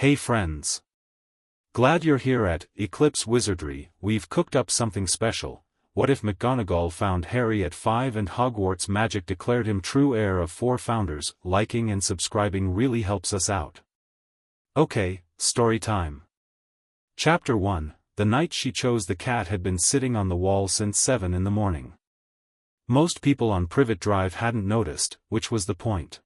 Hey friends! Glad you're here at Eclipse Wizardry. We've cooked up something special. What if McGonagall found Harry at 5 and Hogwarts magic declared him true heir of 4 founders? Liking and subscribing really helps us out. Okay, story time. Chapter 1. The night she chose the cat had been sitting on the wall since 7 in the morning. Most people on Privet Drive hadn't noticed, which was the point.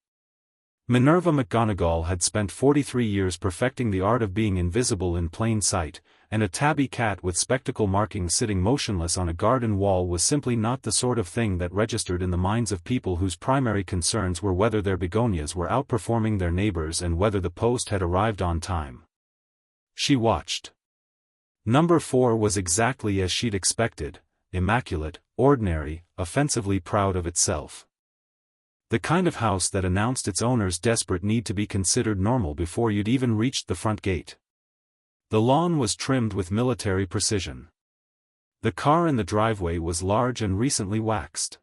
Minerva McGonagall had spent 43 years perfecting the art of being invisible in plain sight, and a tabby cat with spectacle markings sitting motionless on a garden wall was simply not the sort of thing that registered in the minds of people whose primary concerns were whether their begonias were outperforming their neighbors and whether the post had arrived on time. She watched. Number 4 was exactly as she'd expected, immaculate, ordinary, offensively proud of itself. The kind of house that announced its owner's desperate need to be considered normal before you'd even reached the front gate. The lawn was trimmed with military precision. The car in the driveway was large and recently waxed.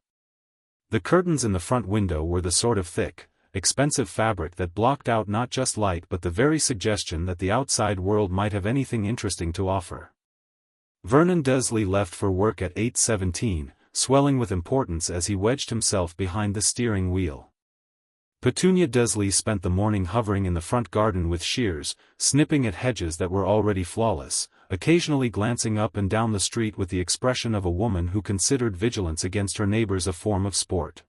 The curtains in the front window were the sort of thick, expensive fabric that blocked out not just light but the very suggestion that the outside world might have anything interesting to offer. Vernon Dursley left for work at 8:17, swelling with importance as he wedged himself behind the steering wheel. Petunia Dursley spent the morning hovering in the front garden with shears, snipping at hedges that were already flawless, occasionally glancing up and down the street with the expression of a woman who considered vigilance against her neighbors a form of sport.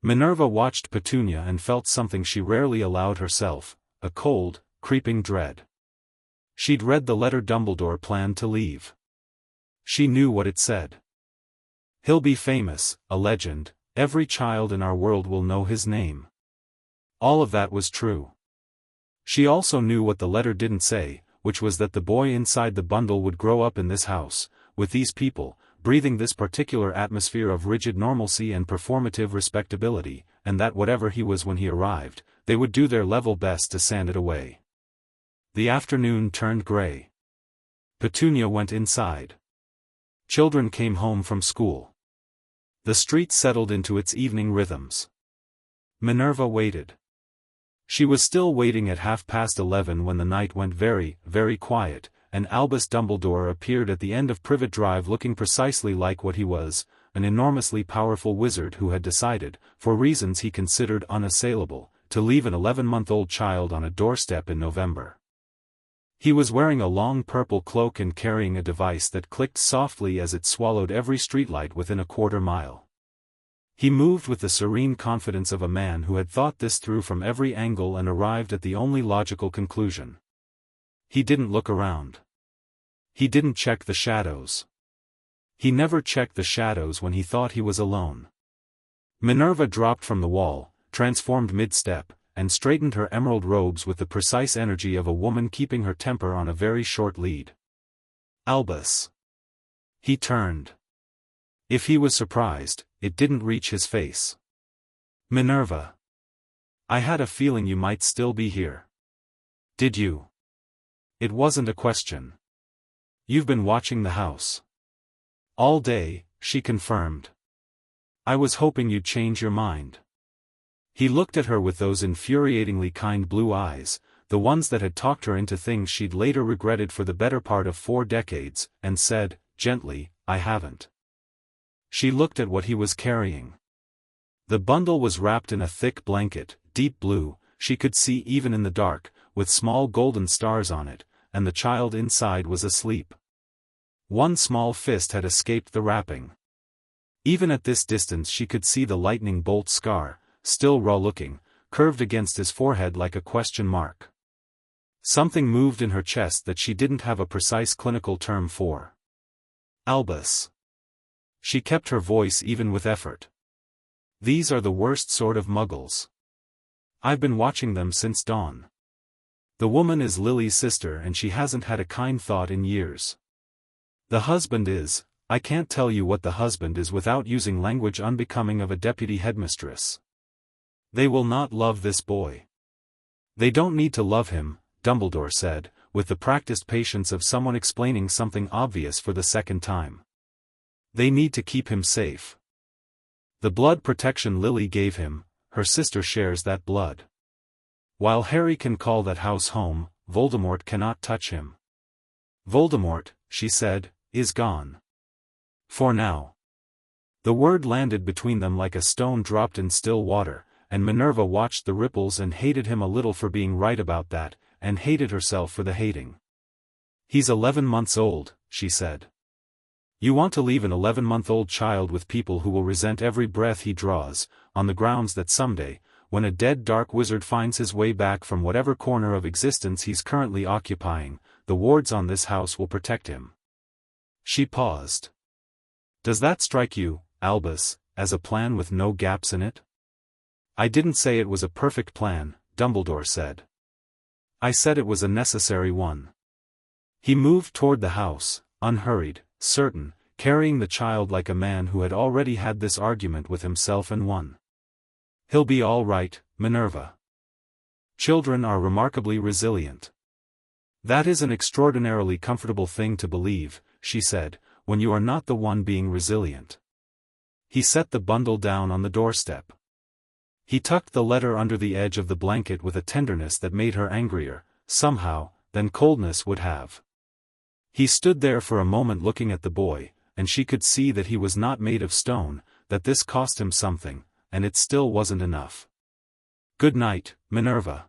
Minerva watched Petunia and felt something she rarely allowed herself, a cold, creeping dread. She'd read the letter Dumbledore planned to leave. She knew what it said. He'll be famous, a legend, every child in our world will know his name. All of that was true. She also knew what the letter didn't say, which was that the boy inside the bundle would grow up in this house, with these people, breathing this particular atmosphere of rigid normalcy and performative respectability, and that whatever he was when he arrived, they would do their level best to sand it away. The afternoon turned gray. Petunia went inside. Children came home from school. The street settled into its evening rhythms. Minerva waited. She was still waiting at 11:30 when the night went very, very quiet, and Albus Dumbledore appeared at the end of Privet Drive looking precisely like what he was, an enormously powerful wizard who had decided, for reasons he considered unassailable, to leave an 11-month-old child on a doorstep in November. He was wearing a long purple cloak and carrying a device that clicked softly as it swallowed every streetlight within a quarter mile. He moved with the serene confidence of a man who had thought this through from every angle and arrived at the only logical conclusion. He didn't look around. He didn't check the shadows. He never checked the shadows when he thought he was alone. Minerva dropped from the wall, transformed mid-step, and straightened her emerald robes with the precise energy of a woman keeping her temper on a very short lead. Albus. He turned. If he was surprised, it didn't reach his face. Minerva. I had a feeling you might still be here. Did you? It wasn't a question. You've been watching the house. All day, she confirmed. I was hoping you'd change your mind. He looked at her with those infuriatingly kind blue eyes, the ones that had talked her into things she'd later regretted for the better part of 4 decades, and said, gently, I haven't. She looked at what he was carrying. The bundle was wrapped in a thick blanket, deep blue, she could see even in the dark, with small golden stars on it, and the child inside was asleep. One small fist had escaped the wrapping. Even at this distance she could see the lightning bolt scar, still raw-looking, curved against his forehead like a question mark. Something moved in her chest that she didn't have a precise clinical term for. Albus. She kept her voice even with effort. These are the worst sort of muggles. I've been watching them since dawn. The woman is Lily's sister and she hasn't had a kind thought in years. The husband is, I can't tell you what the husband is without using language unbecoming of a deputy headmistress. They will not love this boy. They don't need to love him, Dumbledore said, with the practiced patience of someone explaining something obvious for the second time. They need to keep him safe. The blood protection Lily gave him, her sister shares that blood. While Harry can call that house home, Voldemort cannot touch him. Voldemort, she said, is gone. For now. The word landed between them like a stone dropped in still water, and Minerva watched the ripples and hated him a little for being right about that, and hated herself for the hating. He's 11 months old, she said. You want to leave an 11-month-old child with people who will resent every breath he draws, on the grounds that someday, when a dead dark wizard finds his way back from whatever corner of existence he's currently occupying, the wards on this house will protect him. She paused. Does that strike you, Albus, as a plan with no gaps in it? I didn't say it was a perfect plan, Dumbledore said. I said it was a necessary one. He moved toward the house, unhurried, certain, carrying the child like a man who had already had this argument with himself and won. He'll be all right, Minerva. Children are remarkably resilient. That is an extraordinarily comfortable thing to believe, she said, when you are not the one being resilient. He set the bundle down on the doorstep. He tucked the letter under the edge of the blanket with a tenderness that made her angrier, somehow, than coldness would have. He stood there for a moment looking at the boy, and she could see that he was not made of stone, that this cost him something, and it still wasn't enough. Good night, Minerva.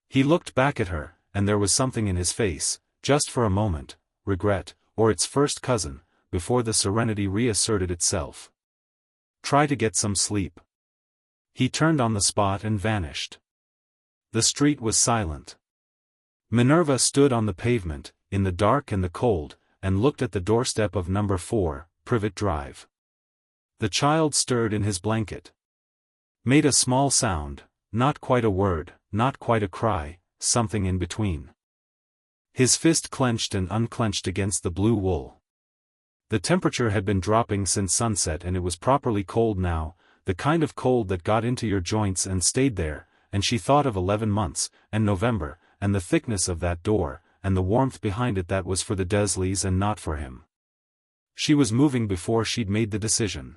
He looked back at her, and there was something in his face, just for a moment, regret, or its first cousin, before the serenity reasserted itself. Try to get some sleep. He turned on the spot and vanished. The street was silent. Minerva stood on the pavement, in the dark and the cold, and looked at the doorstep of number 4, Privet Drive. The child stirred in his blanket. Made a small sound, not quite a word, not quite a cry, something in between. His fist clenched and unclenched against the blue wool. The temperature had been dropping since sunset and it was properly cold now, the kind of cold that got into your joints and stayed there, and she thought of 11 months, and November, and the thickness of that door, and the warmth behind it that was for the Dursleys and not for him. She was moving before she'd made the decision.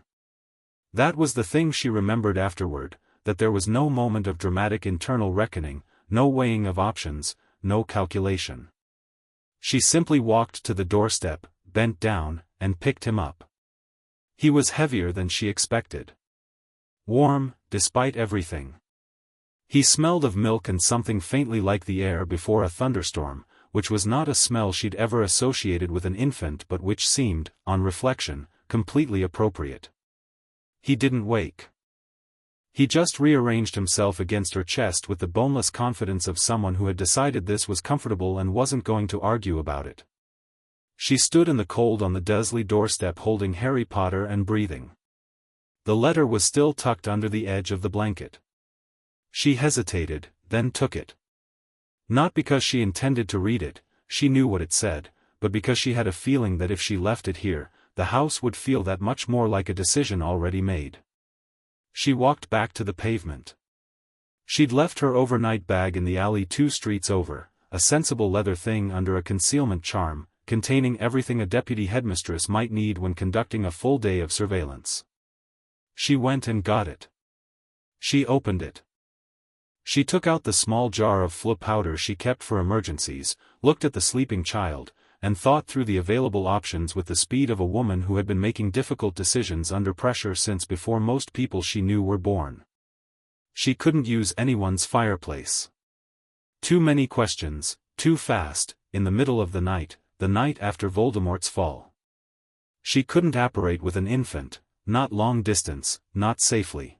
That was the thing she remembered afterward, that there was no moment of dramatic internal reckoning, no weighing of options, no calculation. She simply walked to the doorstep, bent down, and picked him up. He was heavier than she expected. Warm, despite everything. He smelled of milk and something faintly like the air before a thunderstorm, which was not a smell she'd ever associated with an infant but which seemed, on reflection, completely appropriate. He didn't wake. He just rearranged himself against her chest with the boneless confidence of someone who had decided this was comfortable and wasn't going to argue about it. She stood in the cold on the Dursley doorstep holding Harry Potter and breathing. The letter was still tucked under the edge of the blanket. She hesitated, then took it. Not because she intended to read it, she knew what it said, but because she had a feeling that if she left it here, the house would feel that much more like a decision already made. She walked back to the pavement. She'd left her overnight bag in the alley 2 streets over, a sensible leather thing under a concealment charm, containing everything a deputy headmistress might need when conducting a full day of surveillance. She went and got it. She opened it. She took out the small jar of flu powder she kept for emergencies, looked at the sleeping child, and thought through the available options with the speed of a woman who had been making difficult decisions under pressure since before most people she knew were born. She couldn't use anyone's fireplace. Too many questions, too fast, in the middle of the night after Voldemort's fall. She couldn't apparate with an infant, not long distance, not safely.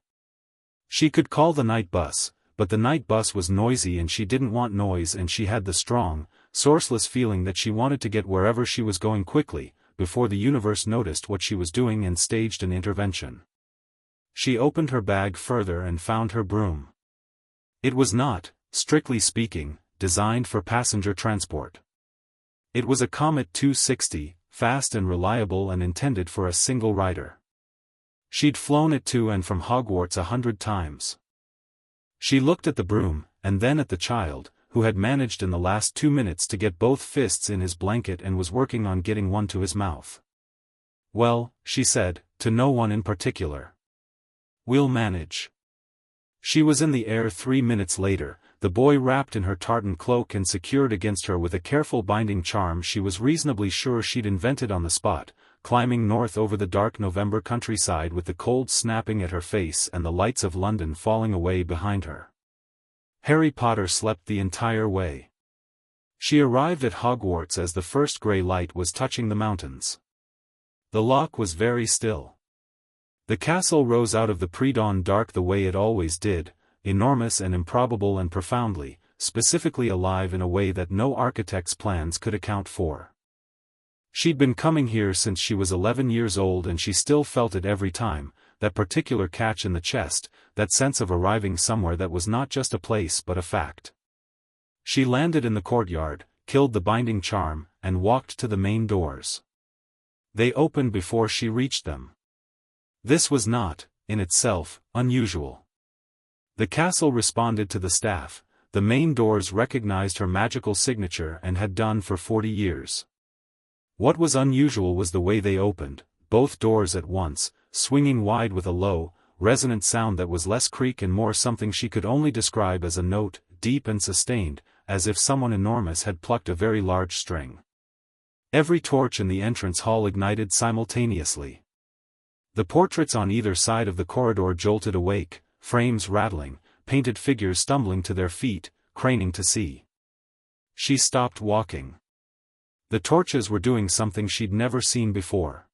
She could call the night bus, but the night bus was noisy and she didn't want noise and she had the strong, sourceless feeling that she wanted to get wherever she was going quickly, before the universe noticed what she was doing and staged an intervention. She opened her bag further and found her broom. It was not, strictly speaking, designed for passenger transport. It was a Comet 260, fast and reliable and intended for a single rider. She'd flown it to and from Hogwarts 100 times. She looked at the broom, and then at the child, who had managed in the last 2 minutes to get both fists in his blanket and was working on getting one to his mouth. Well, she said, to no one in particular. We'll manage. She was in the air 3 minutes later, the boy wrapped in her tartan cloak and secured against her with a careful binding charm she was reasonably sure she'd invented on the spot, climbing north over the dark November countryside with the cold snapping at her face and the lights of London falling away behind her. Harry Potter slept the entire way. She arrived at Hogwarts as the first grey light was touching the mountains. The loch was very still. The castle rose out of the pre-dawn dark the way it always did, enormous and improbable and profoundly, specifically alive in a way that no architect's plans could account for. She'd been coming here since she was 11 years old and she still felt it every time, that particular catch in the chest, that sense of arriving somewhere that was not just a place but a fact. She landed in the courtyard, killed the binding charm, and walked to the main doors. They opened before she reached them. This was not, in itself, unusual. The castle responded to the staff, the main doors recognized her magical signature and had done for 40 years. What was unusual was the way they opened, both doors at once, swinging wide with a low, resonant sound that was less creak and more something she could only describe as a note, deep and sustained, as if someone enormous had plucked a very large string. Every torch in the entrance hall ignited simultaneously. The portraits on either side of the corridor jolted awake, frames rattling, painted figures stumbling to their feet, craning to see. She stopped walking. The torches were doing something she'd never seen before.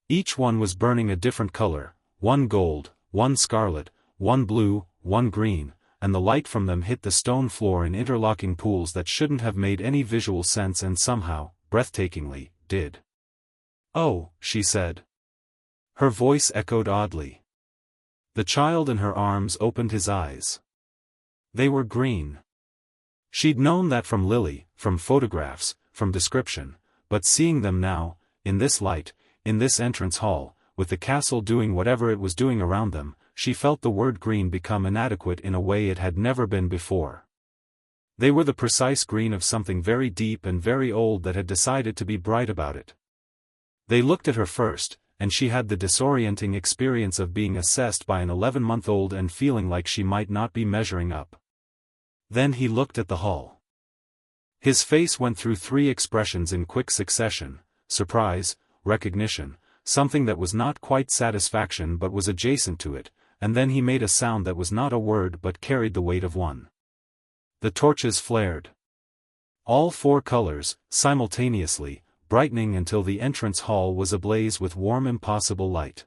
Each one was burning a different color, one gold, one scarlet, one blue, one green, and the light from them hit the stone floor in interlocking pools that shouldn't have made any visual sense and somehow, breathtakingly, did. "Oh," she said. Her voice echoed oddly. The child in her arms opened his eyes. They were green. She'd known that from Lily, from photographs, from description, but seeing them now, in this light, in this entrance hall, with the castle doing whatever it was doing around them, she felt the word green become inadequate in a way it had never been before. They were the precise green of something very deep and very old that had decided to be bright about it. They looked at her first, and she had the disorienting experience of being assessed by an 11-month-old and feeling like she might not be measuring up. Then he looked at the hall. His face went through 3 expressions in quick succession: surprise, recognition, something that was not quite satisfaction but was adjacent to it, and then he made a sound that was not a word but carried the weight of one. The torches flared. All 4 colors, simultaneously, brightening until the entrance hall was ablaze with warm impossible light.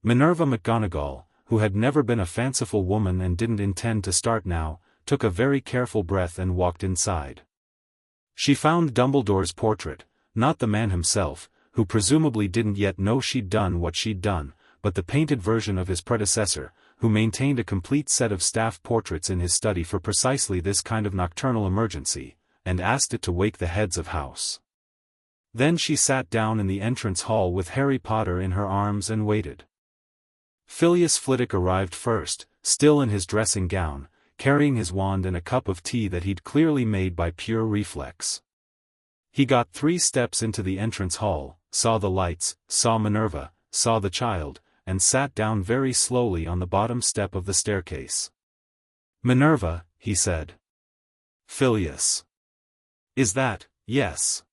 Minerva McGonagall, who had never been a fanciful woman and didn't intend to start now, took a very careful breath and walked inside. She found Dumbledore's portrait, not the man himself, who presumably didn't yet know she'd done what she'd done, but the painted version of his predecessor, who maintained a complete set of staff portraits in his study for precisely this kind of nocturnal emergency, and asked it to wake the heads of house. Then she sat down in the entrance hall with Harry Potter in her arms and waited. Phileas Flitwick arrived first, still in his dressing gown, carrying his wand and a cup of tea that he'd clearly made by pure reflex. He got 3 steps into the entrance hall, saw the lights, saw Minerva, saw the child, and sat down very slowly on the bottom step of the staircase. "Minerva," he said. "Phileas. Is that, yes?"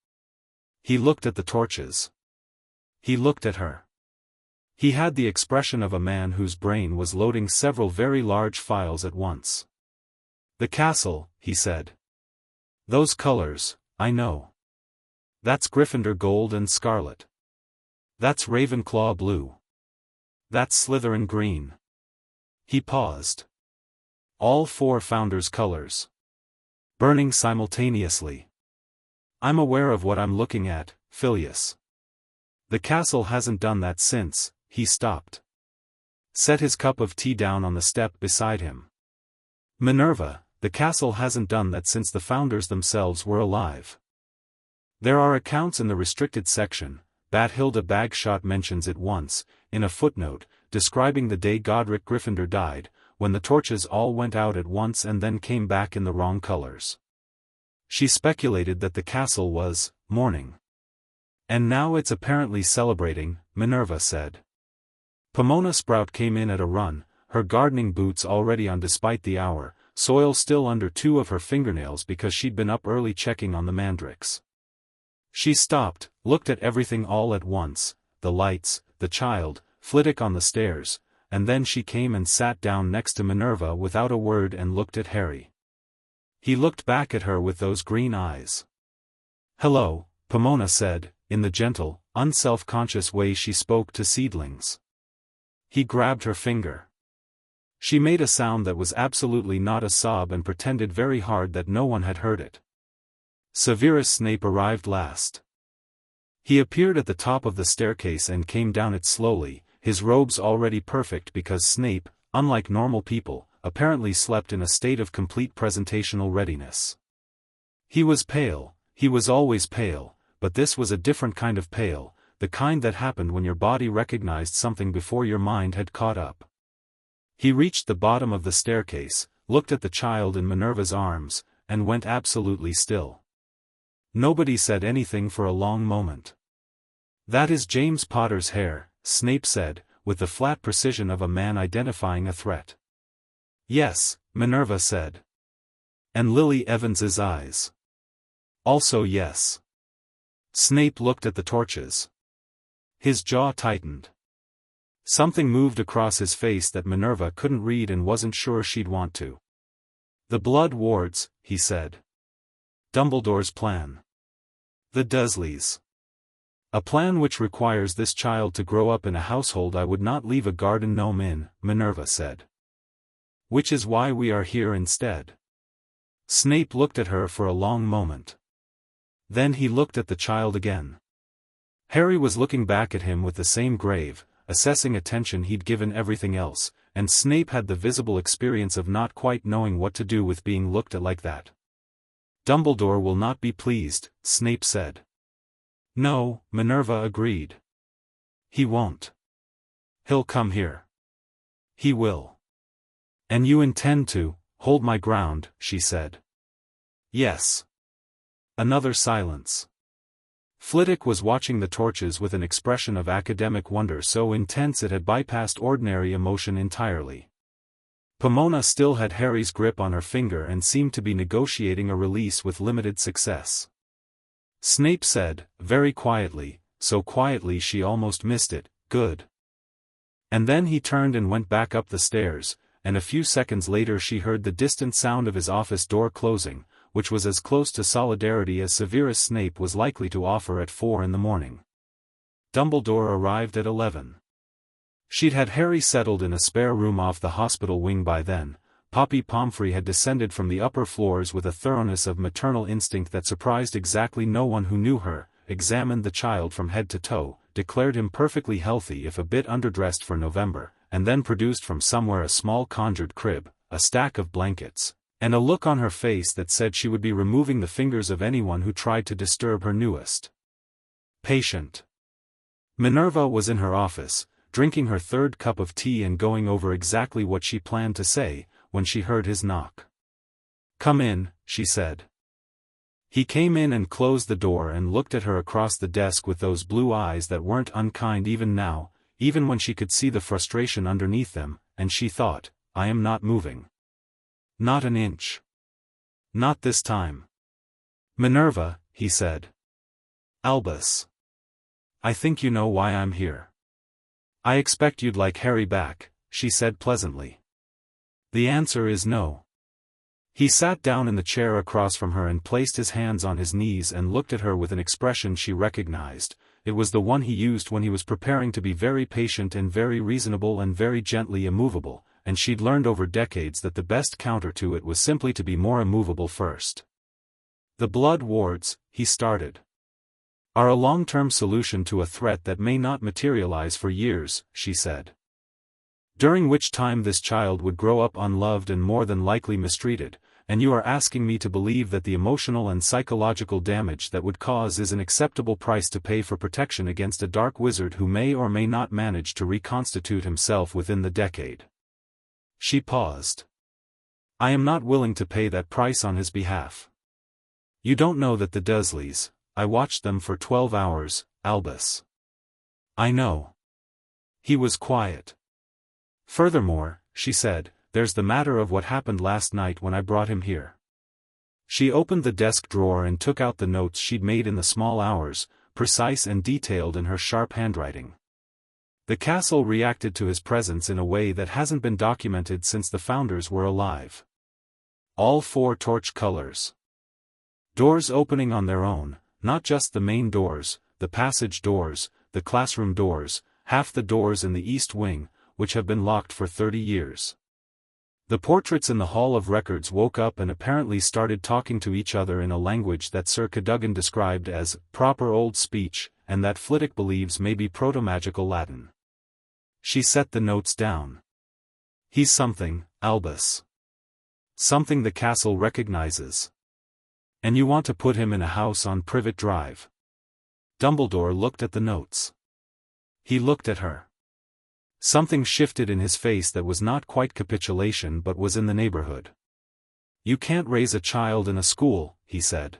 He looked at the torches. He looked at her. He had the expression of a man whose brain was loading several very large files at once. "The castle," he said. "Those colors, I know. That's Gryffindor gold and scarlet. That's Ravenclaw blue. That's Slytherin green." He paused. All 4 founders' colors. Burning simultaneously. "I'm aware of what I'm looking at, Phileas. The castle hasn't done that since," he stopped. Set his cup of tea down on the step beside him. "Minerva, the castle hasn't done that since the founders themselves were alive. There are accounts in the restricted section, Bathilda Bagshot mentions it once, in a footnote, describing the day Godric Gryffindor died, when the torches all went out at once and then came back in the wrong colors. She speculated that the castle was mourning. And now it's apparently celebrating," Minerva said. Pomona Sprout came in at a run, her gardening boots already on despite the hour, soil still under 2 of her fingernails because she'd been up early checking on the mandrakes. She stopped, looked at everything all at once, the lights, the child, Flitwick on the stairs, and then she came and sat down next to Minerva without a word and looked at Harry. He looked back at her with those green eyes. "Hello," Pomona said, in the gentle, unself-conscious way she spoke to seedlings. He grabbed her finger. She made a sound that was absolutely not a sob and pretended very hard that no one had heard it. Severus Snape arrived last. He appeared at the top of the staircase and came down it slowly, his robes already perfect because Snape, unlike normal people, apparently slept in a state of complete presentational readiness. He was pale, he was always pale, but this was a different kind of pale, the kind that happened when your body recognized something before your mind had caught up. He reached the bottom of the staircase, looked at the child in Minerva's arms, and went absolutely still. Nobody said anything for a long moment. "That is James Potter's hair," Snape said, with the flat precision of a man identifying a threat. "Yes," Minerva said. "And Lily Evans's eyes." "Also yes." Snape looked at the torches. His jaw tightened. Something moved across his face that Minerva couldn't read and wasn't sure she'd want to. "The Blood Wards," he said. "Dumbledore's plan. The Dursleys. A plan which requires this child to grow up in a household I would not leave a garden gnome in," Minerva said. "Which is why we are here instead." Snape looked at her for a long moment. Then he looked at the child again. Harry was looking back at him with the same grave, assessing attention he'd given everything else, and Snape had the visible experience of not quite knowing what to do with being looked at like that. "Dumbledore will not be pleased," Snape said. "No," Minerva agreed. "He won't. He'll come here." "He will." "And you intend to hold my ground," she said. "Yes." Another silence. Flitwick was watching the torches with an expression of academic wonder so intense it had bypassed ordinary emotion entirely. Pomona still had Harry's grip on her finger and seemed to be negotiating a release with limited success. Snape said, very quietly, so quietly she almost missed it, "Good." And then he turned and went back up the stairs, and a few seconds later she heard the distant sound of his office door closing, which was as close to solidarity as Severus Snape was likely to offer at 4 in the morning. Dumbledore arrived at 11. She'd had Harry settled in a spare room off the hospital wing by then. Poppy Pomfrey had descended from the upper floors with a thoroughness of maternal instinct that surprised exactly no one who knew her, examined the child from head to toe, declared him perfectly healthy if a bit underdressed for November, and then produced from somewhere a small conjured crib, a stack of blankets, and a look on her face that said she would be removing the fingers of anyone who tried to disturb her newest patient. Minerva was in her office, drinking her 3rd cup of tea and going over exactly what she planned to say, when she heard his knock. "Come in," she said. He came in and closed the door and looked at her across the desk with those blue eyes that weren't unkind even now, even when she could see the frustration underneath them, and she thought, "I am not moving. Not an inch. Not this time." "Minerva," he said. "Albus. I think you know why I'm here." "I expect you'd like Harry back," she said pleasantly. "The answer is no." He sat down in the chair across from her and placed his hands on his knees and looked at her with an expression she recognized. It was the one he used when he was preparing to be very patient and very reasonable and very gently immovable, and she'd learned over decades that the best counter to it was simply to be more immovable first. "The Blood Wards," he started, "are a long-term solution to a threat that may not materialize for years," she said. "During which time this child would grow up unloved and more than likely mistreated, and you are asking me to believe that the emotional and psychological damage that would cause is an acceptable price to pay for protection against a dark wizard who may or may not manage to reconstitute himself within the decade." She paused. "I am not willing to pay that price on his behalf. You don't know that the Dursleys, I watched them for 12 hours, Albus." "I know." He was quiet. "Furthermore," she said, there's the matter of what happened last night when I brought him here. She opened the desk drawer and took out the notes she'd made in the small hours, precise and detailed in her sharp handwriting. The castle reacted to his presence in a way that hasn't been documented since the founders were alive. All 4 torch colors. Doors opening on their own, not just the main doors, the passage doors, the classroom doors, half the doors in the East Wing, which have been locked for 30 years. The portraits in the Hall of Records woke up and apparently started talking to each other in a language that Sir Cadogan described as proper old speech, and that Flitwick believes may be proto-magical Latin. She set the notes down. He's something, Albus. Something the castle recognizes. And you want to put him in a house on Privet Drive. Dumbledore looked at the notes. He looked at her. Something shifted in his face that was not quite capitulation but was in the neighborhood. You can't raise a child in a school, he said.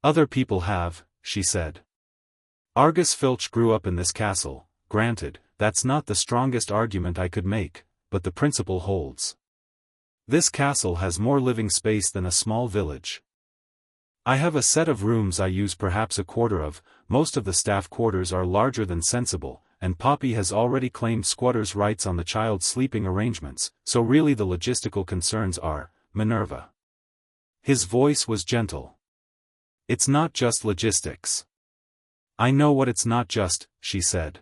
Other people have, she said. Argus Filch grew up in this castle, granted, that's not the strongest argument I could make, but the principle holds. This castle has more living space than a small village. I have a set of rooms I use perhaps a quarter of, most of the staff quarters are larger than sensible, and Poppy has already claimed squatters' rights on the child's sleeping arrangements, so really the logistical concerns are, Minerva. His voice was gentle. It's not just logistics. I know what it's not just, she said.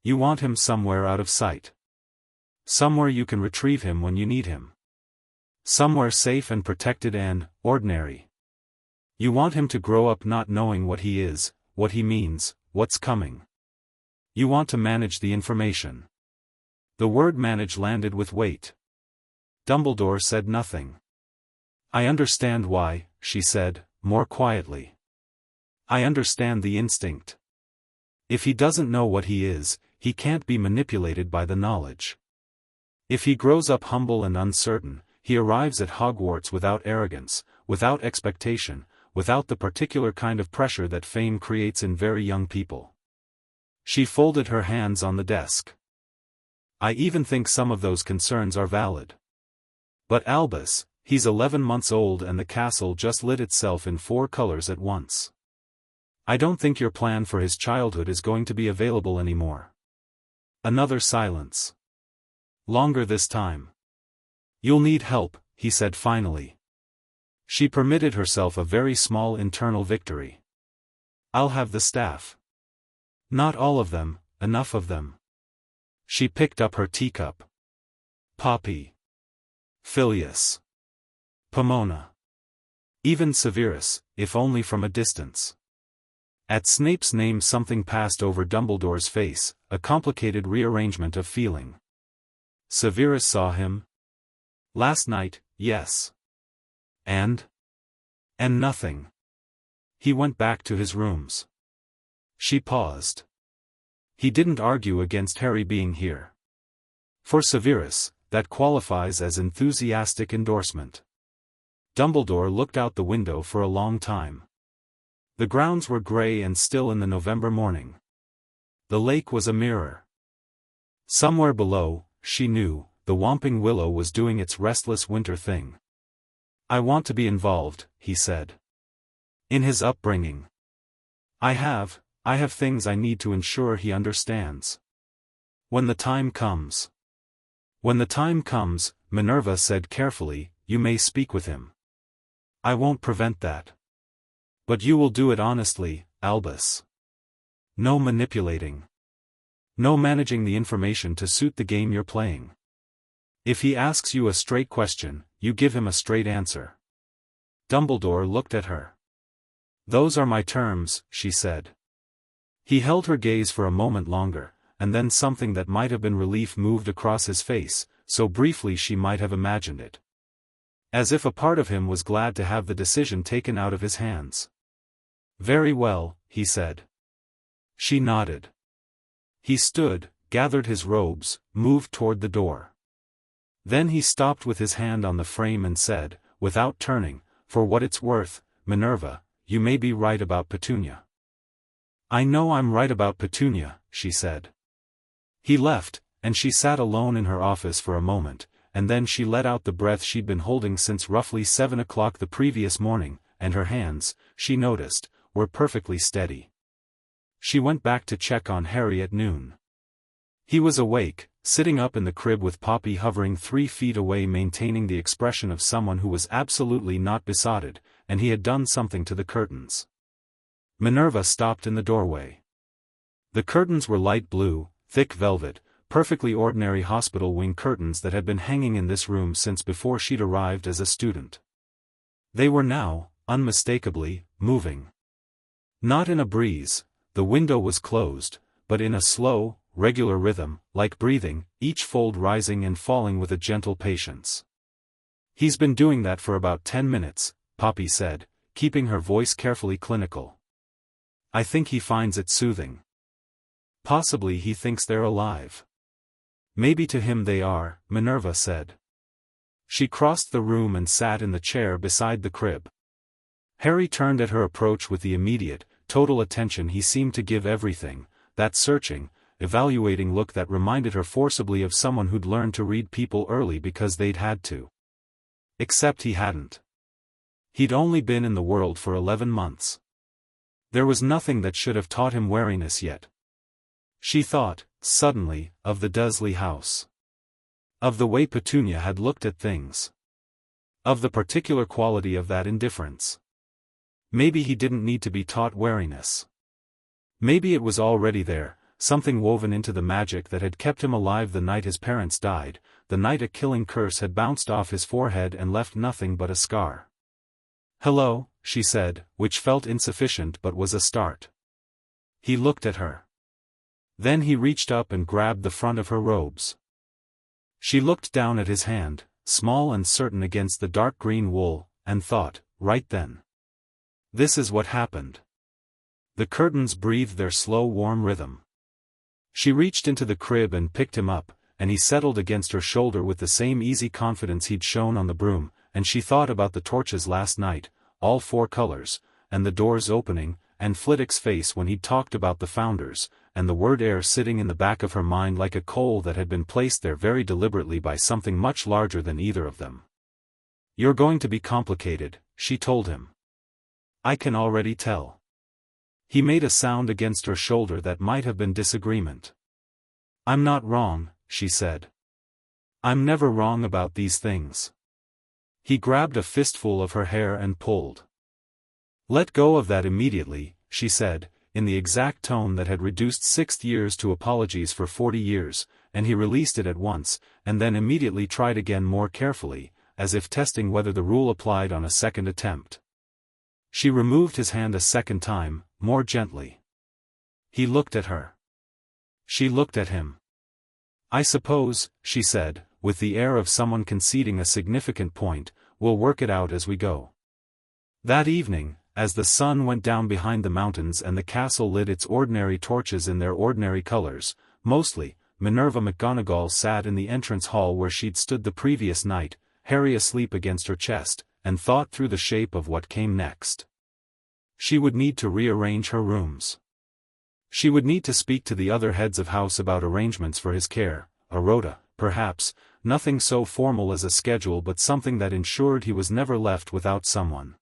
You want him somewhere out of sight. Somewhere you can retrieve him when you need him. Somewhere safe and protected and ordinary. You want him to grow up not knowing what he is, what he means, what's coming. You want to manage the information. The word manage landed with weight. Dumbledore said nothing. I understand why, she said, more quietly. I understand the instinct. If he doesn't know what he is, he can't be manipulated by the knowledge. If he grows up humble and uncertain, he arrives at Hogwarts without arrogance, without expectation, without the particular kind of pressure that fame creates in very young people. She folded her hands on the desk. I even think some of those concerns are valid. But Albus, he's 11 months old and the castle just lit itself in 4 colors at once. I don't think your plan for his childhood is going to be available anymore. Another silence. Longer this time. You'll need help, he said finally. She permitted herself a very small internal victory. I'll have the staff. Not all of them, enough of them. She picked up her teacup. Poppy. Filius. Pomona. Even Severus, if only from a distance. At Snape's name something passed over Dumbledore's face, a complicated rearrangement of feeling. Severus saw him? Last night, yes. And nothing. He went back to his rooms. She paused. He didn't argue against Harry being here. For Severus, that qualifies as enthusiastic endorsement. Dumbledore looked out the window for a long time. The grounds were grey and still in the November morning. The lake was a mirror. Somewhere below, she knew, the Whomping Willow was doing its restless winter thing. I want to be involved, he said. In his upbringing. I have things I need to ensure he understands. When the time comes. When the time comes, Minerva said carefully, you may speak with him. I won't prevent that. But you will do it honestly, Albus. No manipulating. No managing the information to suit the game you're playing. If he asks you a straight question, you give him a straight answer. Dumbledore looked at her. Those are my terms, she said. He held her gaze for a moment longer, and then something that might have been relief moved across his face, so briefly she might have imagined it. As if a part of him was glad to have the decision taken out of his hands. Very well, he said. She nodded. He stood, gathered his robes, moved toward the door. Then he stopped with his hand on the frame and said, without turning, for what it's worth, Minerva, you may be right about Petunia. I know I'm right about Petunia, she said. He left, and she sat alone in her office for a moment, and then she let out the breath she'd been holding since roughly 7 o'clock the previous morning, and her hands, she noticed, were perfectly steady. She went back to check on Harry at noon. He was awake, sitting up in the crib with Poppy hovering 3 feet away, maintaining the expression of someone who was absolutely not besotted, and he had done something to the curtains. Minerva stopped in the doorway. The curtains were light blue, thick velvet, perfectly ordinary hospital wing curtains that had been hanging in this room since before she'd arrived as a student. They were now, unmistakably, moving. Not in a breeze, the window was closed, but in a slow, regular rhythm, like breathing, each fold rising and falling with a gentle patience. "He's been doing that for about 10 minutes, Poppy said, keeping her voice carefully clinical. "I think he finds it soothing. Possibly he thinks they're alive." "Maybe to him they are," Minerva said. She crossed the room and sat in the chair beside the crib. Harry turned at her approach with the immediate, total attention he seemed to give everything, that searching, evaluating look that reminded her forcibly of someone who'd learned to read people early because they'd had to. Except he hadn't. He'd only been in the world for 11 months. There was nothing that should have taught him wariness yet. She thought, suddenly, of the Dursley house. Of the way Petunia had looked at things. Of the particular quality of that indifference. Maybe he didn't need to be taught wariness. Maybe it was already there, something woven into the magic that had kept him alive the night his parents died, the night a killing curse had bounced off his forehead and left nothing but a scar. "Hello," she said, which felt insufficient but was a start. He looked at her. Then he reached up and grabbed the front of her robes. She looked down at his hand, small and certain against the dark green wool, and thought, right then. This is what happened. The curtains breathed their slow warm rhythm. She reached into the crib and picked him up, and he settled against her shoulder with the same easy confidence he'd shown on the broom, and she thought about the torches last night, all 4 colors, and the doors opening, and Flitwick's face when he'd talked about the founders, and the word heir sitting in the back of her mind like a coal that had been placed there very deliberately by something much larger than either of them. "You're going to be complicated," she told him. "I can already tell." He made a sound against her shoulder that might have been disagreement. "I'm not wrong," she said. "I'm never wrong about these things." He grabbed a fistful of her hair and pulled. "Let go of that immediately," she said, in the exact tone that had reduced 6 years to apologies for 40 years, and he released it at once, and then immediately tried again more carefully, as if testing whether the rule applied on a second attempt. She removed his hand a second time, more gently. He looked at her. She looked at him. "I suppose," she said, with the air of someone conceding a significant point, "we'll work it out as we go." That evening, as the sun went down behind the mountains and the castle lit its ordinary torches in their ordinary colors, mostly, Minerva McGonagall sat in the entrance hall where she'd stood the previous night, Harry asleep against her chest, and thought through the shape of what came next. She would need to rearrange her rooms. She would need to speak to the other heads of house about arrangements for his care, a rota, perhaps, nothing so formal as a schedule but something that ensured he was never left without someone.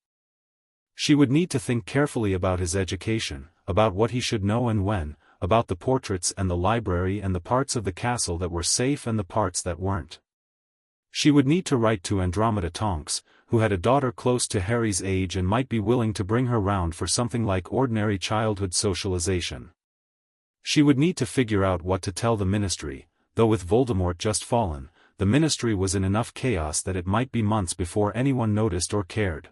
She would need to think carefully about his education, about what he should know and when, about the portraits and the library and the parts of the castle that were safe and the parts that weren't. She would need to write to Andromeda Tonks, who had a daughter close to Harry's age and might be willing to bring her round for something like ordinary childhood socialization. She would need to figure out what to tell the Ministry, though with Voldemort just fallen, the Ministry was in enough chaos that it might be months before anyone noticed or cared.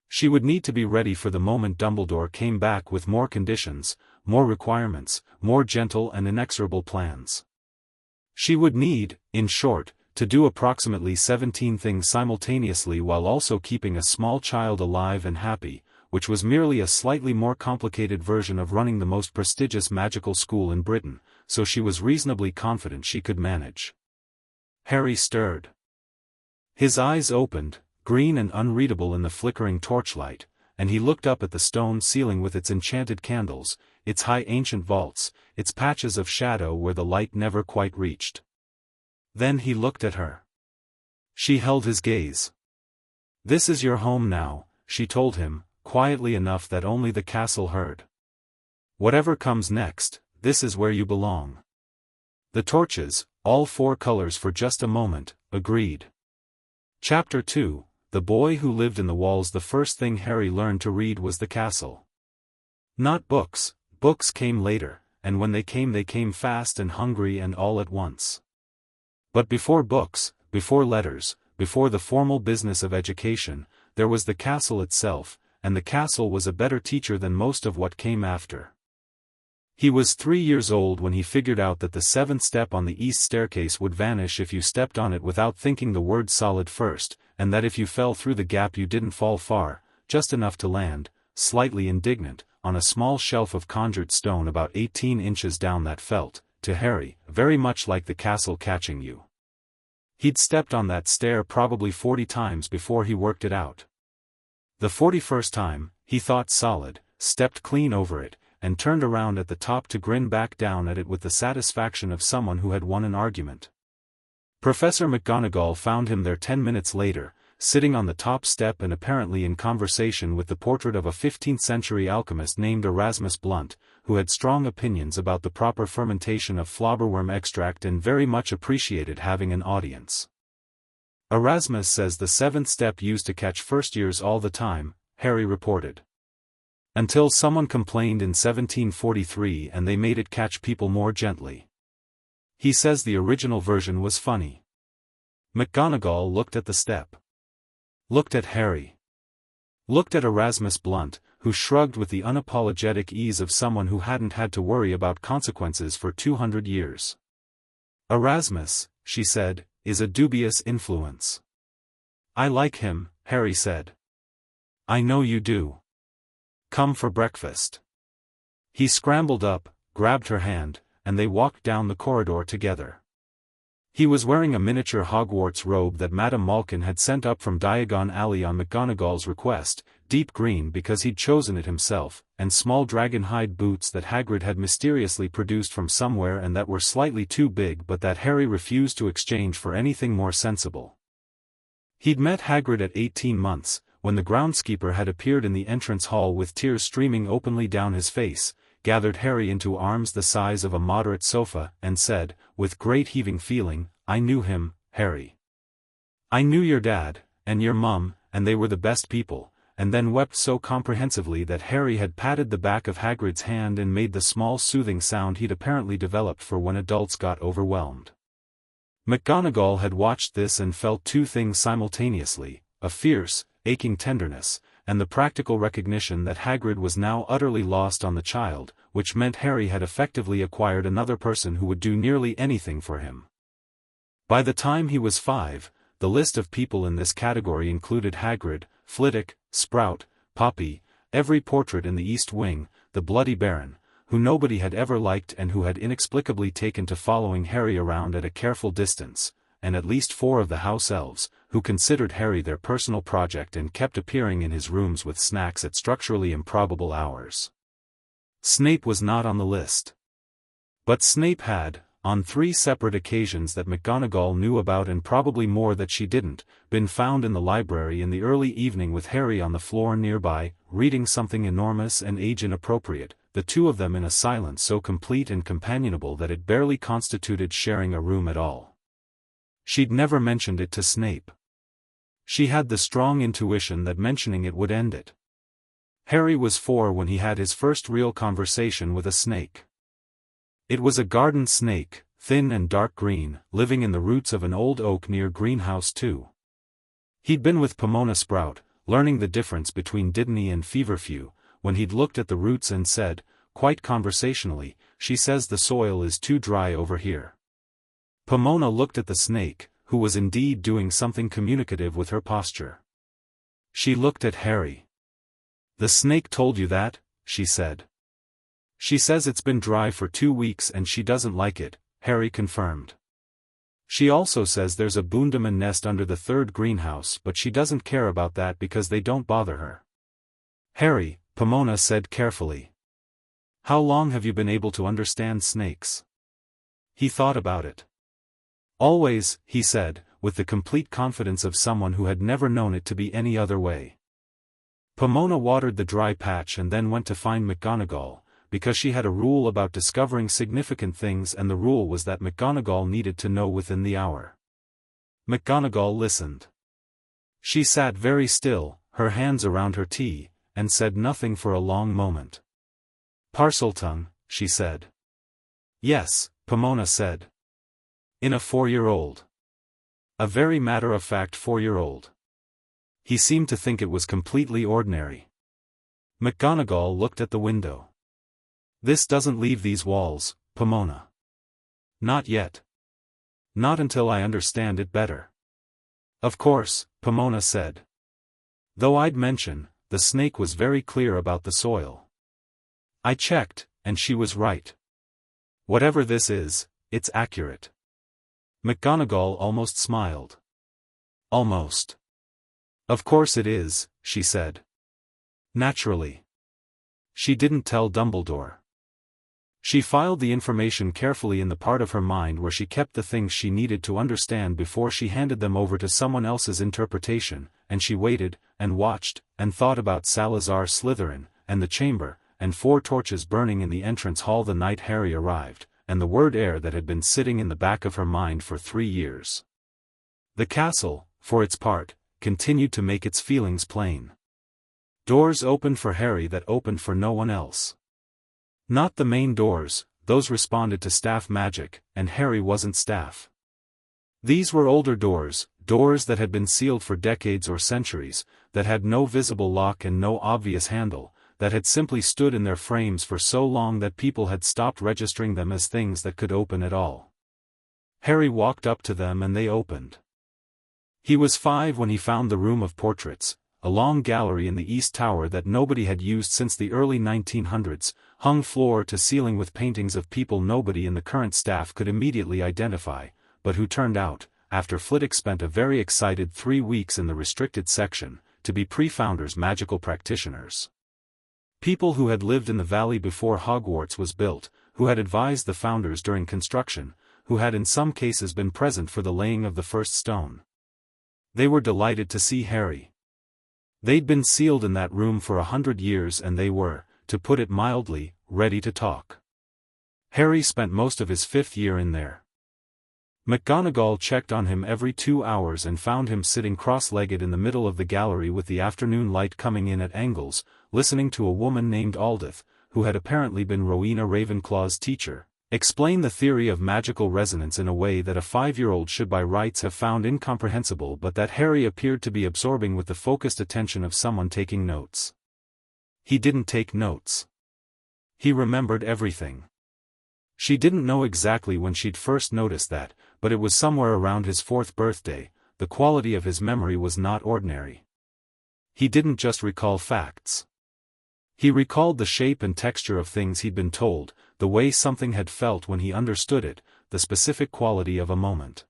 She would need to be ready for the moment Dumbledore came back with more conditions, more requirements, more gentle and inexorable plans. She would need, in short, to do approximately 17 things simultaneously while also keeping a small child alive and happy, which was merely a slightly more complicated version of running the most prestigious magical school in Britain, so she was reasonably confident she could manage. Harry stirred. His eyes opened, green and unreadable in the flickering torchlight, and he looked up at the stone ceiling with its enchanted candles, its high ancient vaults, its patches of shadow where the light never quite reached. Then he looked at her. She held his gaze. "This is your home now," she told him, quietly enough that only the castle heard. "Whatever comes next, this is where you belong." The torches, all 4 colors for just a moment, agreed. Chapter 2, The Boy Who Lived in the Walls. The first thing Harry learned to read was the castle. Not books. Books came later, and when they came fast and hungry and all at once. But before books, before letters, before the formal business of education, there was the castle itself, and the castle was a better teacher than most of what came after. He was 3 years old when he figured out that the 7th step on the east staircase would vanish if you stepped on it without thinking the word solid first, and that if you fell through the gap you didn't fall far, just enough to land, slightly indignant, on a small shelf of conjured stone about 18 inches down that felt, to Harry, very much like the castle catching you. He'd stepped on that stair probably 40 times before he worked it out. The 41st time, he thought solid, stepped clean over it, and turned around at the top to grin back down at it with the satisfaction of someone who had won an argument. Professor McGonagall found him there 10 minutes later, sitting on the top step and apparently in conversation with the portrait of a 15th-century alchemist named Erasmus Blunt, who had strong opinions about the proper fermentation of flobberworm extract and very much appreciated having an audience. "Erasmus says the 7th step used to catch first-years all the time," Harry reported. "Until someone complained in 1743 and they made it catch people more gently. He says the original version was funny." McGonagall looked at the step. Looked at Harry. Looked at Erasmus Blunt, who shrugged with the unapologetic ease of someone who hadn't had to worry about consequences for 200 years. "Erasmus," she said, "is a dubious influence." "I like him," Harry said. "I know you do. Come for breakfast." He scrambled up, grabbed her hand, and they walked down the corridor together. He was wearing a miniature Hogwarts robe that Madame Malkin had sent up from Diagon Alley on McGonagall's request, deep green because he'd chosen it himself, and small dragon-hide boots that Hagrid had mysteriously produced from somewhere and that were slightly too big but that Harry refused to exchange for anything more sensible. He'd met Hagrid at 18 months, when the groundskeeper had appeared in the entrance hall with tears streaming openly down his face, gathered Harry into arms the size of a moderate sofa, and said, with great heaving feeling, "I knew him, Harry. I knew your dad, and your mum, and they were the best people," and then wept so comprehensively that Harry had patted the back of Hagrid's hand and made the small soothing sound he'd apparently developed for when adults got overwhelmed. McGonagall had watched this and felt 2 things simultaneously, a fierce, aching tenderness, and the practical recognition that Hagrid was now utterly lost on the child, which meant Harry had effectively acquired another person who would do nearly anything for him. By the time he was 5, the list of people in this category included Hagrid, Flitwick, Sprout, Poppy, every portrait in the East Wing, the Bloody Baron, who nobody had ever liked and who had inexplicably taken to following Harry around at a careful distance, and at least 4 of the house elves, who considered Harry their personal project and kept appearing in his rooms with snacks at structurally improbable hours. Snape was not on the list. But Snape had, on 3 separate occasions that McGonagall knew about and probably more that she didn't, been found in the library in the early evening with Harry on the floor nearby, reading something enormous and age-inappropriate, the 2 of them in a silence so complete and companionable that it barely constituted sharing a room at all. She'd never mentioned it to Snape. She had the strong intuition that mentioning it would end it. Harry was 4 when he had his first real conversation with a snake. It was a garden snake, thin and dark green, living in the roots of an old oak near Greenhouse 2. He'd been with Pomona Sprout, learning the difference between Dittany and Feverfew, when he'd looked at the roots and said, quite conversationally, "She says the soil is too dry over here." Pomona looked at the snake, who was indeed doing something communicative with her posture. She looked at Harry. "The snake told you that?" she said. "She says it's been dry for 2 weeks and she doesn't like it," Harry confirmed. "She also says there's a Boonderman nest under the 3rd greenhouse but she doesn't care about that because they don't bother her." "Harry," Pomona said carefully. "How long have you been able to understand snakes?" He thought about it. "Always," he said, with the complete confidence of someone who had never known it to be any other way. Pomona watered the dry patch and then went to find McGonagall, because she had a rule about discovering significant things, and the rule was that McGonagall needed to know within the hour. McGonagall listened. She sat very still, her hands around her tea, and said nothing for a long moment. "Parseltongue," she said. "Yes," Pomona said. "In a 4-year-old. A very matter-of-fact 4-year-old. He seemed to think it was completely ordinary." McGonagall looked at the window. "This doesn't leave these walls, Pomona. Not yet. Not until I understand it better." "Of course," Pomona said. "Though I'd mention, the snake was very clear about the soil. I checked, and she was right. Whatever this is, it's accurate." McGonagall almost smiled. "Almost. Of course it is," she said. "Naturally. She didn't tell Dumbledore." She filed the information carefully in the part of her mind where she kept the things she needed to understand before she handed them over to someone else's interpretation, and she waited, and watched, and thought about Salazar Slytherin, and the chamber, and 4 torches burning in the entrance hall the night Harry arrived, and the word heir that had been sitting in the back of her mind for 3 years. The castle, for its part, continued to make its feelings plain. Doors opened for Harry that opened for no one else. Not the main doors, those responded to staff magic, and Harry wasn't staff. These were older doors, doors that had been sealed for decades or centuries, that had no visible lock and no obvious handle, that had simply stood in their frames for so long that people had stopped registering them as things that could open at all. Harry walked up to them and they opened. He was 5 when he found the Room of Portraits, a long gallery in the East Tower that nobody had used since the early 1900s, hung floor to ceiling with paintings of people nobody in the current staff could immediately identify, but who turned out, after Flitwick spent a very excited 3 weeks in the restricted section, to be pre-founders magical practitioners. People who had lived in the valley before Hogwarts was built, who had advised the founders during construction, who had in some cases been present for the laying of the first stone. They were delighted to see Harry. They'd been sealed in that room for 100 years and they were, to put it mildly, ready to talk. Harry spent most of his 5th year in there. McGonagall checked on him every 2 hours and found him sitting cross-legged in the middle of the gallery with the afternoon light coming in at angles, listening to a woman named Aldith, who had apparently been Rowena Ravenclaw's teacher, explain the theory of magical resonance in a way that a 5-year-old should by rights have found incomprehensible, but that Harry appeared to be absorbing with the focused attention of someone taking notes. He didn't take notes. He remembered everything. She didn't know exactly when she'd first noticed that, but it was somewhere around his 4th birthday. The quality of his memory was not ordinary. He didn't just recall facts. He recalled the shape and texture of things he'd been told, the way something had felt when he understood it, the specific quality of a moment.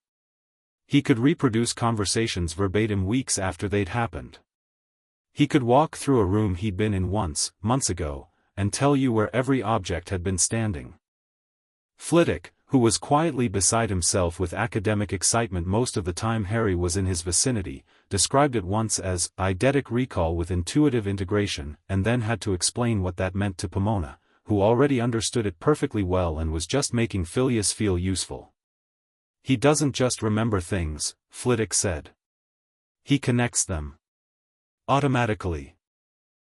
He could reproduce conversations verbatim weeks after they'd happened. He could walk through a room he'd been in once, months ago, and tell you where every object had been standing. Flitwick, who was quietly beside himself with academic excitement most of the time Harry was in his vicinity, described it once as eidetic recall with intuitive integration, and then had to explain what that meant to Pomona, who already understood it perfectly well and was just making Phileas feel useful. He doesn't just remember things, Flitwick said. He connects them. Automatically.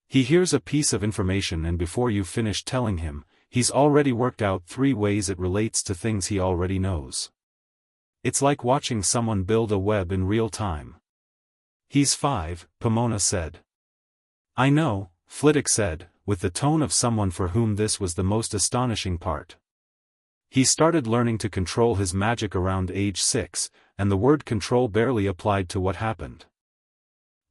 He hears a piece of information and before you finish telling him, he's already worked out 3 ways it relates to things he already knows. It's like watching someone build a web in real time. He's 5, Pomona said. I know, Flitwick said, with the tone of someone for whom this was the most astonishing part. He started learning to control his magic around age 6, and the word control barely applied to what happened.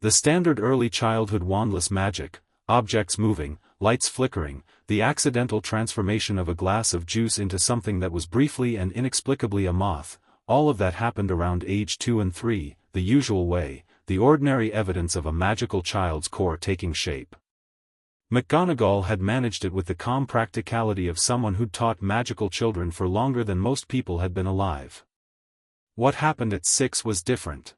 The standard early childhood wandless magic, objects moving, lights flickering, the accidental transformation of a glass of juice into something that was briefly and inexplicably a moth, all of that happened around age 2 and 3, the usual way, the ordinary evidence of a magical child's core taking shape. McGonagall had managed it with the calm practicality of someone who'd taught magical children for longer than most people had been alive. What happened at 6 was different.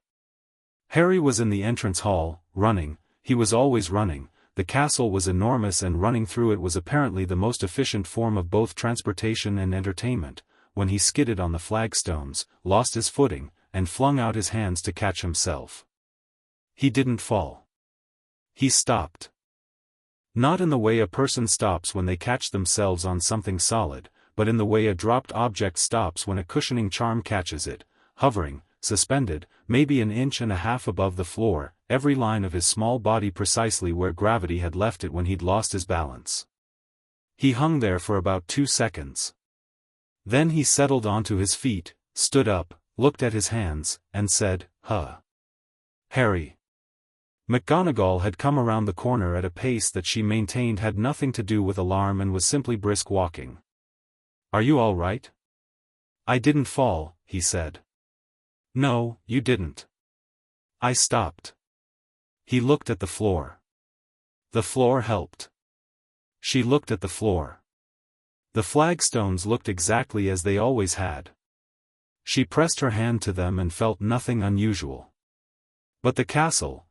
Harry was in the entrance hall, running. He was always running. The castle was enormous and running through it was apparently the most efficient form of both transportation and entertainment, when he skidded on the flagstones, lost his footing, and flung out his hands to catch himself. He didn't fall. He stopped. Not in the way a person stops when they catch themselves on something solid, but in the way a dropped object stops when a cushioning charm catches it, hovering, suspended, maybe an inch and a half above the floor, every line of his small body precisely where gravity had left it when he'd lost his balance. He hung there for about 2 seconds. Then he settled onto his feet, stood up, looked at his hands, and said, "Huh. Harry." McGonagall had come around the corner at a pace that she maintained had nothing to do with alarm and was simply brisk walking. "Are you all right?" "I didn't fall," he said. "No, you didn't. I stopped." He looked at the floor. The floor helped. She looked at the floor. The flagstones looked exactly as they always had. She pressed her hand to them and felt nothing unusual. But the castle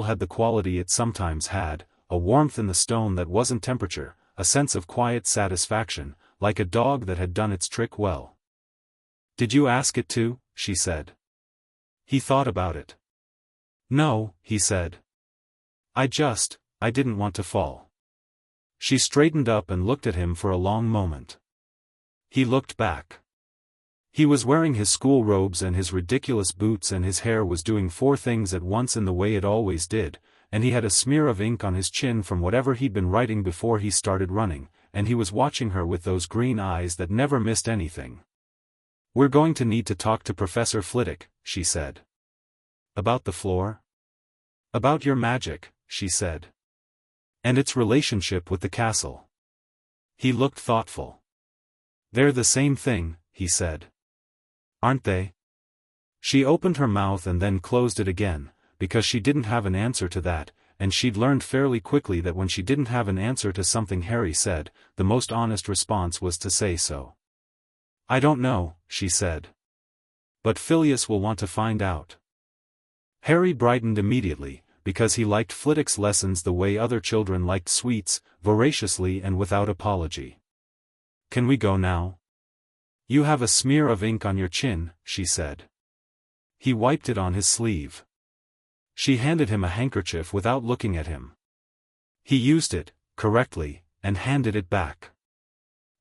had the quality it sometimes had, a warmth in the stone that wasn't temperature, a sense of quiet satisfaction, like a dog that had done its trick well. "Did you ask it to?" she said. He thought about it. "No," he said. I didn't want to fall." She straightened up and looked at him for a long moment. He looked back. He was wearing his school robes and his ridiculous boots and his hair was doing 4 things at once in the way it always did, and he had a smear of ink on his chin from whatever he'd been writing before he started running, and he was watching her with those green eyes that never missed anything. "We're going to need to talk to Professor Flitwick," she said. "About the floor?" "About your magic," she said. "And its relationship with the castle." He looked thoughtful. "They're the same thing," he said. "Aren't they?" She opened her mouth and then closed it again, because she didn't have an answer to that, and she'd learned fairly quickly that when she didn't have an answer to something Harry said, the most honest response was to say so. "I don't know," she said. "But Phileas will want to find out." Harry brightened immediately, because he liked Flitwick's lessons the way other children liked sweets, voraciously and without apology. "Can we go now?" "You have a smear of ink on your chin," she said. He wiped it on his sleeve. She handed him a handkerchief without looking at him. He used it, correctly, and handed it back.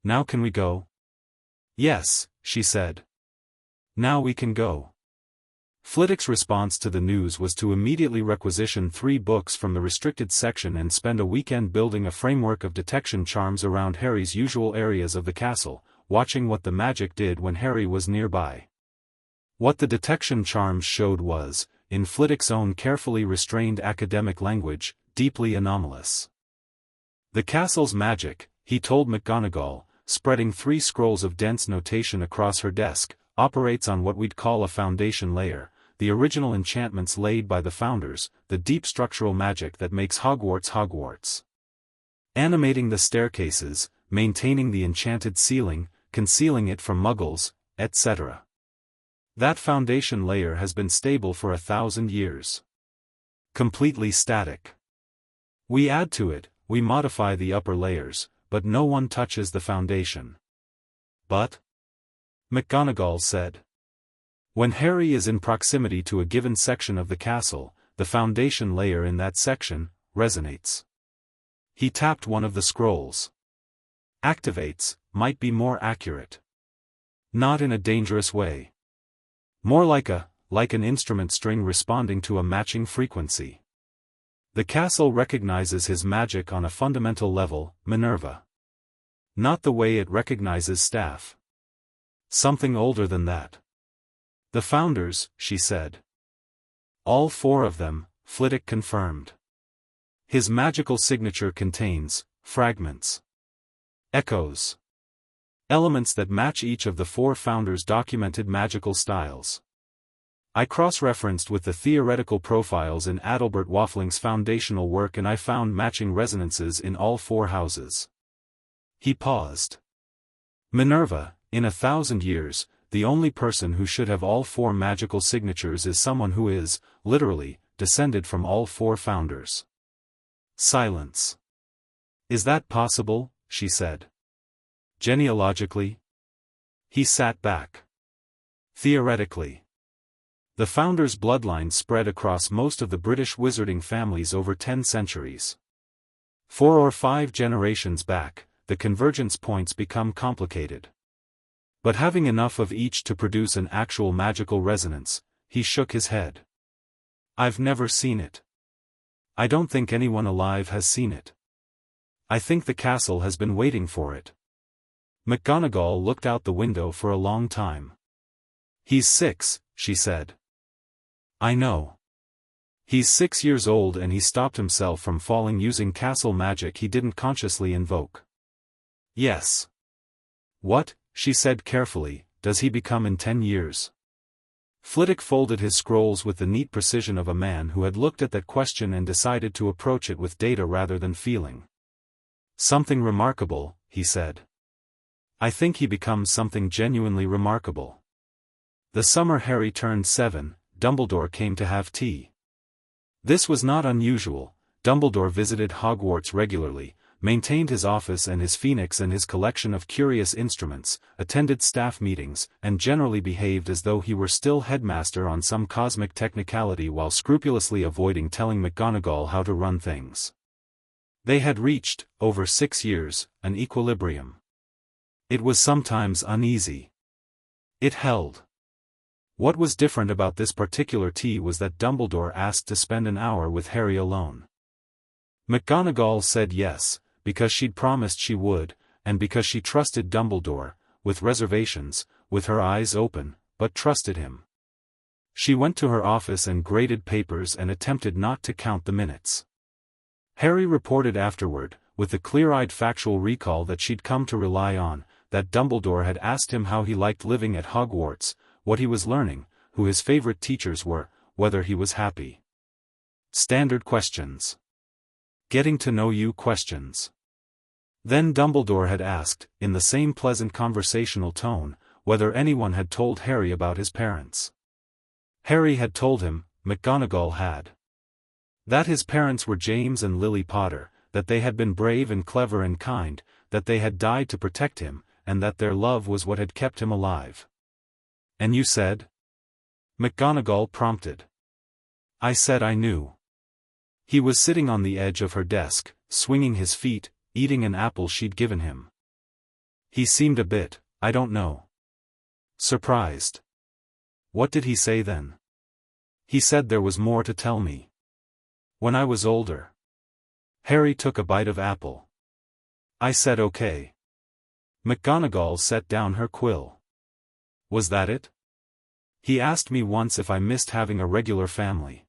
"Now can we go?" "Yes," she said. "Now we can go." Flitwick's response to the news was to immediately requisition 3 books from the restricted section and spend a weekend building a framework of detection charms around Harry's usual areas of the castle, watching what the magic did when Harry was nearby. What the detection charms showed was, in Flitwick's own carefully restrained academic language, deeply anomalous. The castle's magic, he told McGonagall, spreading 3 scrolls of dense notation across her desk, operates on what we'd call a foundation layer, the original enchantments laid by the founders, the deep structural magic that makes Hogwarts Hogwarts. Animating the staircases, maintaining the enchanted ceiling, concealing it from Muggles, etc. That foundation layer has been stable for 1,000 years. Completely static. We add to it, we modify the upper layers, but no one touches the foundation. "But?" McGonagall said. "When Harry is in proximity to a given section of the castle, the foundation layer in that section resonates." He tapped one of the scrolls. "Activates" might be more accurate. Not in a dangerous way. More like an instrument string responding to a matching frequency. The castle recognizes his magic on a fundamental level, Minerva. Not the way it recognizes staff. Something older than that. "The founders," she said. "All 4 of them," Flitwick confirmed. "His magical signature contains fragments. Echoes. Elements that match each of the 4 founders' documented magical styles. I cross-referenced with the theoretical profiles in Adalbert Waffling's foundational work and I found matching resonances in all 4 houses." He paused. "Minerva, in 1,000 years, the only person who should have all 4 magical signatures is someone who is, literally, descended from all 4 founders. Silence. Is that possible? She said. Genealogically? He sat back. Theoretically. The founders' bloodline spread across most of the British wizarding families over 10 centuries. 4 or 5 generations back, the convergence points become complicated. But having enough of each to produce an actual magical resonance, he shook his head. I've never seen it. I don't think anyone alive has seen it. I think the castle has been waiting for it. McGonagall looked out the window for a long time. He's 6, she said. I know. He's 6 years old and he stopped himself from falling using castle magic he didn't consciously invoke. Yes. What, she said carefully, does he become in 10 years? Flitwick folded his scrolls with the neat precision of a man who had looked at that question and decided to approach it with data rather than feeling. Something remarkable, he said. I think he becomes something genuinely remarkable. The summer Harry turned 7, Dumbledore came to have tea. This was not unusual. Dumbledore visited Hogwarts regularly, maintained his office and his phoenix and his collection of curious instruments, attended staff meetings, and generally behaved as though he were still headmaster on some cosmic technicality while scrupulously avoiding telling McGonagall how to run things. They had reached, over 6 years, an equilibrium. It was sometimes uneasy. It held. What was different about this particular tea was that Dumbledore asked to spend an hour with Harry alone. McGonagall said yes, because she'd promised she would, and because she trusted Dumbledore, with reservations, with her eyes open, but trusted him. She went to her office and graded papers and attempted not to count the minutes. Harry reported afterward, with the clear-eyed factual recall that she'd come to rely on, that Dumbledore had asked him how he liked living at Hogwarts, what he was learning, who his favorite teachers were, whether he was happy. Standard questions. Getting to know you questions. Then Dumbledore had asked, in the same pleasant conversational tone, whether anyone had told Harry about his parents. Harry had told him, McGonagall had. That his parents were James and Lily Potter, that they had been brave and clever and kind, that they had died to protect him, and that their love was what had kept him alive. And you said? McGonagall prompted. I said I knew. He was sitting on the edge of her desk, swinging his feet, eating an apple she'd given him. He seemed a bit, I don't know. Surprised. What did he say then? He said there was more to tell me. When I was older. Harry took a bite of apple. I said okay. McGonagall set down her quill. Was that it? He asked me once if I missed having a regular family.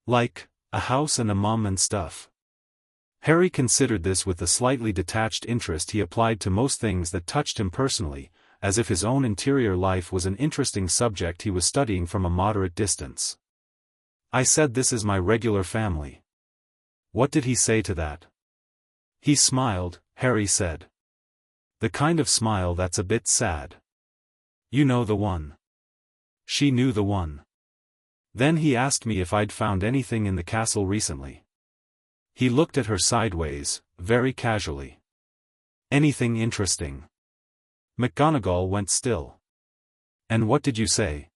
Like, a house and a mum and stuff. Harry considered this with the slightly detached interest he applied to most things that touched him personally, as if his own interior life was an interesting subject he was studying from a moderate distance. I said this is my regular family. What did he say to that? He smiled, Harry said. The kind of smile that's a bit sad. You know the one. She knew the one. Then he asked me if I'd found anything in the castle recently. He looked at her sideways, very casually. Anything interesting? McGonagall went still. And what did you say?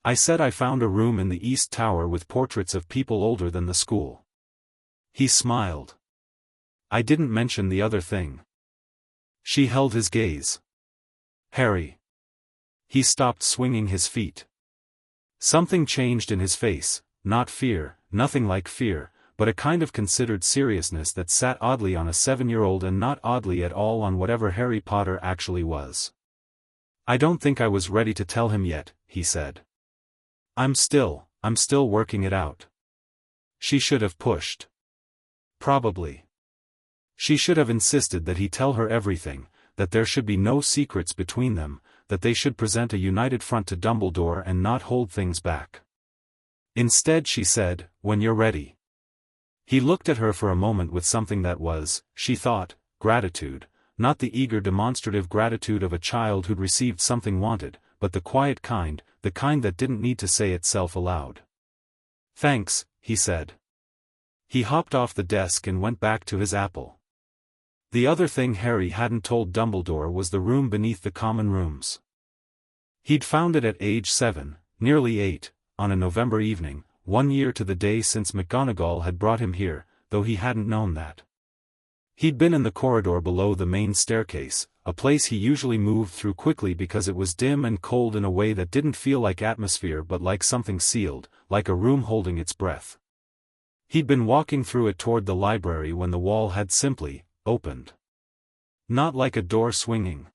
I said I found a room in the East Tower with portraits of people older than the school. He smiled. I didn't mention the other thing. She held his gaze. Harry. He stopped swinging his feet. Something changed in his face, not fear, nothing like fear, but a kind of considered seriousness that sat oddly on a 7-year-old and not oddly at all on whatever Harry Potter actually was. I don't think I was ready to tell him yet, he said. I'm still working it out. She should have pushed. Probably. She should have insisted that he tell her everything, that there should be no secrets between them, that they should present a united front to Dumbledore and not hold things back. Instead she said, when you're ready. He looked at her for a moment with something that was, she thought, gratitude, not the eager demonstrative gratitude of a child who'd received something wanted, but the quiet kind, the kind that didn't need to say itself aloud. "Thanks," he said. He hopped off the desk and went back to his apple. The other thing Harry hadn't told Dumbledore was the room beneath the common rooms. He'd found it at age 7, nearly 8, on a November evening, 1 year to the day since McGonagall had brought him here, though he hadn't known that. He'd been in the corridor below the main staircase, a place he usually moved through quickly because it was dim and cold in a way that didn't feel like atmosphere but like something sealed, like a room holding its breath. He'd been walking through it toward the library when the wall had simply opened. Not like a door swinging.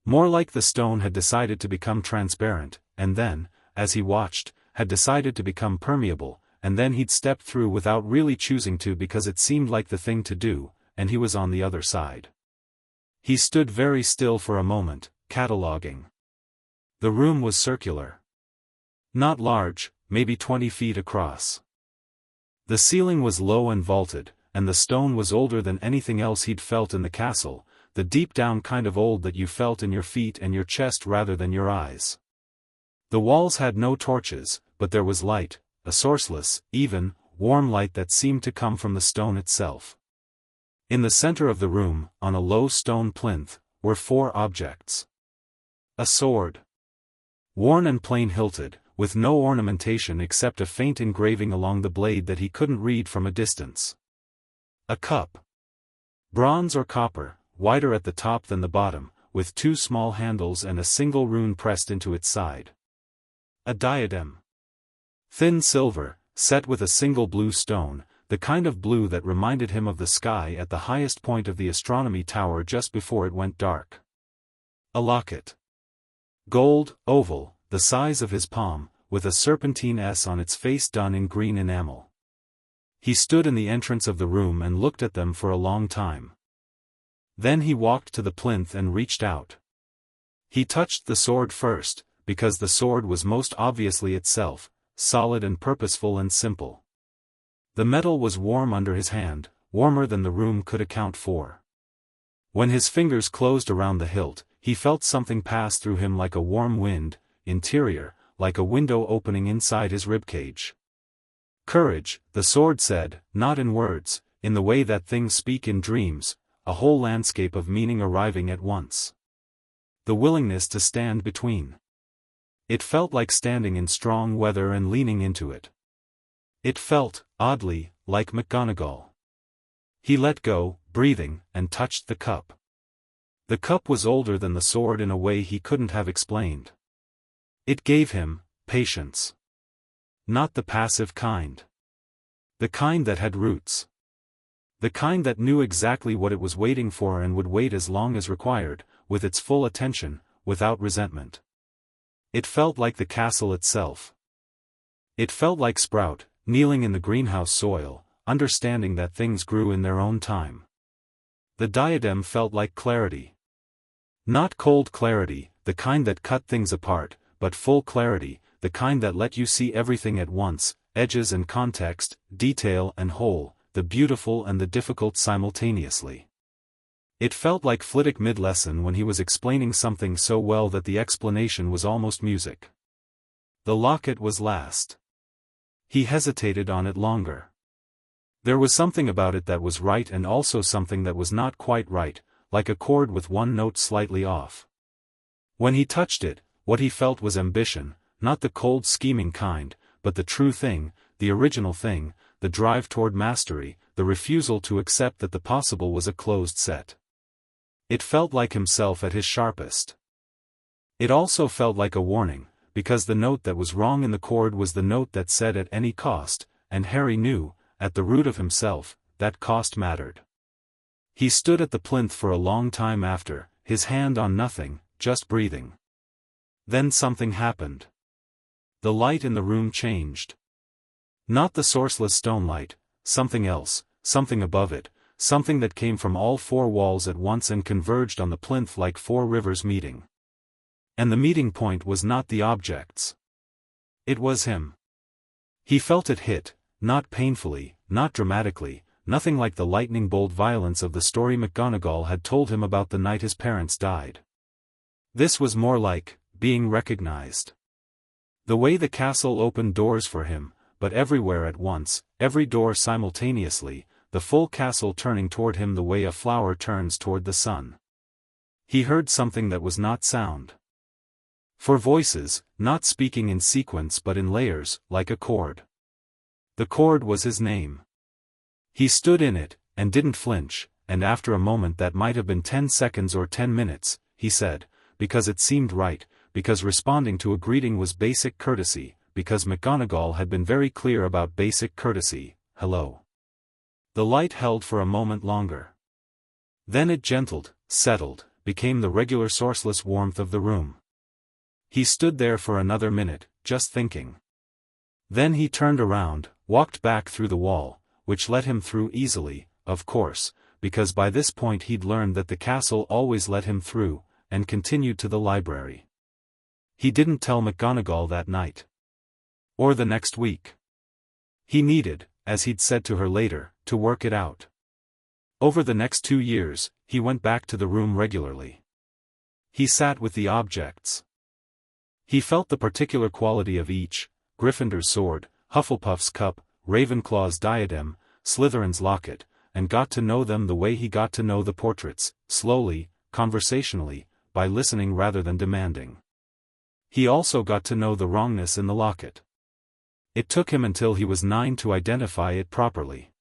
More like the stone had decided to become transparent, and then, as he watched, had decided to become permeable, and then he'd stepped through without really choosing to because it seemed like the thing to do, and he was on the other side. He stood very still for a moment, cataloging. The room was circular. Not large, maybe 20 feet across. The ceiling was low and vaulted, and the stone was older than anything else he'd felt in the castle, the deep-down kind of old that you felt in your feet and your chest rather than your eyes. The walls had no torches, but there was light, a sourceless, even, warm light that seemed to come from the stone itself. In the center of the room, on a low stone plinth, were 4 objects. A sword. Worn and plain-hilted, with no ornamentation except a faint engraving along the blade that he couldn't read from a distance. A cup. Bronze or copper, wider at the top than the bottom, with 2 small handles and a single rune pressed into its side. A diadem. Thin silver, set with a single blue stone, the kind of blue that reminded him of the sky at the highest point of the astronomy tower just before it went dark. A locket. Gold, oval, the size of his palm, with a serpentine S on its face done in green enamel. He stood in the entrance of the room and looked at them for a long time. Then he walked to the plinth and reached out. He touched the sword first, because the sword was most obviously itself, solid and purposeful and simple. The metal was warm under his hand, warmer than the room could account for. When his fingers closed around the hilt, he felt something pass through him like a warm wind, interior, like a window opening inside his ribcage. Courage, the sword said, not in words, in the way that things speak in dreams, a whole landscape of meaning arriving at once. The willingness to stand between. It felt like standing in strong weather and leaning into it. It felt, oddly, like McGonagall. He let go, breathing, and touched the cup. The cup was older than the sword in a way he couldn't have explained. It gave him patience. Not the passive kind. The kind that had roots. The kind that knew exactly what it was waiting for and would wait as long as required, with its full attention, without resentment. It felt like the castle itself. It felt like Sprout, kneeling in the greenhouse soil, understanding that things grew in their own time. The diadem felt like clarity. Not cold clarity, the kind that cut things apart, but full clarity, the kind that let you see everything at once, edges and context, detail and whole, the beautiful and the difficult simultaneously. It felt like Flitwick mid-lesson when he was explaining something so well that the explanation was almost music. The locket was last. He hesitated on it longer. There was something about it that was right and also something that was not quite right, like a chord with one note slightly off. When he touched it, what he felt was ambition, not the cold scheming kind, but the true thing, the original thing, the drive toward mastery, the refusal to accept that the possible was a closed set. It felt like himself at his sharpest. It also felt like a warning, because the note that was wrong in the chord was the note that said at any cost, and Harry knew, at the root of himself, that cost mattered. He stood at the plinth for a long time after, his hand on nothing, just breathing. Then something happened. The light in the room changed. Not the sourceless stone light, something else, something above it, something that came from all 4 walls at once and converged on the plinth like 4 rivers meeting. And the meeting point was not the objects. It was him. He felt it hit, not painfully, not dramatically, nothing like the lightning-bolt violence of the story McGonagall had told him about the night his parents died. This was more like being recognized. The way the castle opened doors for him, but everywhere at once, every door simultaneously, the full castle turning toward him the way a flower turns toward the sun. He heard something that was not sound. For voices, not speaking in sequence but in layers, like a chord. The chord was his name. He stood in it, and didn't flinch, and after a moment that might have been 10 seconds or 10 minutes, he said, because it seemed right, because responding to a greeting was basic courtesy, because McGonagall had been very clear about basic courtesy, hello. The light held for a moment longer. Then it gentled, settled, became the regular sourceless warmth of the room. He stood there for another minute, just thinking. Then he turned around, walked back through the wall, which let him through easily, of course, because by this point he'd learned that the castle always let him through, and continued to the library. He didn't tell McGonagall that night. Or the next week. He needed, as he'd said to her later, to work it out. Over the next 2 years, he went back to the room regularly. He sat with the objects. He felt the particular quality of each, Gryffindor's sword, Hufflepuff's cup, Ravenclaw's diadem, Slytherin's locket, and got to know them the way he got to know the portraits, slowly, conversationally, by listening rather than demanding. He also got to know the wrongness in the locket. It took him until he was 9 to identify it properly.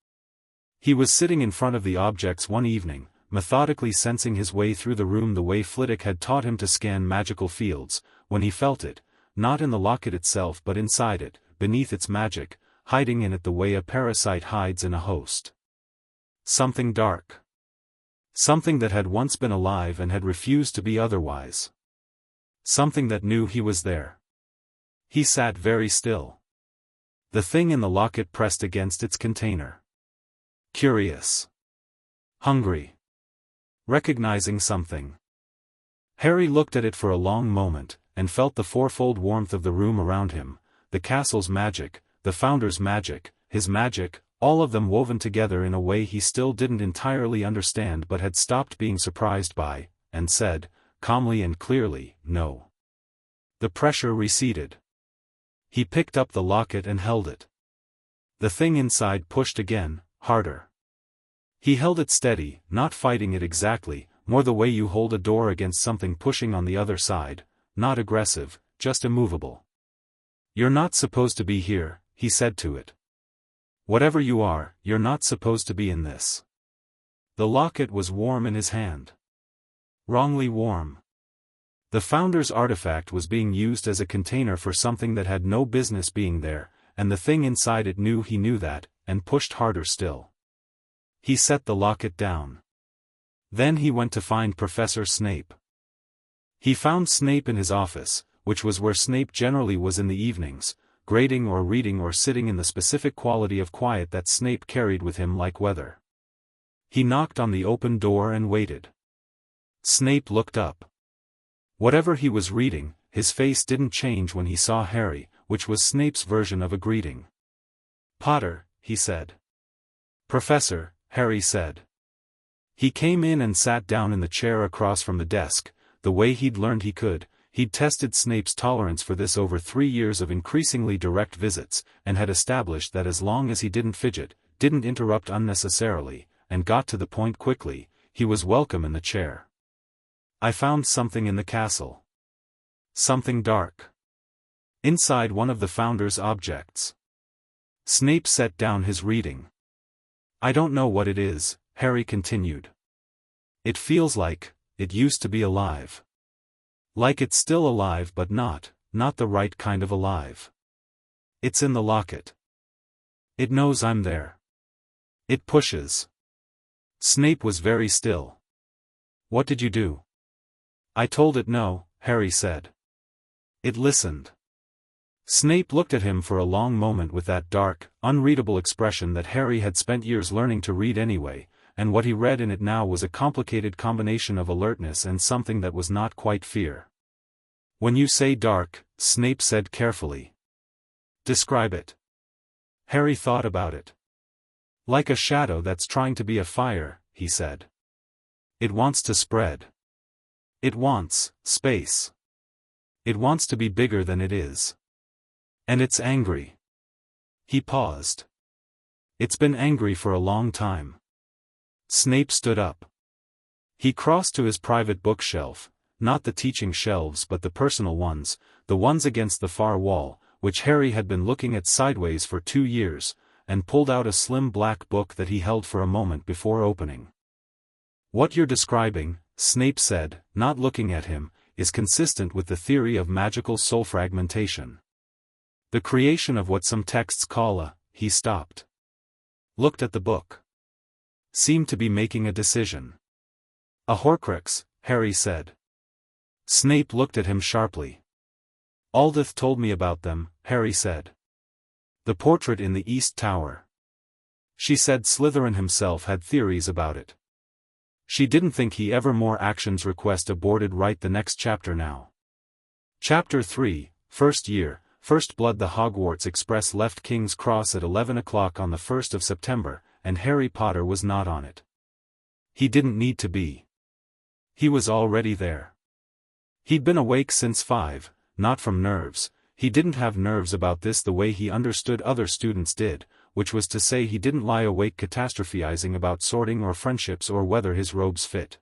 He was sitting in front of the objects one evening, methodically sensing his way through the room the way Flitwick had taught him to scan magical fields, when he felt it, not in the locket itself but inside it, beneath its magic, hiding in it the way a parasite hides in a host. Something dark. Something that had once been alive and had refused to be otherwise. Something that knew he was there. He sat very still. The thing in the locket pressed against its container. Curious. Hungry. Recognizing something. Harry looked at it for a long moment, and felt the fourfold warmth of the room around him, the castle's magic, the Founder's magic, his magic, all of them woven together in a way he still didn't entirely understand but had stopped being surprised by, and said, calmly and clearly, no. The pressure receded. He picked up the locket and held it. The thing inside pushed again, harder. He held it steady, not fighting it exactly, more the way you hold a door against something pushing on the other side, not aggressive, just immovable. You're not supposed to be here, he said to it. Whatever you are, you're not supposed to be in this. The locket was warm in his hand. Wrongly warm. The Founder's artifact was being used as a container for something that had no business being there, and the thing inside it knew he knew that, and pushed harder still. He set the locket down. Then he went to find Professor Snape. He found Snape in his office, which was where Snape generally was in the evenings, grading or reading or sitting in the specific quality of quiet that Snape carried with him like weather. He knocked on the open door and waited. Snape looked up. Whatever he was reading, his face didn't change when he saw Harry, which was Snape's version of a greeting. "Potter," he said. "Professor," Harry said. He came in and sat down in the chair across from the desk, the way he'd learned he could. He'd tested Snape's tolerance for this over 3 years of increasingly direct visits, and had established that as long as he didn't fidget, didn't interrupt unnecessarily, and got to the point quickly, he was welcome in the chair. "I found something in the castle. Something dark. Inside one of the Founder's objects." Snape set down his reading. "I don't know what it is," Harry continued. "It feels like it used to be alive. Like it's still alive but not the right kind of alive. It's in the locket. It knows I'm there. It pushes." Snape was very still. "What did you do?" "I told it no," Harry said. "It listened." Snape looked at him for a long moment with that dark, unreadable expression that Harry had spent years learning to read anyway, and what he read in it now was a complicated combination of alertness and something that was not quite fear. "When you say dark," Snape said carefully. "Describe it." Harry thought about it. Like a shadow that's trying to be a fire, he said. It wants to spread. It wants space. It wants to be bigger than it is. And it's angry. He paused. It's been angry for a long time. Snape stood up. He crossed to his private bookshelf, not the teaching shelves but the personal ones, the ones against the far wall, which Harry had been looking at sideways for 2 years, and pulled out a slim black book that he held for a moment before opening. What you're describing, Snape said, not looking at him, is consistent with the theory of magical soul fragmentation. The creation of what some texts call a, he stopped. Looked at the book. Seemed to be making a decision. A Horcrux, Harry said. Snape looked at him sharply. Aldith told me about them, Harry said. The portrait in the East Tower. She said Slytherin himself had theories about it. She didn't think he ever more actions request aborted. Write the next chapter now. Chapter 3, First Year, First Blood. The Hogwarts Express left King's Cross at 11 o'clock on the 1st of September, and Harry Potter was not on it. He didn't need to be. He was already there. He'd been awake since 5, not from nerves. He didn't have nerves about this the way he understood other students did, which was to say he didn't lie awake catastrophizing about sorting or friendships or whether his robes fit.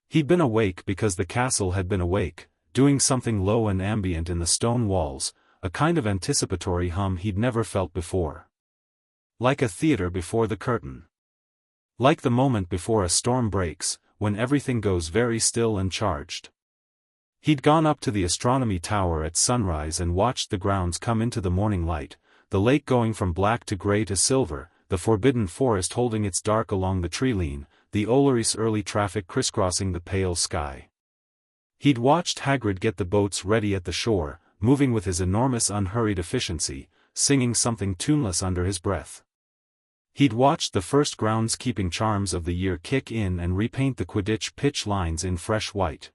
He'd been awake because the castle had been awake, doing something low and ambient in the stone walls, a kind of anticipatory hum he'd never felt before. Like a theater before the curtain. Like the moment before a storm breaks, when everything goes very still and charged. He'd gone up to the astronomy tower at sunrise and watched the grounds come into the morning light, the lake going from black to grey to silver, the forbidden forest holding its dark along the tree-line, the Olor's early traffic crisscrossing the pale sky. He'd watched Hagrid get the boats ready at the shore, moving with his enormous unhurried efficiency, singing something tuneless under his breath. He'd watched the first groundskeeping charms of the year kick in and repaint the Quidditch pitch lines in fresh white.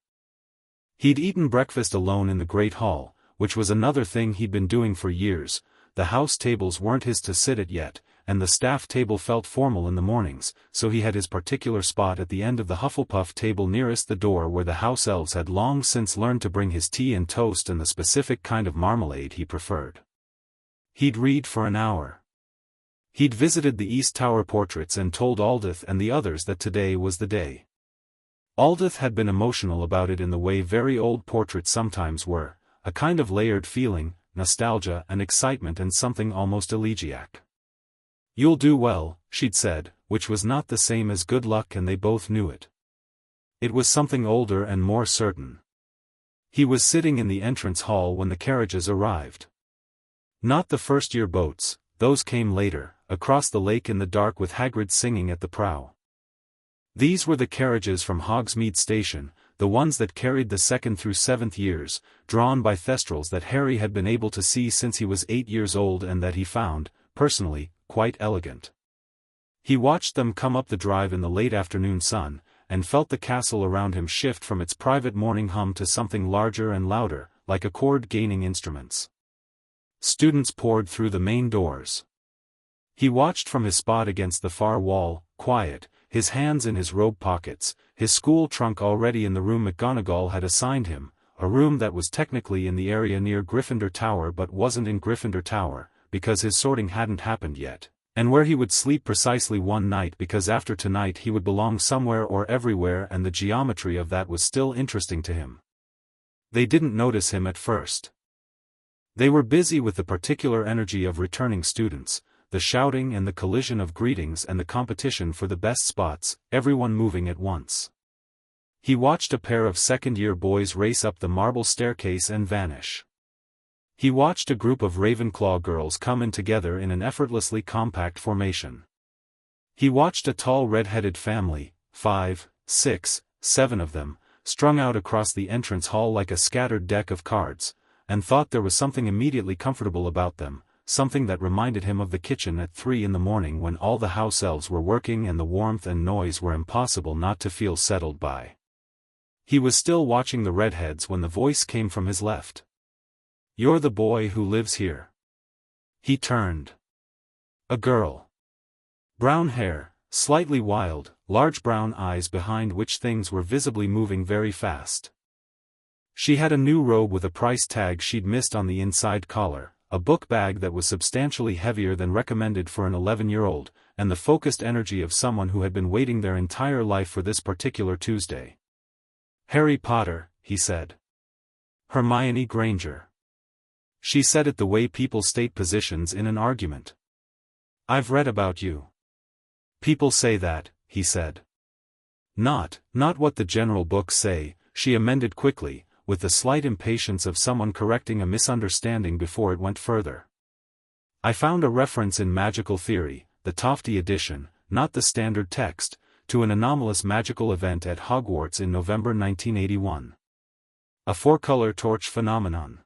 He'd eaten breakfast alone in the Great Hall, which was another thing he'd been doing for years. The house tables weren't his to sit at yet, and the staff table felt formal in the mornings, so he had his particular spot at the end of the Hufflepuff table nearest the door where the house elves had long since learned to bring his tea and toast and the specific kind of marmalade he preferred. He'd read for an hour. He'd visited the East Tower portraits and told Aldith and the others that today was the day. Aldith had been emotional about it in the way very old portraits sometimes were, a kind of layered feeling, nostalgia and excitement and something almost elegiac. You'll do well, she'd said, which was not the same as good luck and they both knew it. It was something older and more certain. He was sitting in the entrance hall when the carriages arrived. Not the first-year boats, those came later, across the lake in the dark with Hagrid singing at the prow. These were the carriages from Hogsmeade Station, the ones that carried the 2nd through 7th years, drawn by Thestrals that Harry had been able to see since he was 8 years old and that he found, personally, quite elegant. He watched them come up the drive in the late afternoon sun, and felt the castle around him shift from its private morning hum to something larger and louder, like a chord-gaining instruments. Students poured through the main doors. He watched from his spot against the far wall, quiet, his hands in his robe pockets, his school trunk already in the room McGonagall had assigned him, a room that was technically in the area near Gryffindor Tower but wasn't in Gryffindor Tower, because his sorting hadn't happened yet, and where he would sleep precisely one night because after tonight he would belong somewhere or everywhere and the geometry of that was still interesting to him. They didn't notice him at first. They were busy with the particular energy of returning students, the shouting and the collision of greetings and the competition for the best spots, everyone moving at once. He watched a pair of second-year boys race up the marble staircase and vanish. He watched a group of Ravenclaw girls come in together in an effortlessly compact formation. He watched a tall red-headed family, 5, 6, 7 of them, strung out across the entrance hall like a scattered deck of cards, and thought there was something immediately comfortable about them, something that reminded him of the kitchen at 3 in the morning when all the house elves were working and the warmth and noise were impossible not to feel settled by. He was still watching the redheads when the voice came from his left. "You're the boy who lives here." He turned. A girl. Brown hair, slightly wild, large brown eyes behind which things were visibly moving very fast. She had a new robe with a price tag she'd missed on the inside collar, a book bag that was substantially heavier than recommended for an 11-year-old, and the focused energy of someone who had been waiting their entire life for this particular Tuesday. "Harry Potter," he said. "Hermione Granger." She said it the way people state positions in an argument. "I've read about you." "People say that," he said. Not what the general books say," she amended quickly, with the slight impatience of someone correcting a misunderstanding before it went further. "I found a reference in Magical Theory, the Tofty edition, not the standard text, to an anomalous magical event at Hogwarts in November 1981. A four-color torch phenomenon.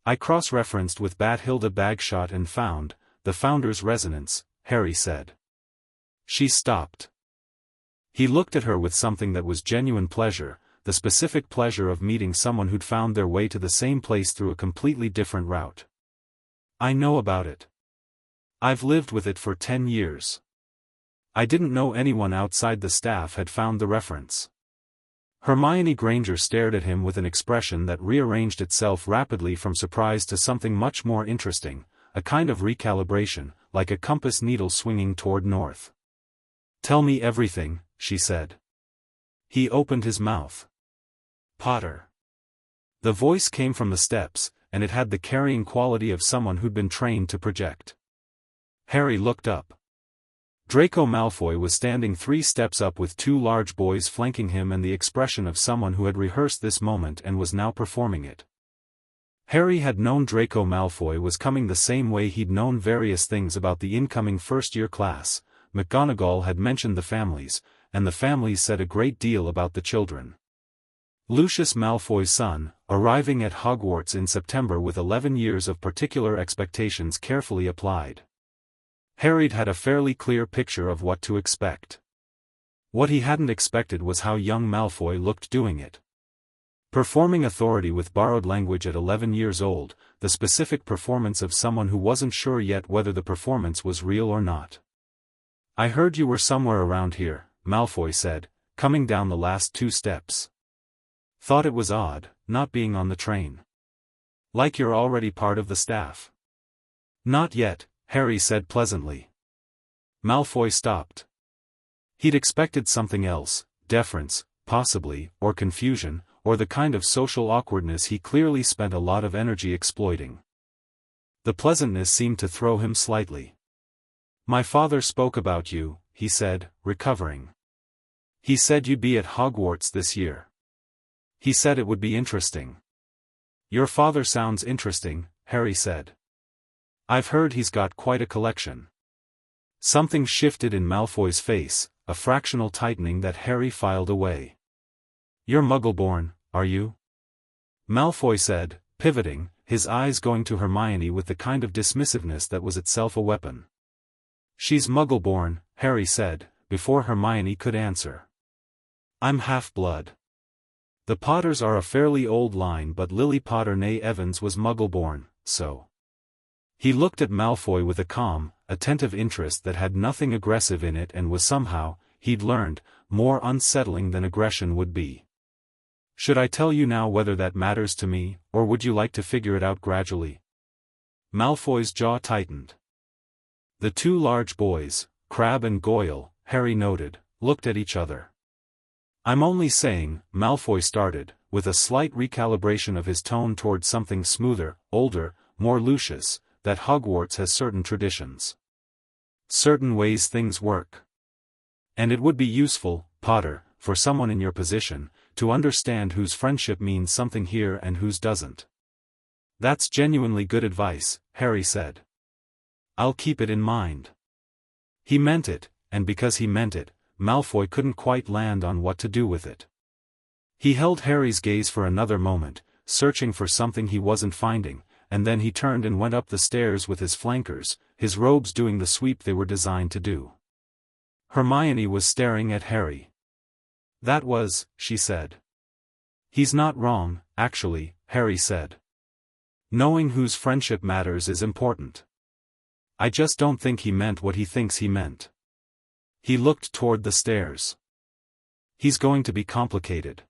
I cross-referenced with Bathilda Bagshot and found, the Founder's Resonance," Harry said. She stopped. He looked at her with something that was genuine pleasure, the specific pleasure of meeting someone who'd found their way to the same place through a completely different route. "I know about it. I've lived with it for 10 years. I didn't know anyone outside the staff had found the reference." Hermione Granger stared at him with an expression that rearranged itself rapidly from surprise to something much more interesting, a kind of recalibration, like a compass needle swinging toward north. "Tell me everything," she said. He opened his mouth. "Potter." The voice came from the steps, and it had the carrying quality of someone who'd been trained to project. Harry looked up. Draco Malfoy was standing 3 steps up with 2 large boys flanking him and the expression of someone who had rehearsed this moment and was now performing it. Harry had known Draco Malfoy was coming the same way he'd known various things about the incoming first-year class. McGonagall had mentioned the families, and the families said a great deal about the children. Lucius Malfoy's son, arriving at Hogwarts in September with 11 years of particular expectations carefully applied. Harry'd had a fairly clear picture of what to expect. What he hadn't expected was how young Malfoy looked doing it. Performing authority with borrowed language at 11 years old, the specific performance of someone who wasn't sure yet whether the performance was real or not. "I heard you were somewhere around here," Malfoy said, coming down the last 2 steps. "Thought it was odd, not being on the train. Like you're already part of the staff." "Not yet," Harry said pleasantly. Malfoy stopped. He'd expected something else, deference, possibly, or confusion, or the kind of social awkwardness he clearly spent a lot of energy exploiting. The pleasantness seemed to throw him slightly. "My father spoke about you," he said, recovering. "He said you'd be at Hogwarts this year. He said it would be interesting." "Your father sounds interesting," Harry said. "I've heard he's got quite a collection." Something shifted in Malfoy's face, a fractional tightening that Harry filed away. "You're Muggle-born, are you?" Malfoy said, pivoting, his eyes going to Hermione with the kind of dismissiveness that was itself a weapon. "She's Muggle-born," Harry said, before Hermione could answer. "I'm half-blood. The Potters are a fairly old line, but Lily Potter née Evans was Muggle-born, so." He looked at Malfoy with a calm, attentive interest that had nothing aggressive in it and was somehow, he'd learned, more unsettling than aggression would be. "Should I tell you now whether that matters to me, or would you like to figure it out gradually?" Malfoy's jaw tightened. The 2 large boys, Crabbe and Goyle, Harry noted, looked at each other. "I'm only saying," Malfoy started, with a slight recalibration of his tone toward something smoother, older, more Lucius, that Hogwarts has certain traditions. Certain ways things work. And it would be useful, Potter, for someone in your position, to understand whose friendship means something here and whose doesn't." "That's genuinely good advice," Harry said. "I'll keep it in mind." He meant it, and because he meant it, Malfoy couldn't quite land on what to do with it. He held Harry's gaze for another moment, searching for something he wasn't finding, and then he turned and went up the stairs with his flankers, his robes doing the sweep they were designed to do. Hermione was staring at Harry. "That was," she said. "He's not wrong, actually," Harry said. "Knowing whose friendship matters is important. I just don't think he meant what he thinks he meant." He looked toward the stairs. He's going to be complicated.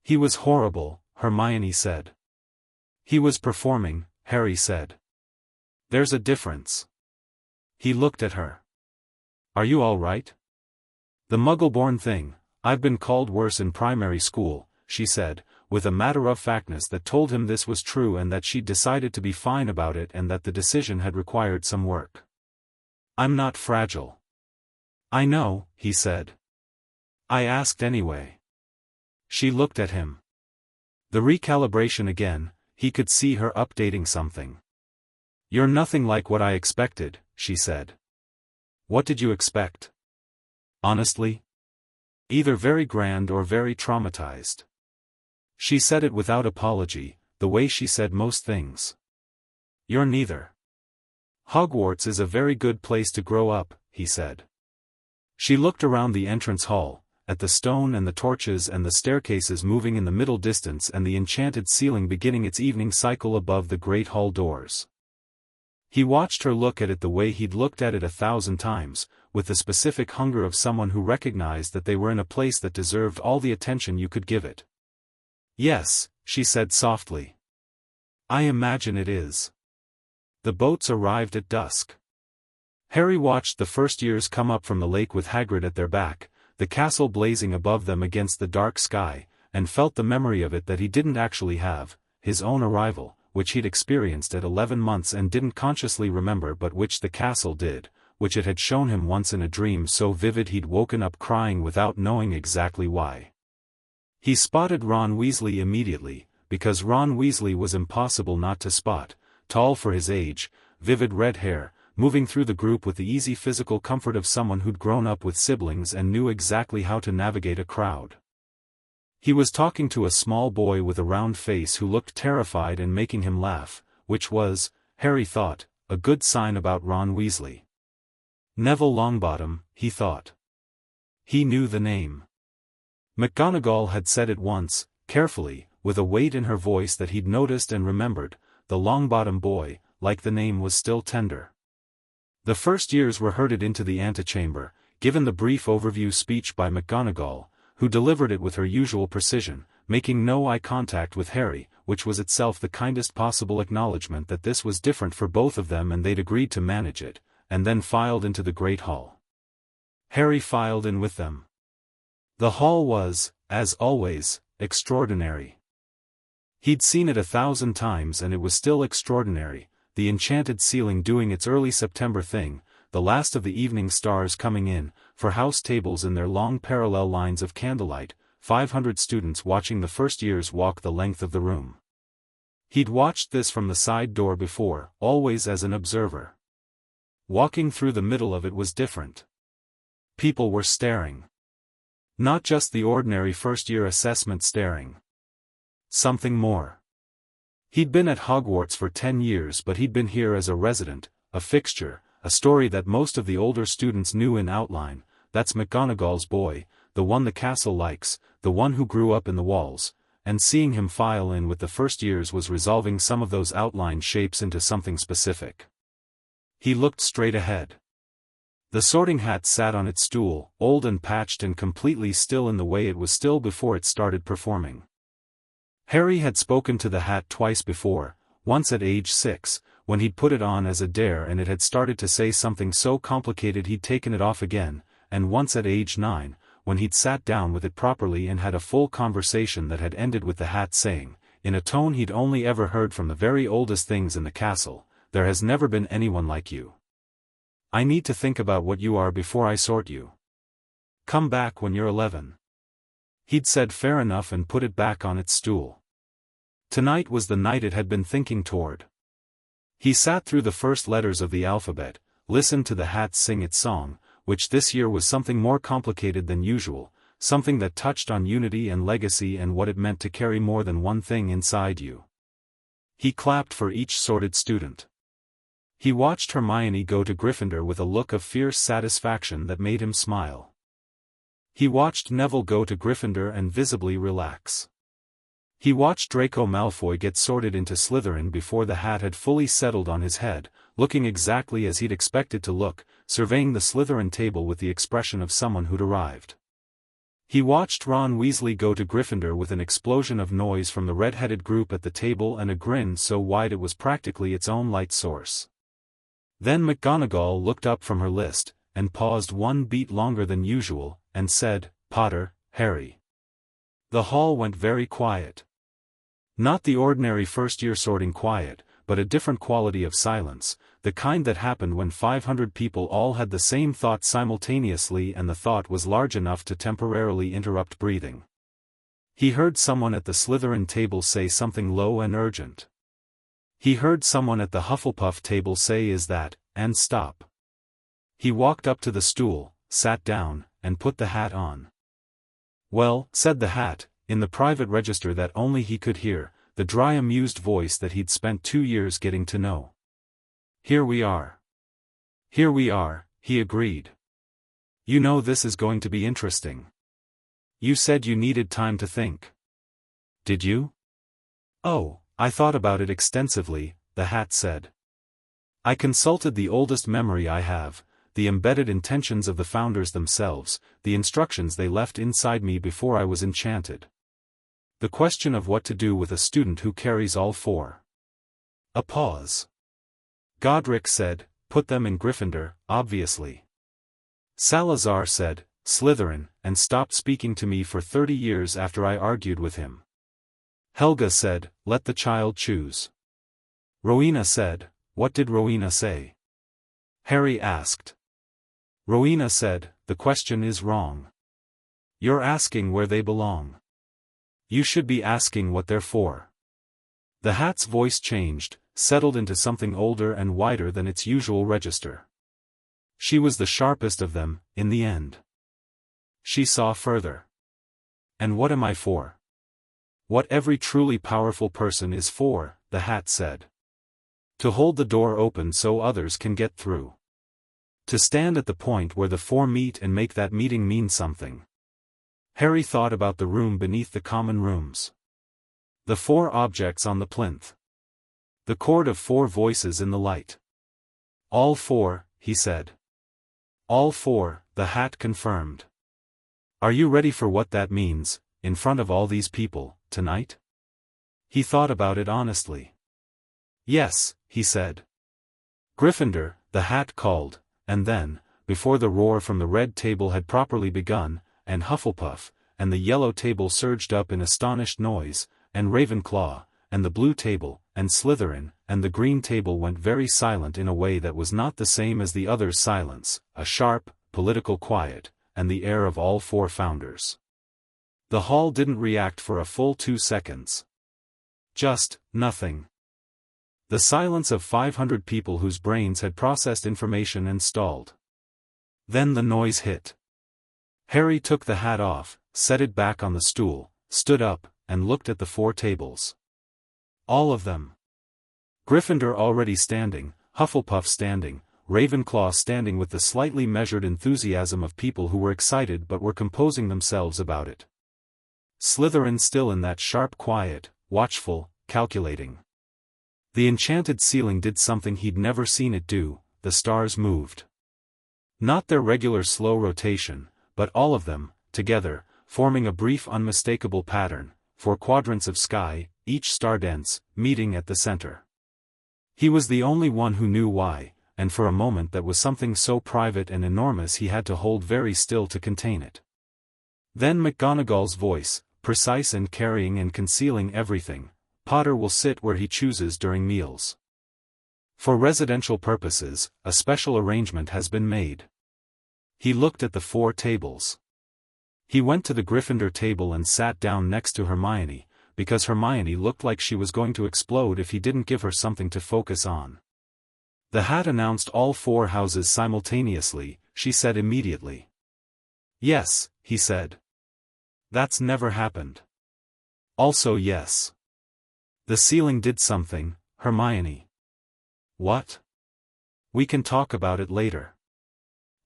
He was horrible, Hermione said. He was performing, Harry said. There's a difference. He looked at her. Are you all right? The Muggle-born thing, I've been called worse in primary school, she said, with a matter-of-factness that told him this was true and that she'd decided to be fine about it and that the decision had required some work. I'm not fragile. I know, he said. I asked anyway. She looked at him. The recalibration again, he could see her updating something. You're nothing like what I expected, she said. What did you expect? Honestly? Either very grand or very traumatized. She said it without apology, the way she said most things. You're neither. Hogwarts is a very good place to grow up, he said. She looked around the entrance hall, at the stone and the torches and the staircases moving in the middle distance and the enchanted ceiling beginning its evening cycle above the great hall doors. He watched her look at it the way he'd looked at it 1,000 times, with the specific hunger of someone who recognized that they were in a place that deserved all the attention you could give it. Yes, she said softly. I imagine it is. The boats arrived at dusk. Harry watched the first years come up from the lake with Hagrid at their back, the castle blazing above them against the dark sky, and felt the memory of it that he didn't actually have, his own arrival, which he'd experienced at 11 months and didn't consciously remember but which the castle did, which it had shown him once in a dream so vivid he'd woken up crying without knowing exactly why. He spotted Ron Weasley immediately, because Ron Weasley was impossible not to spot, tall for his age, vivid red hair, moving through the group with the easy physical comfort of someone who'd grown up with siblings and knew exactly how to navigate a crowd. He was talking to a small boy with a round face who looked terrified and making him laugh, which was, Harry thought, a good sign about Ron Weasley. Neville Longbottom, he thought. He knew the name. McGonagall had said it once, carefully, with a weight in her voice that he'd noticed and remembered, the Longbottom boy, like the name was still tender. The first years were herded into the antechamber, given the brief overview speech by McGonagall, who delivered it with her usual precision, making no eye contact with Harry, which was itself the kindest possible acknowledgement that this was different for both of them and they'd agreed to manage it, and then filed into the great hall. Harry filed in with them. The hall was, as always, extraordinary. He'd seen it 1,000 times and it was still extraordinary, the enchanted ceiling doing its early September thing, the last of the evening stars coming in, for house tables in their long parallel lines of candlelight, 500 students watching the first years walk the length of the room. He'd watched this from the side door before, always as an observer. Walking through the middle of it was different. People were staring. Not just the ordinary first-year assessment staring. Something more. He'd been at Hogwarts for 10 years but he'd been here as a resident, a fixture, a story that most of the older students knew in outline, that's McGonagall's boy, the one the castle likes, the one who grew up in the walls, and seeing him file in with the first years was resolving some of those outline shapes into something specific. He looked straight ahead. The Sorting Hat sat on its stool, old and patched and completely still in the way it was still before it started performing. Harry had spoken to the hat twice before, once at age 6, when he'd put it on as a dare and it had started to say something so complicated he'd taken it off again, and once at age 9, when he'd sat down with it properly and had a full conversation that had ended with the hat saying, in a tone he'd only ever heard from the very oldest things in the castle, "There has never been anyone like you. I need to think about what you are before I sort you. Come back when you're 11. He'd said fair enough and put it back on its stool. Tonight was the night it had been thinking toward. He sat through the first letters of the alphabet, listened to the hat sing its song, which this year was something more complicated than usual, something that touched on unity and legacy and what it meant to carry more than one thing inside you. He clapped for each sorted student. He watched Hermione go to Gryffindor with a look of fierce satisfaction that made him smile. He watched Neville go to Gryffindor and visibly relax. He watched Draco Malfoy get sorted into Slytherin before the hat had fully settled on his head, looking exactly as he'd expected to look, surveying the Slytherin table with the expression of someone who'd arrived. He watched Ron Weasley go to Gryffindor with an explosion of noise from the red-headed group at the table and a grin so wide it was practically its own light source. Then McGonagall looked up from her list, and paused one beat longer than usual, and said, "Potter, Harry." The hall went very quiet. Not the ordinary first-year sorting quiet, but a different quality of silence, the kind that happened when 500 people all had the same thought simultaneously and the thought was large enough to temporarily interrupt breathing. He heard someone at the Slytherin table say something low and urgent. He heard someone at the Hufflepuff table say "Is that," and stop. He walked up to the stool, sat down, and put the hat on. "Well," said the hat, in the private register that only he could hear, the dry amused voice that he'd spent 2 years getting to know. "Here we are." "Here we are," he agreed. "You know this is going to be interesting. You said you needed time to think. Did you?" "Oh, I thought about it extensively," the hat said. "I consulted the oldest memory I have, the embedded intentions of the founders themselves, the instructions they left inside me before I was enchanted. The question of what to do with a student who carries all four." A pause. Godric said, "Put them in Gryffindor, obviously." Salazar said, "Slytherin," and stopped speaking to me for 30 years after I argued with him. Helga said, "Let the child choose." Rowena said, "What did Rowena say?" Harry asked. Rowena said, "The question is wrong. You're asking where they belong. You should be asking what they're for." The hat's voice changed, settled into something older and wider than its usual register. She was the sharpest of them, in the end. She saw further. "And what am I for?" "What every truly powerful person is for," the hat said. "To hold the door open so others can get through. To stand at the point where the four meet and make that meeting mean something." Harry thought about the room beneath the common rooms. The four objects on the plinth. The chord of four voices in the light. "All four," he said. "All four," the hat confirmed. "Are you ready for what that means, in front of all these people, tonight?" He thought about it honestly. "Yes," he said. "Gryffindor," the hat called, and then, before the roar from the red table had properly begun, and Hufflepuff, and the yellow table surged up in astonished noise, and Ravenclaw, and the blue table, and Slytherin, and the green table went very silent in a way that was not the same as the others' silence, a sharp, political quiet, and the air of all four founders. The hall didn't react for a full 2 seconds. Just, nothing. The silence of 500 people whose brains had processed information and stalled. Then the noise hit. Harry took the hat off, set it back on the stool, stood up, and looked at the four tables. All of them. Gryffindor already standing, Hufflepuff standing, Ravenclaw standing with the slightly measured enthusiasm of people who were excited but were composing themselves about it. Slytherin still in that sharp quiet, watchful, calculating. The enchanted ceiling did something he'd never seen it do, the stars moved. Not their regular slow rotation, but all of them, together, forming a brief unmistakable pattern, 4 quadrants of sky, each star dense, meeting at the center. He was the only one who knew why, and for a moment that was something so private and enormous he had to hold very still to contain it. Then McGonagall's voice, precise and carrying and concealing everything, "Potter will sit where he chooses during meals. For residential purposes, a special arrangement has been made." He looked at the 4 tables. He went to the Gryffindor table and sat down next to Hermione, because Hermione looked like she was going to explode if he didn't give her something to focus on. The hat announced all 4 houses simultaneously, she said immediately. "Yes," he said. "That's never happened." "Also yes. The ceiling did something, Hermione." "What?" "We can talk about it later."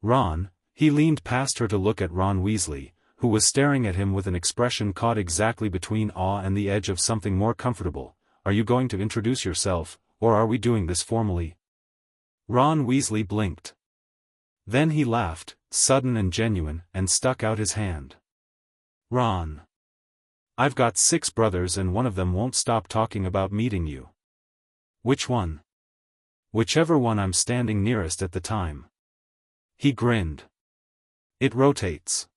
"Ron," he leaned past her to look at Ron Weasley, who was staring at him with an expression caught exactly between awe and the edge of something more comfortable. "Are you going to introduce yourself, or are we doing this formally?" Ron Weasley blinked. Then he laughed, sudden and genuine, and stuck out his hand. Ron. I've got 6 brothers and one of them won't stop talking about meeting you. Which one? Whichever one I'm standing nearest at the time. He grinned. It rotates.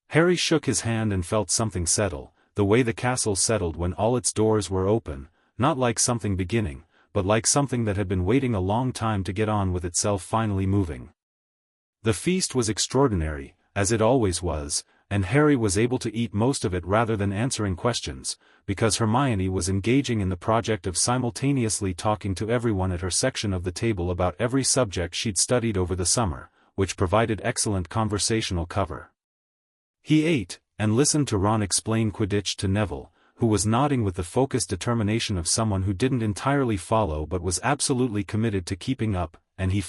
Harry shook his hand and felt something settle, the way the castle settled when all its doors were open, not like something beginning, but like something that had been waiting a long time to get on with itself finally moving. The feast was extraordinary, as it always was, and Harry was able to eat most of it rather than answering questions, because Hermione was engaging in the project of simultaneously talking to everyone at her section of the table about every subject she'd studied over the summer, which provided excellent conversational cover. He ate, and listened to Ron explain Quidditch to Neville, who was nodding with the focused determination of someone who didn't entirely follow but was absolutely committed to keeping up, and he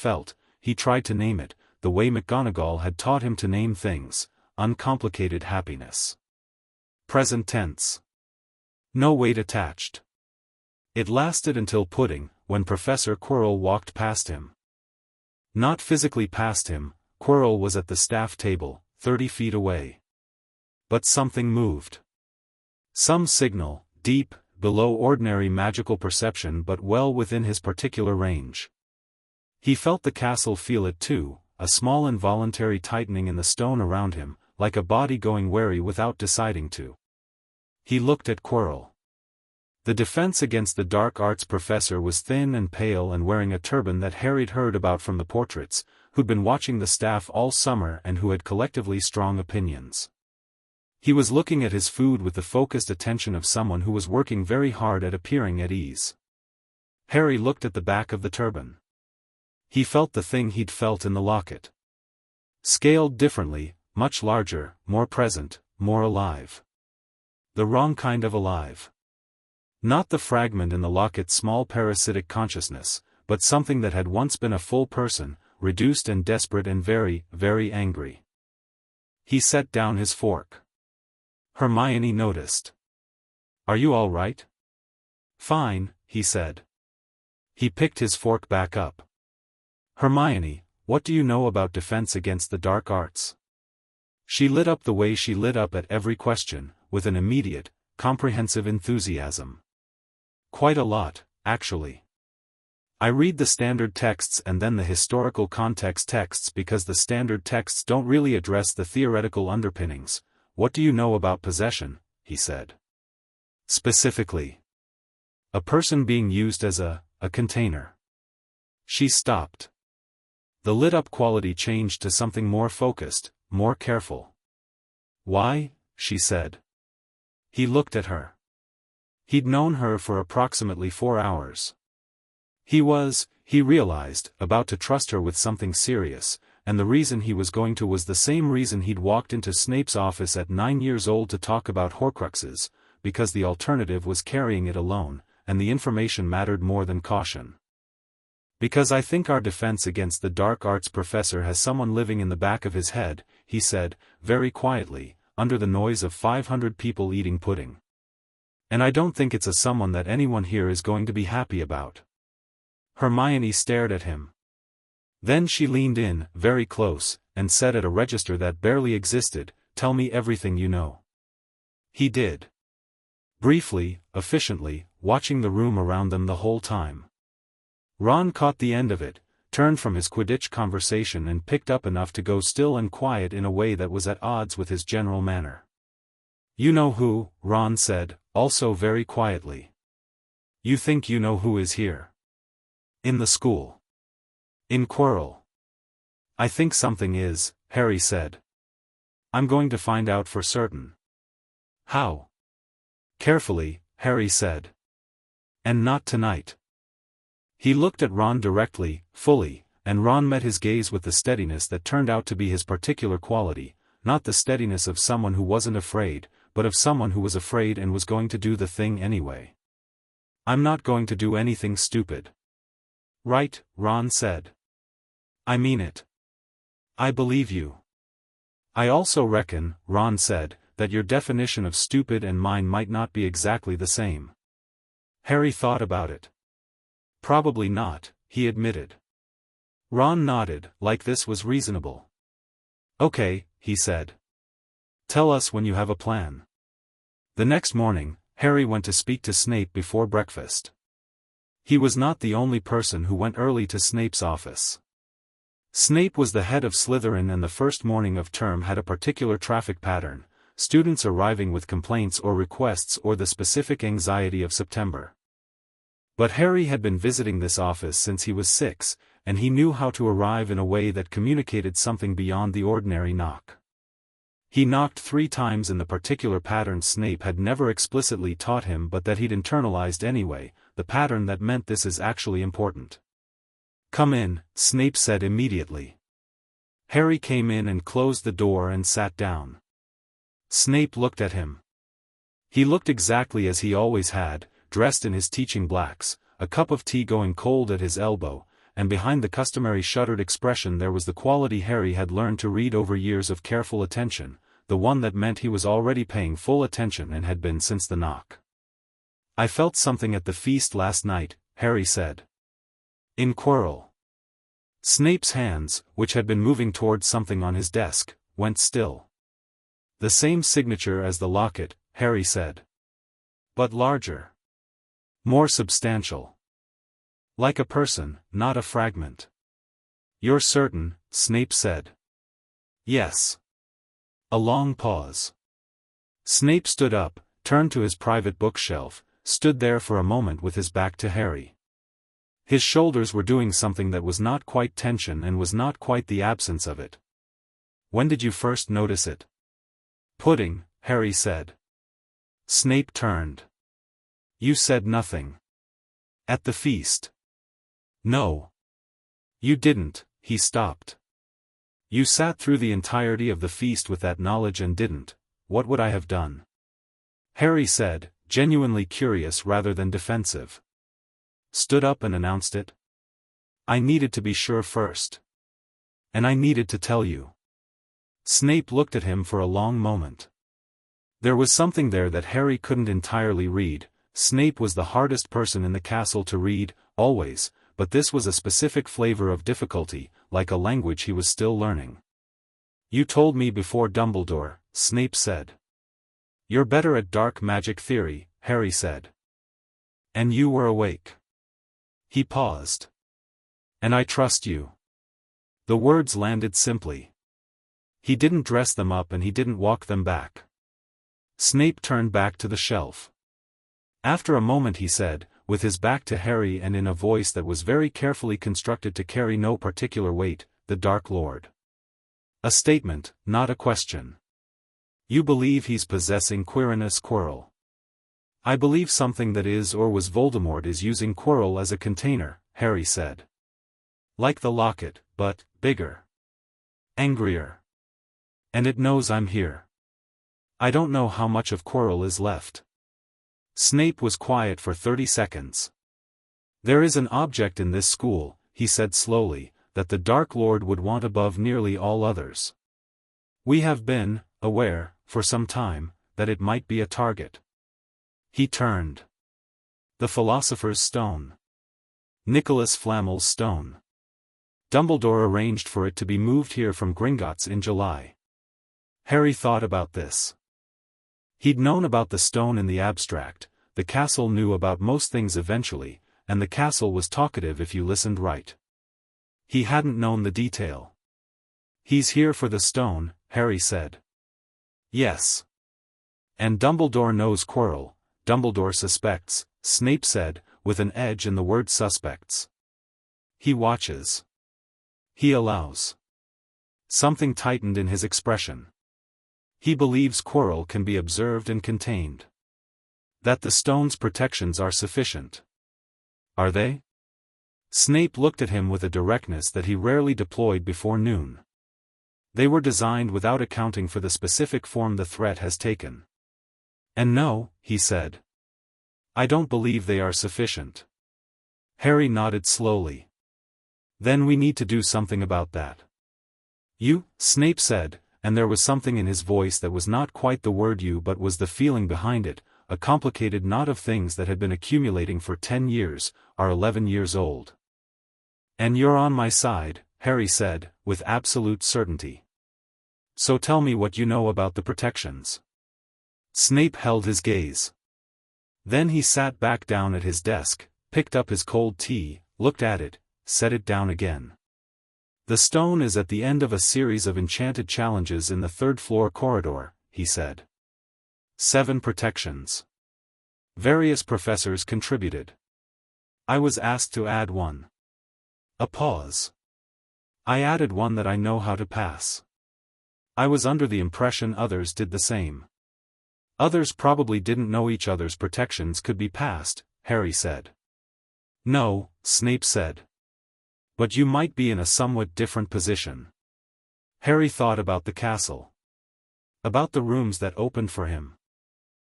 tried to name it, the way McGonagall had taught him to name things. Uncomplicated happiness. Present tense. No weight attached. It lasted until pudding, when Professor Quirrell walked past him. Not physically past him, Quirrell was at the staff table, 30 feet away. But something moved. Some signal, deep, below ordinary magical perception but well within his particular range. He felt the castle feel it too, a small involuntary tightening in the stone around him, like a body going wary without deciding to. He looked at Quirrell. The defense against the dark arts professor was thin and pale and wearing a turban that Harry'd heard about from the portraits, who'd been watching the staff all summer and who had collectively strong opinions. He was looking at his food with the focused attention of someone who was working very hard at appearing at ease. Harry looked at the back of the turban. He felt the thing he'd felt in the locket. Scaled differently, much larger, more present, more alive. The wrong kind of alive. Not the fragment in the locket's small parasitic consciousness, but something that had once been a full person, reduced and desperate and very, very angry. He set down his fork. Hermione noticed. "Are you all right?" "Fine," he said. He picked his fork back up. "Hermione, what do you know about defense against the dark arts?" She lit up the way she lit up at every question, with an immediate, comprehensive enthusiasm. "Quite a lot, actually. I read the standard texts and then the historical context texts because the standard texts don't really address the theoretical underpinnings. What do you know about possession?" he said. "Specifically. A person being used as a container." She stopped. The lit-up quality changed to something more focused, more careful. "Why?" she said. He looked at her. He'd known her for approximately 4 hours. He realized, about to trust her with something serious, and the reason he was going to was the same reason he'd walked into Snape's office at 9 years old to talk about Horcruxes, because the alternative was carrying it alone, and the information mattered more than caution. "Because I think our defense against the dark arts professor has someone living in the back of his head," he said, very quietly, under the noise of 500 people eating pudding. "And I don't think it's a someone that anyone here is going to be happy about." Hermione stared at him. Then she leaned in, very close, and said at a register that barely existed, "Tell me everything you know." He did. Briefly, efficiently, watching the room around them the whole time. Ron caught the end of it, turned from his Quidditch conversation and picked up enough to go still and quiet in a way that was at odds with his general manner. "You know who," Ron said, also very quietly. "You think you know who is here? In the school? In Quirrell?" "I think something is," Harry said. "I'm going to find out for certain." "How?" Carefully, Harry said. "And not tonight." He looked at Ron directly, fully, and Ron met his gaze with the steadiness that turned out to be his particular quality, not the steadiness of someone who wasn't afraid, but of someone who was afraid and was going to do the thing anyway. "I'm not going to do anything stupid." "Right," Ron said. "I mean it. I believe you." "I also reckon," Ron said, "that your definition of stupid and mine might not be exactly the same." Harry thought about it. "Probably not," he admitted. Ron nodded, like this was reasonable. Okay, he said. Tell us when you have a plan. The next morning, Harry went to speak to Snape before breakfast. He was not the only person who went early to Snape's office. Snape was the head of Slytherin, and the first morning of term had a particular traffic pattern, students arriving with complaints or requests or the specific anxiety of September. But Harry had been visiting this office since he was 6, and he knew how to arrive in a way that communicated something beyond the ordinary knock. He knocked 3 times in the particular pattern Snape had never explicitly taught him but that he'd internalized anyway, the pattern that meant this is actually important. Come in, Snape said immediately. Harry came in and closed the door and sat down. Snape looked at him. He looked exactly as he always had, dressed in his teaching blacks, a cup of tea going cold at his elbow, and behind the customary shuttered expression there was the quality Harry had learned to read over years of careful attention, the one that meant he was already paying full attention and had been since the knock. I felt something at the feast last night, Harry said. In Quirrell. Snape's hands, which had been moving towards something on his desk, went still. The same signature as the locket, Harry said. But larger. More substantial. Like a person, not a fragment. You're certain, Snape said. Yes. A long pause. Snape stood up, turned to his private bookshelf, stood there for a moment with his back to Harry. His shoulders were doing something that was not quite tension and was not quite the absence of it. When did you first notice it? Pudding, Harry said. Snape turned. You said nothing. At the feast. No. You didn't, he stopped. You sat through the entirety of the feast with that knowledge and didn't. What would I have done? Harry said, genuinely curious rather than defensive. Stood up and announced it? I needed to be sure first. And I needed to tell you. Snape looked at him for a long moment. There was something there that Harry couldn't entirely read. Snape was the hardest person in the castle to read, always, but this was a specific flavor of difficulty, like a language he was still learning. You told me before Dumbledore, Snape said. You're better at dark magic theory, Harry said. And you were awake. He paused. And I trust you. The words landed simply. He didn't dress them up and he didn't walk them back. Snape turned back to the shelf. After a moment he said, with his back to Harry and in a voice that was very carefully constructed to carry no particular weight, the Dark Lord. A statement, not a question. You believe he's possessing Quirinus Quirrell. I believe something that is or was Voldemort is using Quirrell as a container, Harry said. Like the locket, but bigger. Angrier. And it knows I'm here. I don't know how much of Quirrell is left. Snape was quiet for 30 seconds. There is an object in this school, he said slowly, that the Dark Lord would want above nearly all others. We have been aware, for some time, that it might be a target. He turned. The Philosopher's Stone. Nicholas Flamel's stone. Dumbledore arranged for it to be moved here from Gringotts in July. Harry thought about this. He'd known about the stone in the abstract, the castle knew about most things eventually, and the castle was talkative if you listened right. He hadn't known the detail. He's here for the stone, Harry said. Yes. And Dumbledore knows Quirrell, Dumbledore suspects, Snape said, with an edge in the word suspects. He watches. He allows. Something tightened in his expression. He believes Quirrell can be observed and contained. That the stone's protections are sufficient. Are they? Snape looked at him with a directness that he rarely deployed before noon. They were designed without accounting for the specific form the threat has taken. And no, he said. I don't believe they are sufficient. Harry nodded slowly. Then we need to do something about that. You, Snape said, and there was something in his voice that was not quite the word you but was the feeling behind it, a complicated knot of things that had been accumulating for 10 years, are 11 years old. And you're on my side, Harry said, with absolute certainty. So tell me what you know about the protections. Snape held his gaze. Then he sat back down at his desk, picked up his cold tea, looked at it, set it down again. The stone is at the end of a series of enchanted challenges in the third-floor corridor, he said. 7 protections. Various professors contributed. I was asked to add one. A pause. I added one that I know how to pass. I was under the impression others did the same. Others probably didn't know each other's protections could be passed, Harry said. No, Snape said. But you might be in a somewhat different position. Harry thought about the castle. About the rooms that opened for him.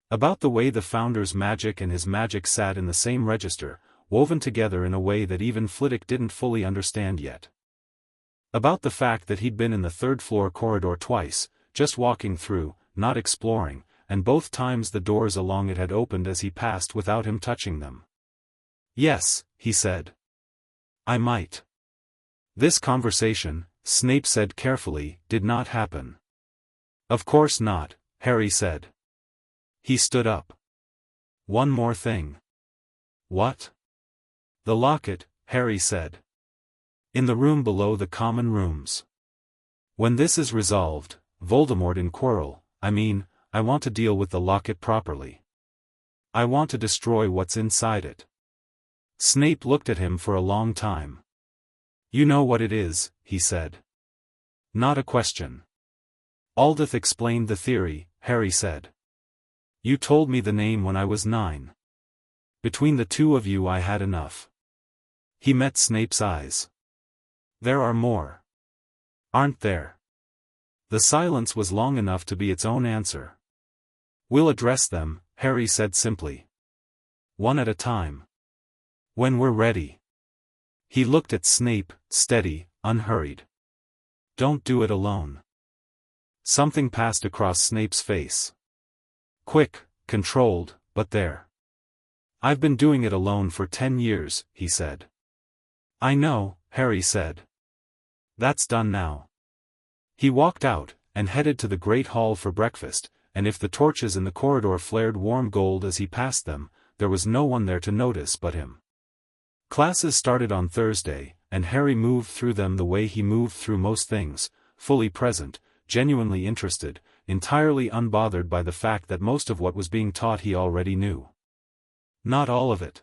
About the way the Founder's magic and his magic sat in the same register, woven together in a way that even Flitwick didn't fully understand yet. About the fact that he'd been in the third-floor corridor twice, just walking through, not exploring, and both times the doors along it had opened as he passed without him touching them. Yes, he said. I might. This conversation, Snape said carefully, did not happen. Of course not, Harry said. He stood up. One more thing. What? The locket, Harry said. In the room below the common rooms. When this is resolved, Voldemort and Quirrell, I want to deal with the locket properly. I want to destroy what's inside it. Snape looked at him for a long time. You know what it is, he said. Not a question. Aldith explained the theory, Harry said. You told me the name when I was 9. Between the two of you I had enough. He met Snape's eyes. There are more. Aren't there? The silence was long enough to be its own answer. We'll address them, Harry said simply. One at a time. When we're ready. He looked at Snape, steady, unhurried. Don't do it alone. Something passed across Snape's face. Quick, controlled, but there. I've been doing it alone for 10 years, he said. I know, Harry said. That's done now. He walked out, and headed to the great hall for breakfast, and if the torches in the corridor flared warm gold as he passed them, there was no one there to notice but him. Classes started on Thursday, and Harry moved through them the way he moved through most things, fully present, genuinely interested, entirely unbothered by the fact that most of what was being taught he already knew. Not all of it.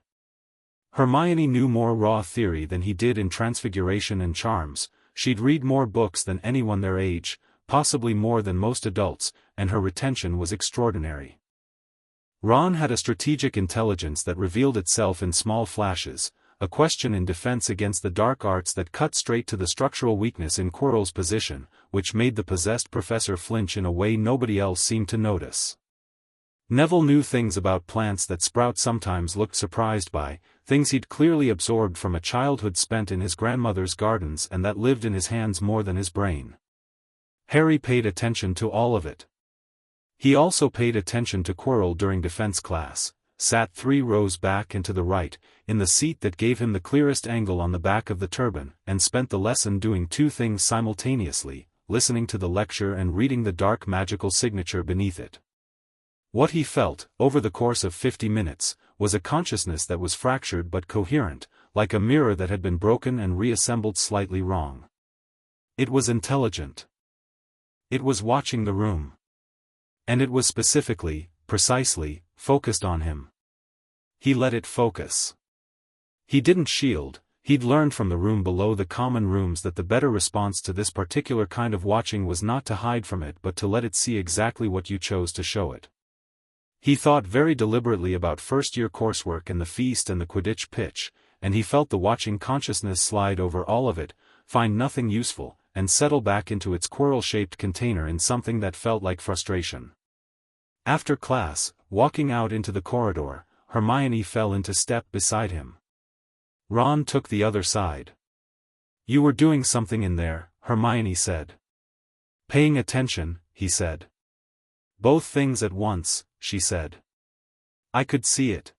Hermione knew more raw theory than he did in Transfiguration and Charms. She'd read more books than anyone their age, possibly more than most adults, and her retention was extraordinary. Ron had a strategic intelligence that revealed itself in small flashes, a question in defense against the dark arts that cut straight to the structural weakness in Quirrell's position, which made the possessed professor flinch in a way nobody else seemed to notice. Neville knew things about plants that Sprout sometimes looked surprised by, things he'd clearly absorbed from a childhood spent in his grandmother's gardens and that lived in his hands more than his brain. Harry paid attention to all of it. He also paid attention to Quirrell during defense class, sat 3 rows back and to the right, in the seat that gave him the clearest angle on the back of the turban, and spent the lesson doing 2 things simultaneously, listening to the lecture and reading the dark magical signature beneath it. What he felt, over the course of 50 minutes, was a consciousness that was fractured but coherent, like a mirror that had been broken and reassembled slightly wrong. It was intelligent. It was watching the room. And it was specifically, precisely, focused on him. He let it focus. He didn't shield. He'd learned from the room below the common rooms that the better response to this particular kind of watching was not to hide from it but to let it see exactly what you chose to show it. He thought very deliberately about first-year coursework and the feast and the Quidditch pitch, and he felt the watching consciousness slide over all of it, find nothing useful, and settle back into its Quirrell-shaped container in something that felt like frustration. After class, walking out into the corridor, Hermione fell into step beside him. Ron took the other side. You were doing something in there, Hermione said. Paying attention, he said. Both things at once, she said. I could see it.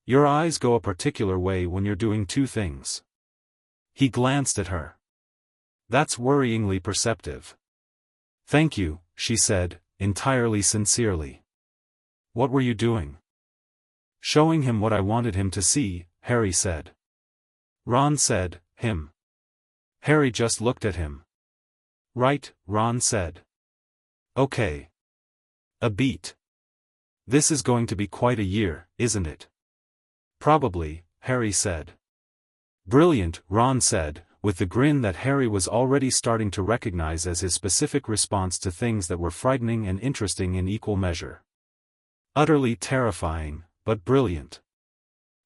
Your eyes go a particular way when you're doing 2 things. He glanced at her. That's worryingly perceptive. Thank you, she said, entirely sincerely. What were you doing? Showing him what I wanted him to see, Harry said. Ron said, him. Harry just looked at him. Right, Ron said. Okay. A beat. This is going to be quite a year, isn't it? Probably, Harry said. Brilliant, Ron said, with the grin that Harry was already starting to recognize as his specific response to things that were frightening and interesting in equal measure. Utterly terrifying, but brilliant.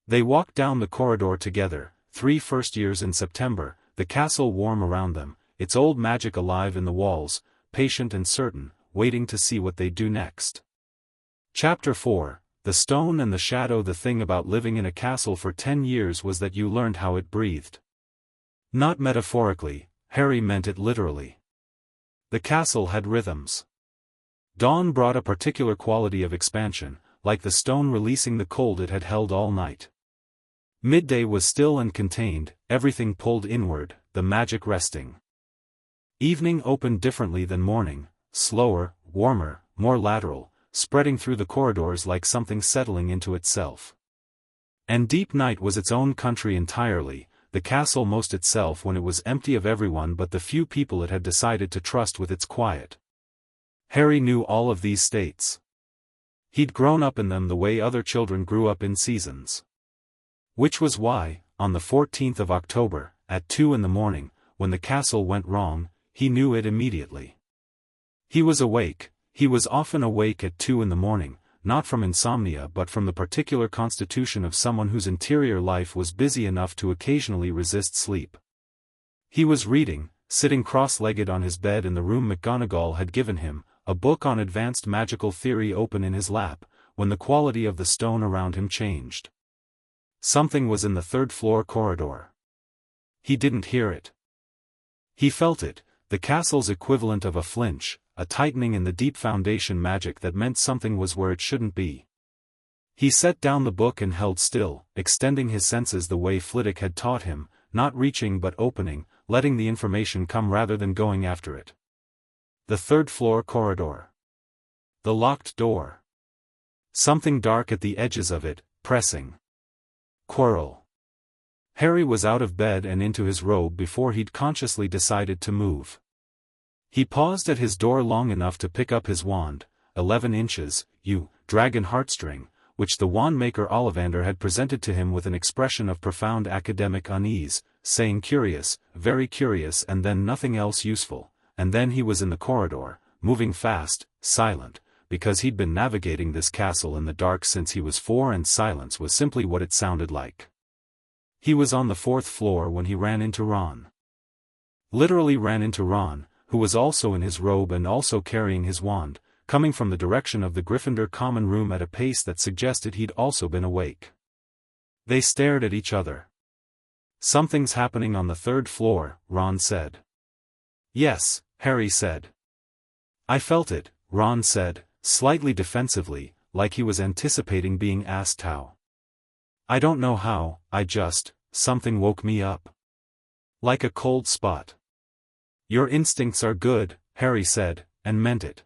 They walked down the corridor together, 3 first years in September, the castle warm around them, its old magic alive in the walls, patient and certain, waiting to see what they'd do next. Chapter 4, The Stone and the Shadow. The thing about living in a castle for 10 years was that you learned how it breathed. Not metaphorically, Harry meant it literally. The castle had rhythms. Dawn brought a particular quality of expansion, like the stone releasing the cold it had held all night. Midday was still and contained, everything pulled inward, the magic resting. Evening opened differently than morning, slower, warmer, more lateral, spreading through the corridors like something settling into itself. And deep night was its own country entirely, the castle most itself when it was empty of everyone but the few people it had decided to trust with its quiet. Harry knew all of these states. He'd grown up in them the way other children grew up in seasons. Which was why, on the 14th of October, at 2 in the morning, when the castle went wrong, he knew it immediately. He was awake. He was often awake at 2 in the morning, not from insomnia but from the particular constitution of someone whose interior life was busy enough to occasionally resist sleep. He was reading, sitting cross-legged on his bed in the room McGonagall had given him, a book on advanced magical theory open in his lap, when the quality of the stone around him changed. Something was in the third-floor corridor. He didn't hear it. He felt it, the castle's equivalent of a flinch, a tightening in the deep foundation magic that meant something was where it shouldn't be. He set down the book and held still, extending his senses the way Flitwick had taught him, not reaching but opening, letting the information come rather than going after it. The third-floor corridor. The locked door. Something dark at the edges of it, pressing. Quirrell. Harry was out of bed and into his robe before he'd consciously decided to move. He paused at his door long enough to pick up his wand, 11 inches, dragon heartstring, which the wand-maker Ollivander had presented to him with an expression of profound academic unease, saying curious, very curious and then nothing else useful, and then he was in the corridor, moving fast, silent, because he'd been navigating this castle in the dark since he was 4 and silence was simply what it sounded like. He was on the 4th floor when he ran into Ron. Literally ran into Ron, who was also in his robe and also carrying his wand, coming from the direction of the Gryffindor common room at a pace that suggested he'd also been awake. They stared at each other. Something's happening on the 3rd floor, Ron said. Yes, Harry said. I felt it, Ron said, slightly defensively, like he was anticipating being asked how. I don't know how, something woke me up. Like a cold spot. Your instincts are good, Harry said, and meant it.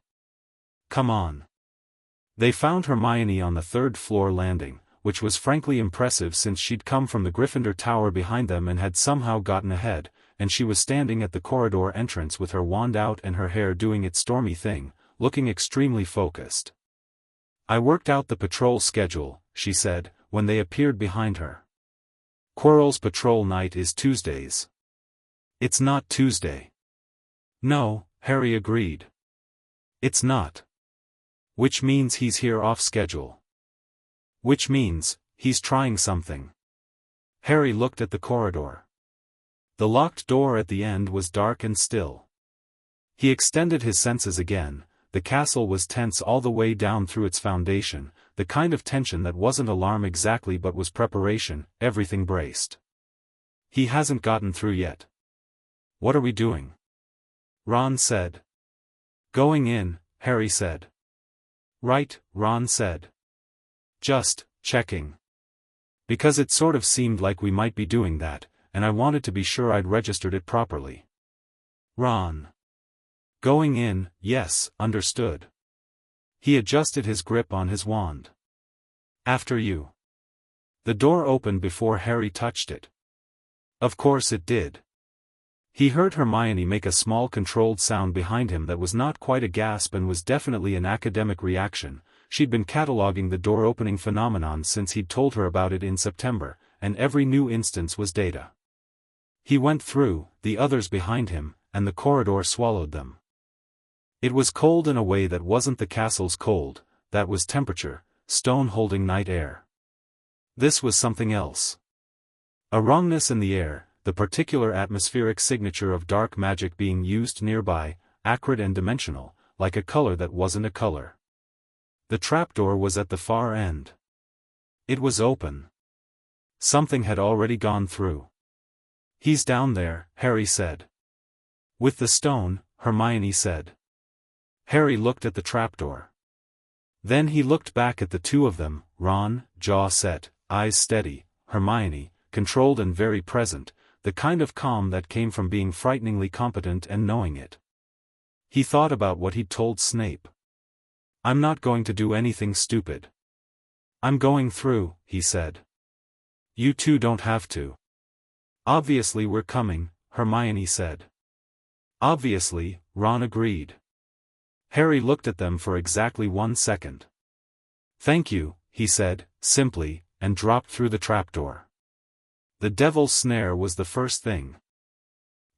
Come on. They found Hermione on the 3rd floor landing, which was frankly impressive since she'd come from the Gryffindor tower behind them and had somehow gotten ahead, and she was standing at the corridor entrance with her wand out and her hair doing its stormy thing, looking extremely focused. I worked out the patrol schedule, she said, when they appeared behind her. Quirrell's patrol night is Tuesdays. It's not Tuesday. No, Harry agreed. It's not. Which means he's here off schedule. Which means, he's trying something. Harry looked at the corridor. The locked door at the end was dark and still. He extended his senses again. The castle was tense all the way down through its foundation, the kind of tension that wasn't alarm exactly but was preparation, everything braced. He hasn't gotten through yet. What are we doing? Ron said. Going in, Harry said. Right, Ron said. Just checking. Because it sort of seemed like we might be doing that, and I wanted to be sure I'd registered it properly. Ron. Going in, yes, understood. He adjusted his grip on his wand. After you. The door opened before Harry touched it. Of course it did. He heard Hermione make a small controlled sound behind him that was not quite a gasp and was definitely an academic reaction. She'd been cataloguing the door-opening phenomenon since he'd told her about it in September, and every new instance was data. He went through, the others behind him, and the corridor swallowed them. It was cold in a way that wasn't the castle's cold, that was temperature, stone holding night air. This was something else. A wrongness in the air, the particular atmospheric signature of dark magic being used nearby, acrid and dimensional, like a color that wasn't a color. The trapdoor was at the far end. It was open. Something had already gone through. He's down there, Harry said. With the stone, Hermione said. Harry looked at the trapdoor. Then he looked back at the two of them, Ron, jaw set, eyes steady, Hermione, controlled and very present, the kind of calm that came from being frighteningly competent and knowing it. He thought about what he'd told Snape. I'm not going to do anything stupid. I'm going through, he said. You two don't have to. Obviously we're coming, Hermione said. Obviously, Ron agreed. Harry looked at them for exactly 1 second. Thank you, he said, simply, and dropped through the trapdoor. The devil's snare was the first thing.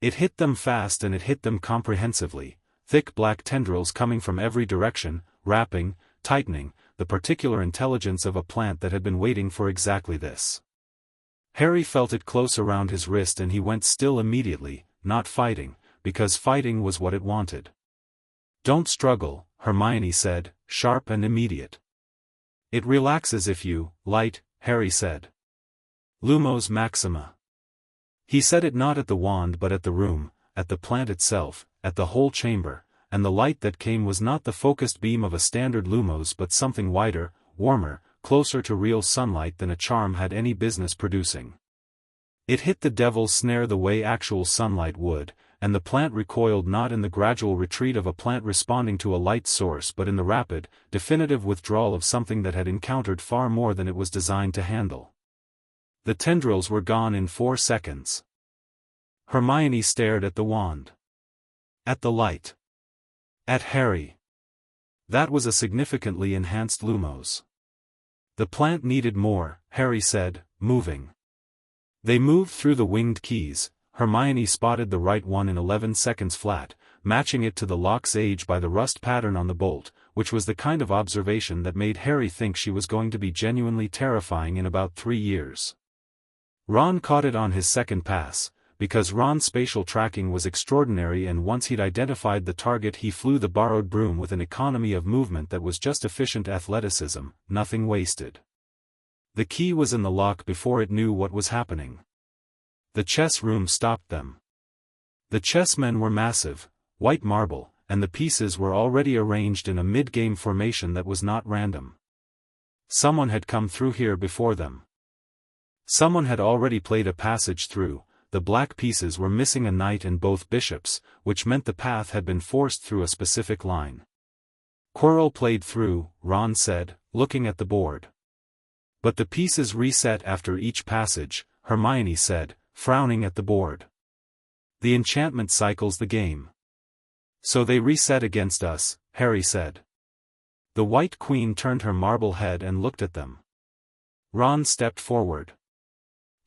It hit them fast and it hit them comprehensively, thick black tendrils coming from every direction, wrapping, tightening, the particular intelligence of a plant that had been waiting for exactly this. Harry felt it close around his wrist and he went still immediately, not fighting, because fighting was what it wanted. Don't struggle, Hermione said, sharp and immediate. It relaxes if you, light, Harry said. Lumos Maxima. He said it not at the wand but at the room, at the plant itself, at the whole chamber, and the light that came was not the focused beam of a standard lumos but something wider, warmer, closer to real sunlight than a charm had any business producing. It hit the devil's snare the way actual sunlight would, and the plant recoiled not in the gradual retreat of a plant responding to a light source but in the rapid, definitive withdrawal of something that had encountered far more than it was designed to handle. The tendrils were gone in 4 seconds. Hermione stared at the wand. At the light. At Harry. That was a significantly enhanced lumos. The plant needed more, Harry said, moving. They moved through the winged keys. Hermione spotted the right one in 11 seconds flat, matching it to the lock's age by the rust pattern on the bolt, which was the kind of observation that made Harry think she was going to be genuinely terrifying in about 3 years. Ron caught it on his second pass, because Ron's spatial tracking was extraordinary and once he'd identified the target he flew the borrowed broom with an economy of movement that was just efficient athleticism, nothing wasted. The key was in the lock before it knew what was happening. The chess room stopped them. The chessmen were massive, white marble, and the pieces were already arranged in a mid-game formation that was not random. Someone had come through here before them. Someone had already played a passage through. The black pieces were missing a knight and both bishops, which meant the path had been forced through a specific line. Quirrell played through, Ron said, looking at the board. But the pieces reset after each passage, Hermione said, frowning at the board. The enchantment cycles the game. So they reset against us, Harry said. The White Queen turned her marble head and looked at them. Ron stepped forward.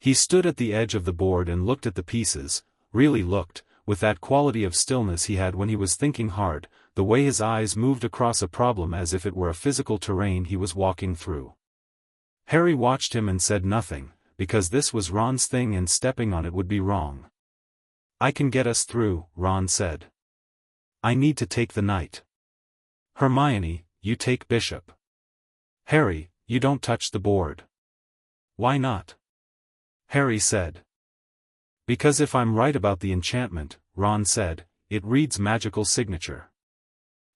He stood at the edge of the board and looked at the pieces, really looked, with that quality of stillness he had when he was thinking hard, the way his eyes moved across a problem as if it were a physical terrain he was walking through. Harry watched him and said nothing, because this was Ron's thing and stepping on it would be wrong. I can get us through, Ron said. I need to take the knight. Hermione, you take bishop. Harry, you don't touch the board. Why not? Harry said. Because if I'm right about the enchantment, Ron said, it reads magical signature.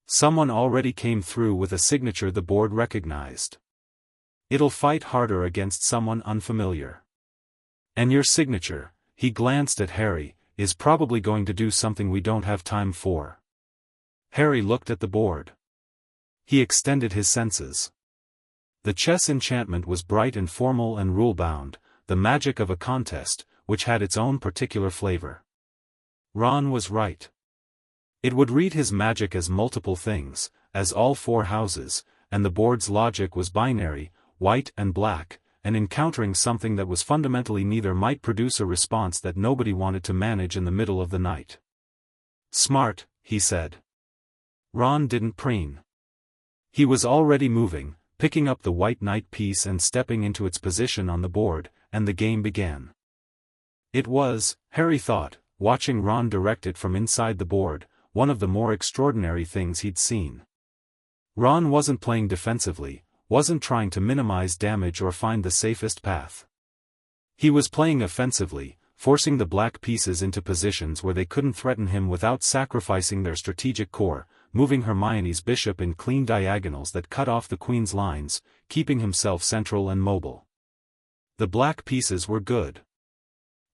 Someone already came through with a signature the board recognized. It'll fight harder against someone unfamiliar. And your signature, He glanced at Harry, is probably going to do something we don't have time for. Harry looked at the board. He extended his senses. The chess enchantment was bright and formal and rule-bound, the magic of a contest, which had its own particular flavor. Ron was right. It would read his magic as multiple things, as all four houses, and the board's logic was binary, white and black, and encountering something that was fundamentally neither might produce a response that nobody wanted to manage in the middle of the night. Smart, he said. Ron didn't preen. He was already moving, picking up the white knight piece and stepping into its position on the board, and the game began. It was, Harry thought, watching Ron direct it from inside the board, one of the more extraordinary things he'd seen. Ron wasn't playing defensively, wasn't trying to minimize damage or find the safest path. He was playing offensively, forcing the black pieces into positions where they couldn't threaten him without sacrificing their strategic core, moving Hermione's bishop in clean diagonals that cut off the queen's lines, keeping himself central and mobile. The black pieces were good.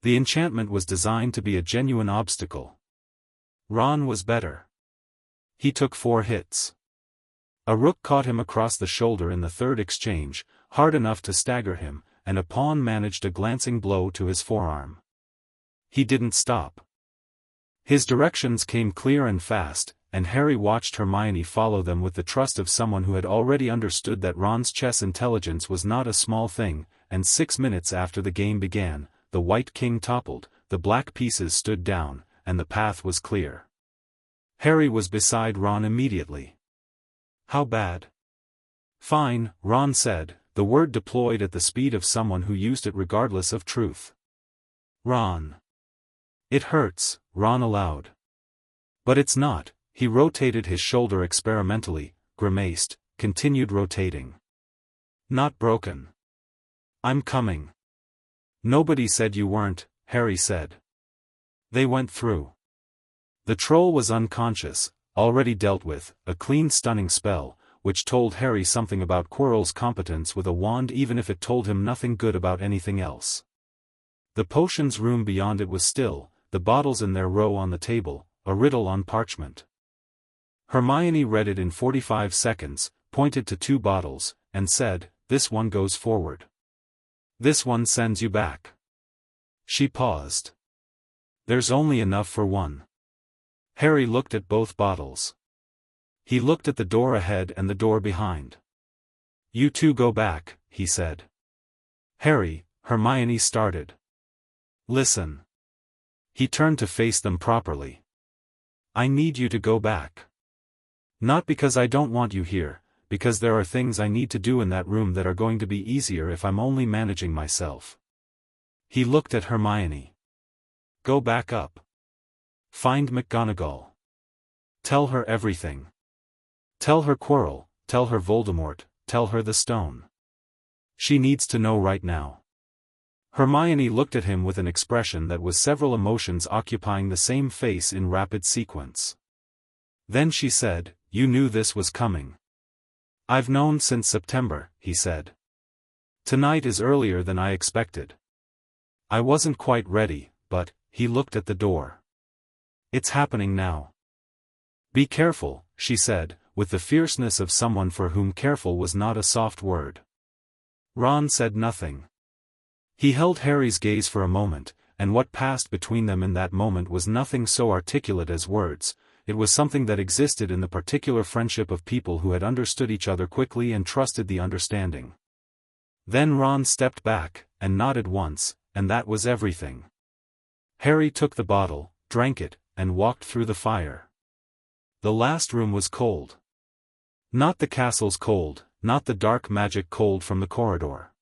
The enchantment was designed to be a genuine obstacle. Ron was better. He took 4 hits. A rook caught him across the shoulder in the third exchange, hard enough to stagger him, and a pawn managed a glancing blow to his forearm. He didn't stop. His directions came clear and fast, and Harry watched Hermione follow them with the trust of someone who had already understood that Ron's chess intelligence was not a small thing, and 6 minutes after the game began, the white king toppled, the black pieces stood down, and the path was clear. Harry was beside Ron immediately. How bad? Fine, Ron said, the word deployed at the speed of someone who used it regardless of truth. Ron. It hurts, Ron allowed. But it's not. He rotated his shoulder experimentally, grimaced, continued rotating. Not broken. I'm coming. Nobody said you weren't, Harry said. They went through. The troll was unconscious, already dealt with, a clean stunning spell, which told Harry something about Quirrell's competence with a wand even if it told him nothing good about anything else. The potions room beyond it was still, the bottles in their row on the table, a riddle on parchment. Hermione read it in 45 seconds, pointed to 2 bottles, and said, "This one goes forward. This one sends you back." She paused. "There's only enough for one." Harry looked at both bottles. He looked at the door ahead and the door behind. "You two go back," he said. "Harry," Hermione started. "Listen." He turned to face them properly. "I need you to go back. Not because I don't want you here, because there are things I need to do in that room that are going to be easier if I'm only managing myself." He looked at Hermione. "Go back up. Find McGonagall. Tell her everything. Tell her Quirrell, tell her Voldemort, tell her the stone. She needs to know right now." Hermione looked at him with an expression that was several emotions occupying the same face in rapid sequence. Then she said, "You knew this was coming." "I've known since September," he said. "Tonight is earlier than I expected. I wasn't quite ready, but," he looked at the door. "It's happening now." "Be careful," she said, with the fierceness of someone for whom careful was not a soft word. Ron said nothing. He held Harry's gaze for a moment, and what passed between them in that moment was nothing so articulate as words. It was something that existed in the particular friendship of people who had understood each other quickly and trusted the understanding. Then Ron stepped back, and nodded once, and that was everything. Harry took the bottle, drank it, and walked through the fire. The last room was cold. Not the castle's cold, not the dark magic cold from the corridor.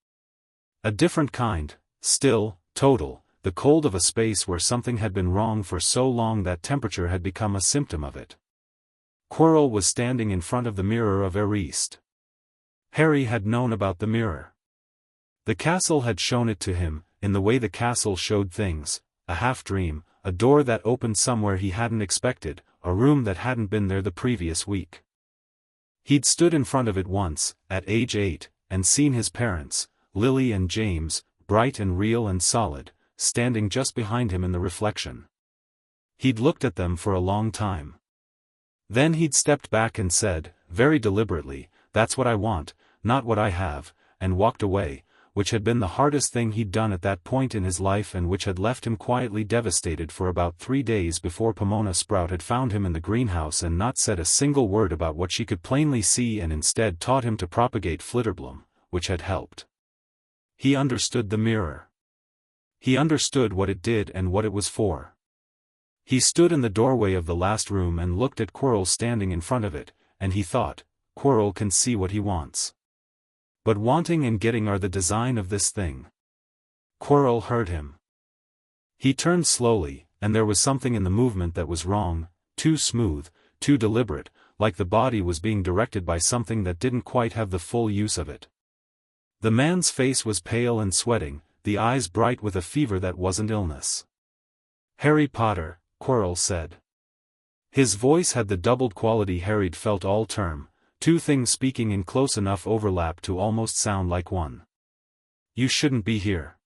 A different kind, still, total, the cold of a space where something had been wrong for so long that temperature had become a symptom of it. Quirrell was standing in front of the mirror of Eriste. Harry had known about the mirror. The castle had shown it to him, in the way the castle showed things, a half-dream, a door that opened somewhere he hadn't expected, a room that hadn't been there the previous week. He'd stood in front of it once, at age 8, and seen his parents, Lily and James, bright and real and solid, standing just behind him in the reflection. He'd looked at them for a long time. Then he'd stepped back and said, very deliberately, "That's what I want, not what I have," and walked away, which had been the hardest thing he'd done at that point in his life and which had left him quietly devastated for about 3 days before Pomona Sprout had found him in the greenhouse and not said a single word about what she could plainly see and instead taught him to propagate Flitterbloom, which had helped. He understood the mirror. He understood what it did and what it was for. He stood in the doorway of the last room and looked at Quirrell standing in front of it, and he thought, Quirrell can see what he wants. But wanting and getting are the design of this thing. Quirrell heard him. He turned slowly, and there was something in the movement that was wrong, too smooth, too deliberate, like the body was being directed by something that didn't quite have the full use of it. The man's face was pale and sweating, the eyes bright with a fever that wasn't illness. "Harry Potter," Quirrell said. His voice had the doubled quality Harry'd felt all term, two things speaking in close enough overlap to almost sound like one. "You shouldn't be here."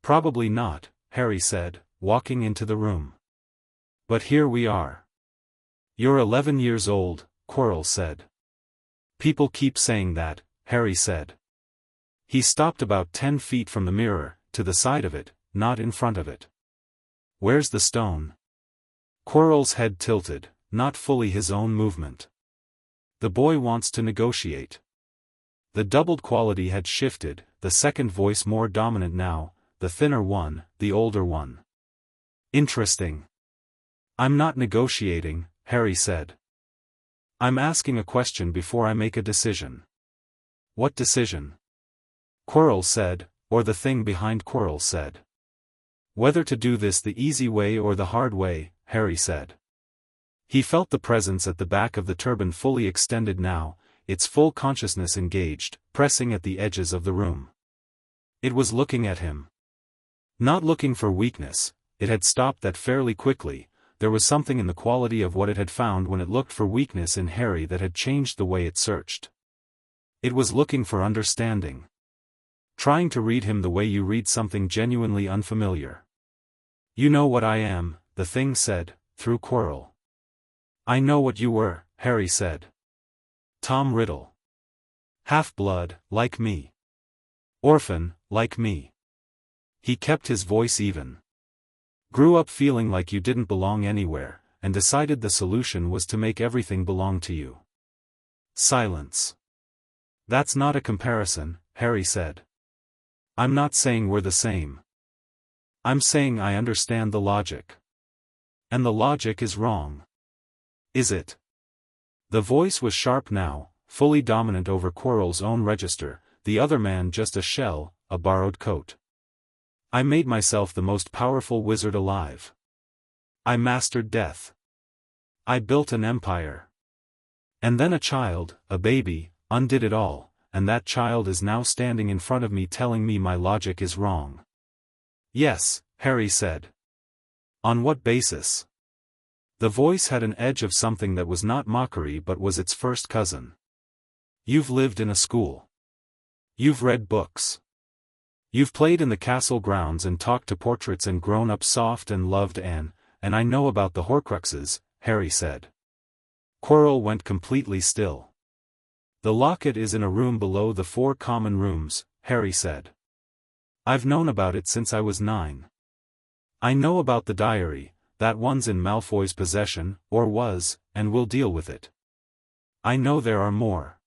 "Probably not," Harry said, walking into the room. "But here we are." "You're 11 years old," Quirrell said. "People keep saying that," Harry said. He stopped about 10 feet from the mirror, to the side of it, not in front of it. "Where's the stone?" Quirrell's head tilted, not fully his own movement. "The boy wants to negotiate." The doubled quality had shifted, the second voice more dominant now, the thinner one, the older one. "Interesting." "I'm not negotiating," Harry said. "I'm asking a question before I make a decision." "What decision?" Quirrell said, or the thing behind Quirrell said. "Whether to do this the easy way or the hard way," Harry said. He felt the presence at the back of the turban fully extended now, its full consciousness engaged, pressing at the edges of the room. It was looking at him. Not looking for weakness, it had stopped that fairly quickly. There was something in the quality of what it had found when it looked for weakness in Harry that had changed the way it searched. It was looking for understanding. Trying to read him the way you read something genuinely unfamiliar. "You know what I am," the thing said, through Quirrell. "I know what you were," Harry said. "Tom Riddle. Half-blood, like me. Orphan, like me." He kept his voice even. "Grew up feeling like you didn't belong anywhere, and decided the solution was to make everything belong to you." Silence. "That's not a comparison," Harry said. "I'm not saying we're the same. I'm saying I understand the logic. And the logic is wrong." "Is it?" The voice was sharp now, fully dominant over Quirrell's own register, the other man just a shell, a borrowed coat. "I made myself the most powerful wizard alive. I mastered death. I built an empire. And then a child, a baby, undid it all, and that child is now standing in front of me telling me my logic is wrong." "Yes," Harry said. "On what basis?" The voice had an edge of something that was not mockery but was its first cousin. "You've lived in a school. You've read books. You've played in the castle grounds and talked to portraits and grown up soft and loved and I know about the Horcruxes," Harry said. Quirrell went completely still. "The locket is in a room below the 4 common rooms," Harry said. "I've known about it since I was 9. I know about the diary. That one's in Malfoy's possession, or was, and we'll deal with it. I know there are more."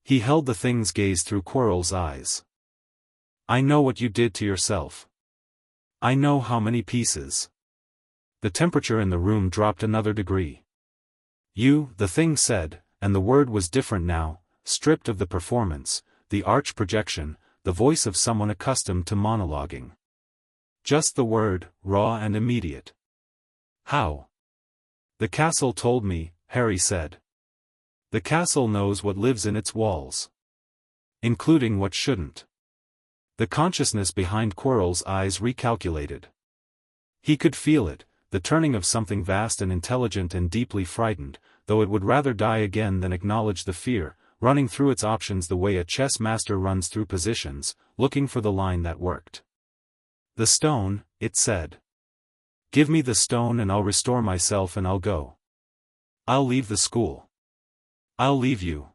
He held the thing's gaze through Quirrell's eyes. "I know what you did to yourself. I know how many pieces." The temperature in the room dropped another degree. "You," the thing said, and the word was different now, stripped of the performance, the arch projection, the voice of someone accustomed to monologuing. Just the word, raw and immediate. "How?" "The castle told me," Harry said. "The castle knows what lives in its walls. Including what shouldn't." The consciousness behind Quirrell's eyes recalculated. He could feel it, the turning of something vast and intelligent and deeply frightened, though it would rather die again than acknowledge the fear, running through its options the way a chess master runs through positions, looking for the line that worked. The stone, it said. Give me the stone and I'll restore myself and I'll go. I'll leave the school. I'll leave you.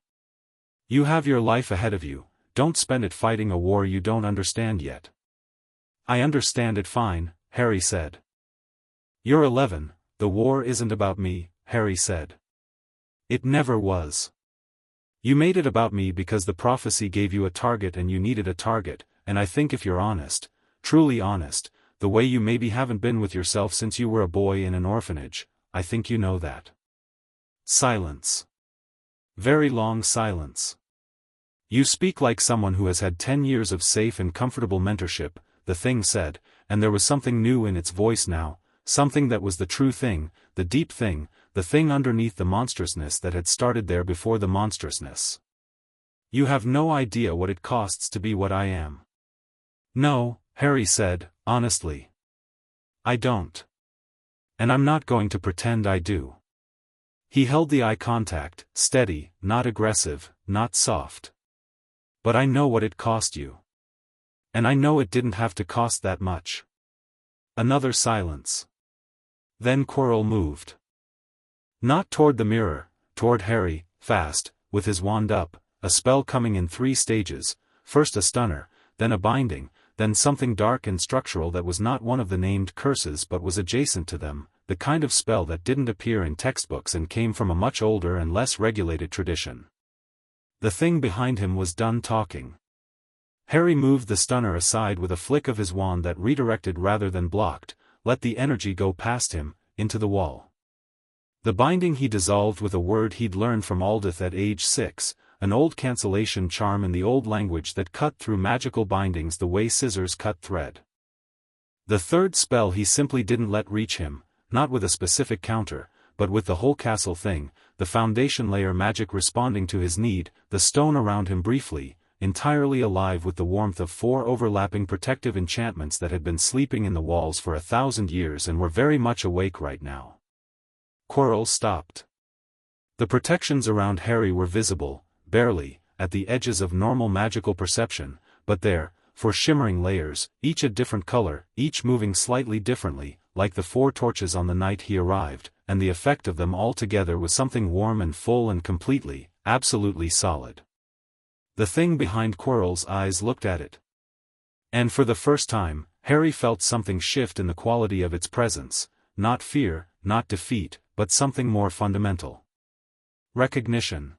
You have your life ahead of you, don't spend it fighting a war you don't understand yet. I understand it fine, Harry said. You're 11, the war isn't about me, Harry said. It never was. You made it about me because the prophecy gave you a target and you needed a target, and I think if you're honest, truly honest, the way you maybe haven't been with yourself since you were a boy in an orphanage, I think you know that. Silence. Very long silence. You speak like someone who has had 10 years of safe and comfortable mentorship, the thing said, and there was something new in its voice now, something that was the true thing, the deep thing, the thing underneath the monstrousness that had started there before the monstrousness. You have no idea what it costs to be what I am. No, Harry said, honestly. I don't. And I'm not going to pretend I do. He held the eye contact, steady, not aggressive, not soft. But I know what it cost you. And I know it didn't have to cost that much. Another silence. Then Quirrell moved. Not toward the mirror, toward Harry, fast, with his wand up, a spell coming in 3 stages, first a stunner, then a binding, then something dark and structural that was not one of the named curses but was adjacent to them, the kind of spell that didn't appear in textbooks and came from a much older and less regulated tradition. The thing behind him was done talking. Harry moved the stunner aside with a flick of his wand that redirected rather than blocked, let the energy go past him, into the wall. The binding he dissolved with a word he'd learned from Aldith at age 6, an old cancellation charm in the old language that cut through magical bindings the way scissors cut thread. The third spell he simply didn't let reach him, not with a specific counter, but with the whole castle thing, the foundation layer magic responding to his need, the stone around him briefly, entirely alive with the warmth of 4 overlapping protective enchantments that had been sleeping in the walls for 1,000 years and were very much awake right now. Quirrell stopped. The protections around Harry were visible, barely, at the edges of normal magical perception, but there, for shimmering layers, each a different color, each moving slightly differently, like the 4 torches on the night he arrived, and the effect of them all together was something warm and full and completely, absolutely solid. The thing behind Quirrell's eyes looked at it. And for the first time, Harry felt something shift in the quality of its presence, not fear, not defeat, but something more fundamental. Recognition.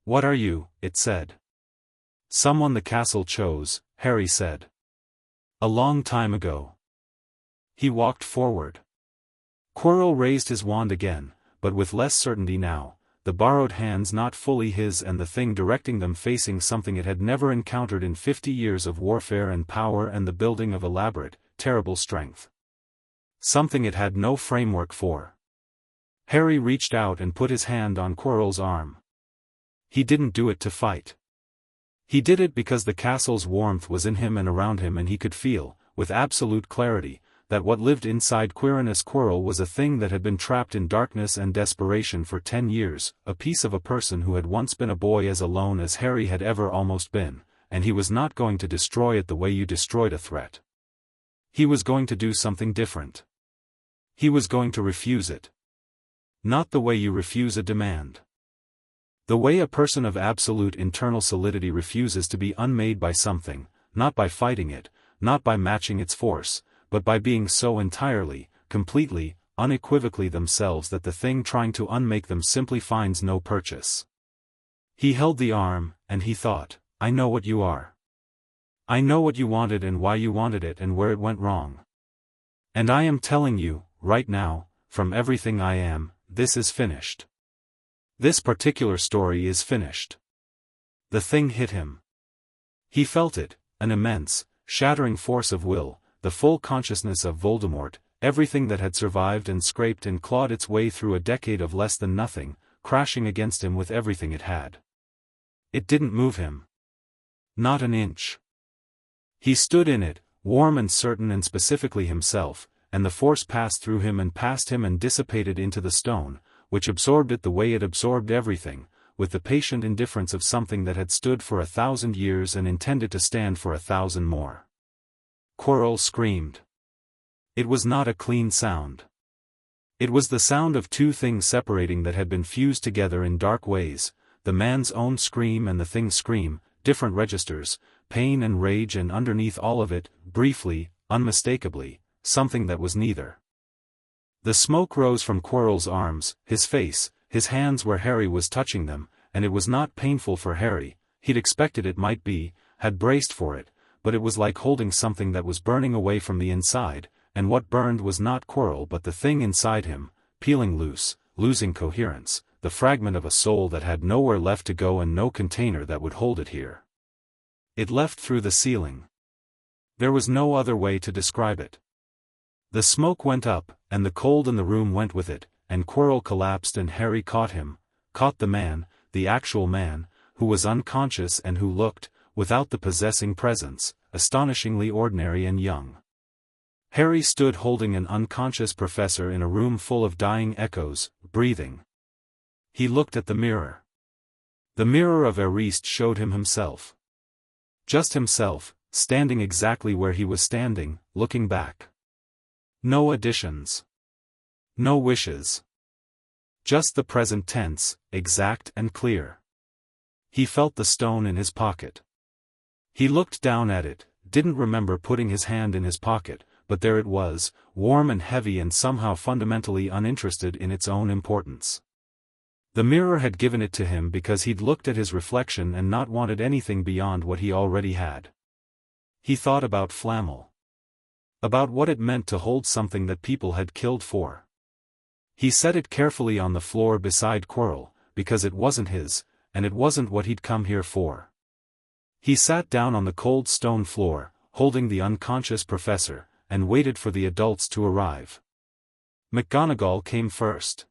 What are you? It said. Someone the castle chose, Harry said. A long time ago. He walked forward. Quirrell raised his wand again, but with less certainty now, the borrowed hands not fully his and the thing directing them facing something it had never encountered in 50 years of warfare and power and the building of elaborate, terrible strength. Something it had no framework for. Harry reached out and put his hand on Quirrell's arm. He didn't do it to fight. He did it because the castle's warmth was in him and around him and he could feel, with absolute clarity, that what lived inside Quirinus Quirrell was a thing that had been trapped in darkness and desperation for 10 years, a piece of a person who had once been a boy as alone as Harry had ever almost been, and he was not going to destroy it the way you destroyed a threat. He was going to do something different. He was going to refuse it. Not the way you refuse a demand. The way a person of absolute internal solidity refuses to be unmade by something, not by fighting it, not by matching its force, but by being so entirely, completely, unequivocally themselves that the thing trying to unmake them simply finds no purchase. He held the arm, and he thought, I know what you are. I know what you wanted and why you wanted it and where it went wrong. And I am telling you, right now, from everything I am, this is finished. This particular story is finished. The thing hit him. He felt it, an immense, shattering force of will, the full consciousness of Voldemort, everything that had survived and scraped and clawed its way through a decade of less than nothing, crashing against him with everything it had. It didn't move him. Not an inch. He stood in it, warm and certain and specifically himself, and the force passed through him and past him and dissipated into the stone, which absorbed it the way it absorbed everything, with the patient indifference of something that had stood for 1,000 years and intended to stand for 1,000 more. Quirrell screamed. It was not a clean sound. It was the sound of two things separating that had been fused together in dark ways, the man's own scream and the thing's scream, different registers, pain and rage, and underneath all of it, briefly, unmistakably, something that was neither. The smoke rose from Quirrell's arms, his face, his hands where Harry was touching them, and it was not painful for Harry. He'd expected it might be, had braced for it, but it was like holding something that was burning away from the inside, and what burned was not Quirrell but the thing inside him, peeling loose, losing coherence, the fragment of a soul that had nowhere left to go and no container that would hold it here. It left through the ceiling. There was no other way to describe it. The smoke went up, and the cold in the room went with it, and Quirrell collapsed and Harry caught him, caught the man, the actual man, who was unconscious and who looked, without the possessing presence, astonishingly ordinary and young. Harry stood holding an unconscious professor in a room full of dying echoes, breathing. He looked at the mirror. The mirror of Ariste showed him himself. Just himself, standing exactly where he was standing, looking back. No additions. No wishes. Just the present tense, exact and clear. He felt the stone in his pocket. He looked down at it, didn't remember putting his hand in his pocket, but there it was, warm and heavy and somehow fundamentally uninterested in its own importance. The mirror had given it to him because he'd looked at his reflection and not wanted anything beyond what he already had. He thought about Flamel. About what it meant to hold something that people had killed for. He set it carefully on the floor beside Quirrell, because it wasn't his, and it wasn't what he'd come here for. He sat down on the cold stone floor, holding the unconscious professor, and waited for the adults to arrive. McGonagall came first.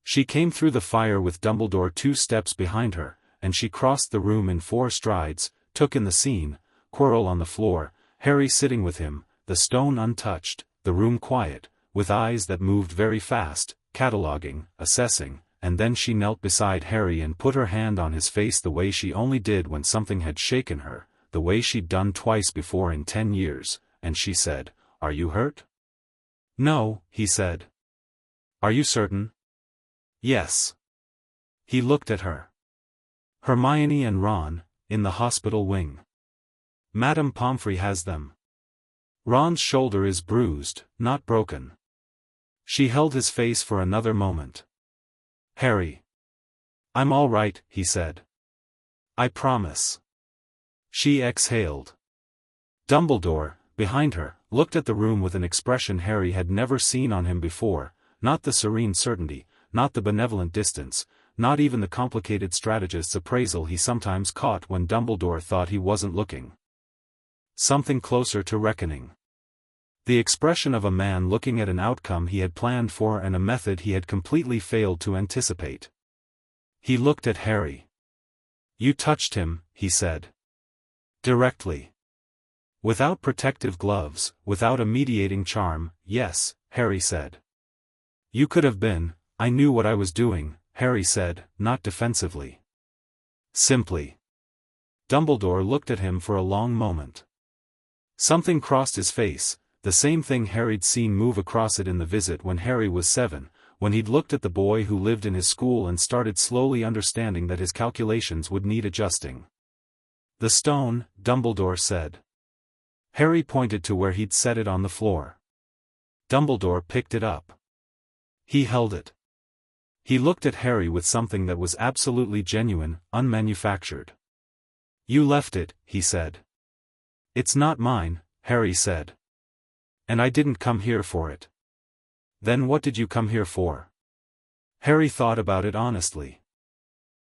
She came through the fire with Dumbledore 2 steps behind her, and she crossed the room in 4 strides, took in the scene, Quirrell on the floor, Harry sitting with him, the stone untouched, the room quiet, with eyes that moved very fast, cataloguing, assessing, and then she knelt beside Harry and put her hand on his face the way she only did when something had shaken her, the way she'd done twice before in 10 years, and she said, "Are you hurt?" "No," he said. "Are you certain?" "Yes." He looked at her. "Hermione and Ron, in the hospital wing. Madame Pomfrey has them. Ron's shoulder is bruised, not broken." She held his face for another moment. "Harry." "I'm all right," he said. "I promise." She exhaled. Dumbledore, behind her, looked at the room with an expression Harry had never seen on him before, not the serene certainty, not the benevolent distance, not even the complicated strategist's appraisal he sometimes caught when Dumbledore thought he wasn't looking. Something closer to reckoning. The expression of a man looking at an outcome he had planned for and a method he had completely failed to anticipate. He looked at Harry. "You touched him," he said. "Directly. Without protective gloves, without a mediating charm, yes," Harry said. "You could have been, I knew what I was doing," Harry said, not defensively. Simply. Dumbledore looked at him for a long moment. Something crossed his face, the same thing Harry'd seen move across it in the visit when Harry was 7, when he'd looked at the boy who lived in his school and started slowly understanding that his calculations would need adjusting. "The stone," Dumbledore said. Harry pointed to where he'd set it on the floor. Dumbledore picked it up. He held it. He looked at Harry with something that was absolutely genuine, unmanufactured. "You left it," he said. "It's not mine," Harry said. "And I didn't come here for it." "Then what did you come here for?" Harry thought about it honestly.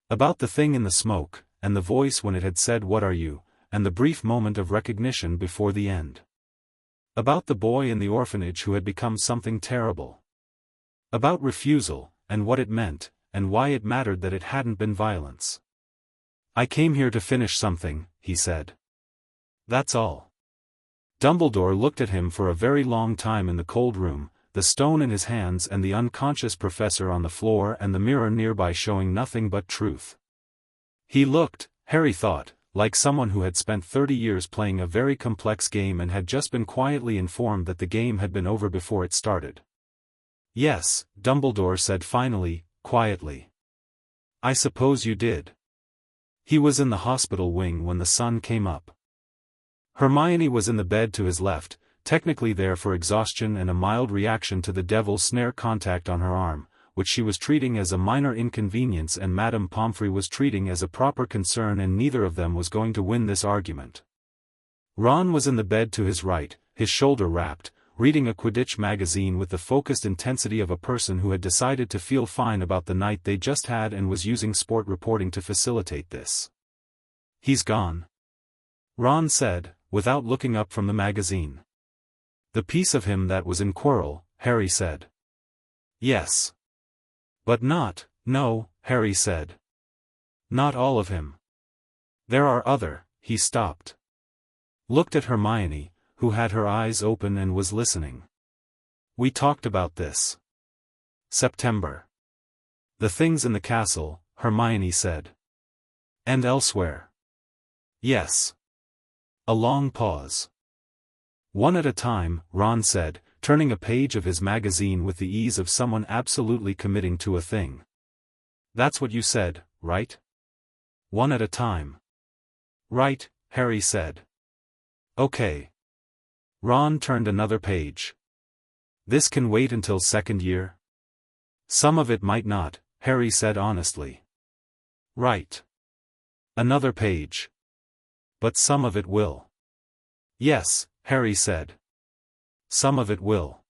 About the thing in the smoke, and the voice when it had said "What are you?" and the brief moment of recognition before the end. About the boy in the orphanage who had become something terrible. About refusal, and what it meant, and why it mattered that it hadn't been violence. "I came here to finish something," he said. "That's all." Dumbledore looked at him for a very long time in the cold room, the stone in his hands and the unconscious professor on the floor and the mirror nearby showing nothing but truth. He looked, Harry thought, like someone who had spent 30 years playing a very complex game and had just been quietly informed that the game had been over before it started. "Yes," Dumbledore said finally, quietly. "I suppose you did." He was in the hospital wing when the sun came up. Hermione was in the bed to his left, technically there for exhaustion and a mild reaction to the devil's snare contact on her arm, which she was treating as a minor inconvenience and Madame Pomfrey was treating as a proper concern, and neither of them was going to win this argument. Ron was in the bed to his right, his shoulder wrapped, reading a Quidditch magazine with the focused intensity of a person who had decided to feel fine about the night they just had and was using sport reporting to facilitate this. "He's gone," Ron said, without looking up from the magazine. "The piece of him that was in Quirrell," Harry said. "Yes. But no," Harry said. "Not all of him. There are other," he stopped. Looked at Hermione, who had her eyes open and was listening. "We talked about this. September. The things in the castle," Hermione said. "And elsewhere." "Yes." A long pause. "One at a time," Ron said, turning a page of his magazine with the ease of someone absolutely committing to a thing. "That's what you said, right? One at a time." "Right," Harry said. "Okay." Ron turned another page. "This can wait until second year?" "Some of it might not," Harry said honestly. "Right." Another page. "But some of it will." "Yes," Harry said. "Some of it will."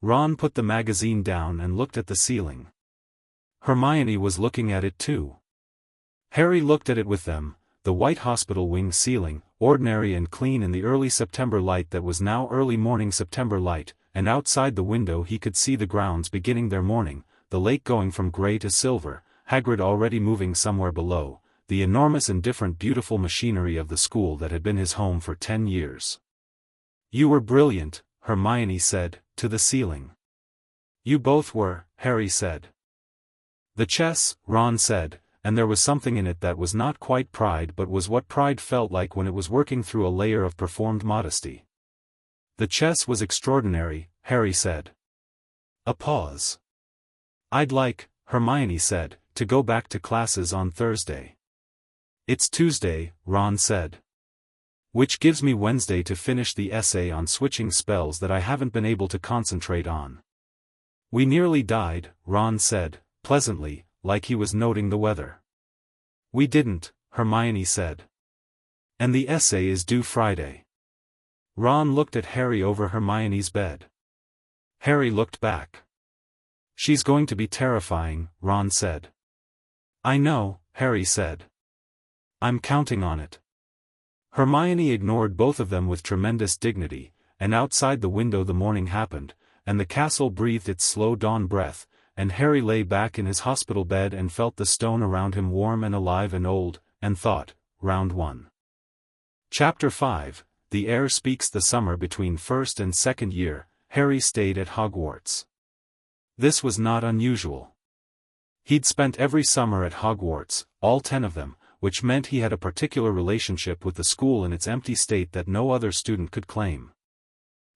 Ron put the magazine down and looked at the ceiling. Hermione was looking at it too. Harry looked at it with them, the white hospital wing ceiling, ordinary and clean in the early September light that was now early morning September light, and outside the window he could see the grounds beginning their morning, the lake going from grey to silver, Hagrid already moving somewhere below, the enormous and different beautiful machinery of the school that had been his home for 10 years. "You were brilliant," Hermione said, to the ceiling. "You both were," Harry said. "The chess," Ron said, and there was something in it that was not quite pride but was what pride felt like when it was working through a layer of performed modesty. "The chess was extraordinary," Harry said. A pause. "I'd like," Hermione said, "to go back to classes on Thursday." "It's Tuesday," Ron said. "Which gives me Wednesday to finish the essay on switching spells that I haven't been able to concentrate on." "We nearly died," Ron said, pleasantly, like he was noting the weather. "We didn't," Hermione said. "And the essay is due Friday." Ron looked at Harry over Hermione's bed. Harry looked back. "She's going to be terrifying," Ron said. "I know," Harry said. "I'm counting on it." Hermione ignored both of them with tremendous dignity, and outside the window the morning happened, and the castle breathed its slow dawn breath, and Harry lay back in his hospital bed and felt the stone around him warm and alive and old, and thought, Round 1. Chapter 5, The Heir Speaks. The summer between first and second year, Harry stayed at Hogwarts. This was not unusual. He'd spent every summer at Hogwarts, all 10 of them, which meant he had a particular relationship with the school in its empty state that no other student could claim.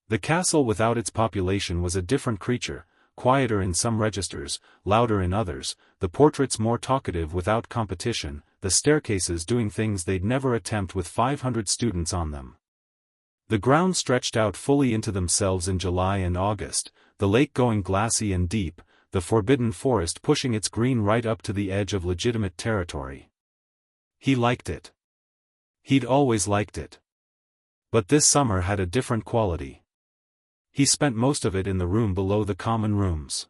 The castle without its population was a different creature, quieter in some registers, louder in others, the portraits more talkative without competition, the staircases doing things they'd never attempt with 500 students on them. The grounds stretched out fully into themselves in July and August, the lake going glassy and deep, the forbidden forest pushing its green right up to the edge of legitimate territory. He liked it. He'd always liked it. But this summer had a different quality. He spent most of it in the room below the common rooms.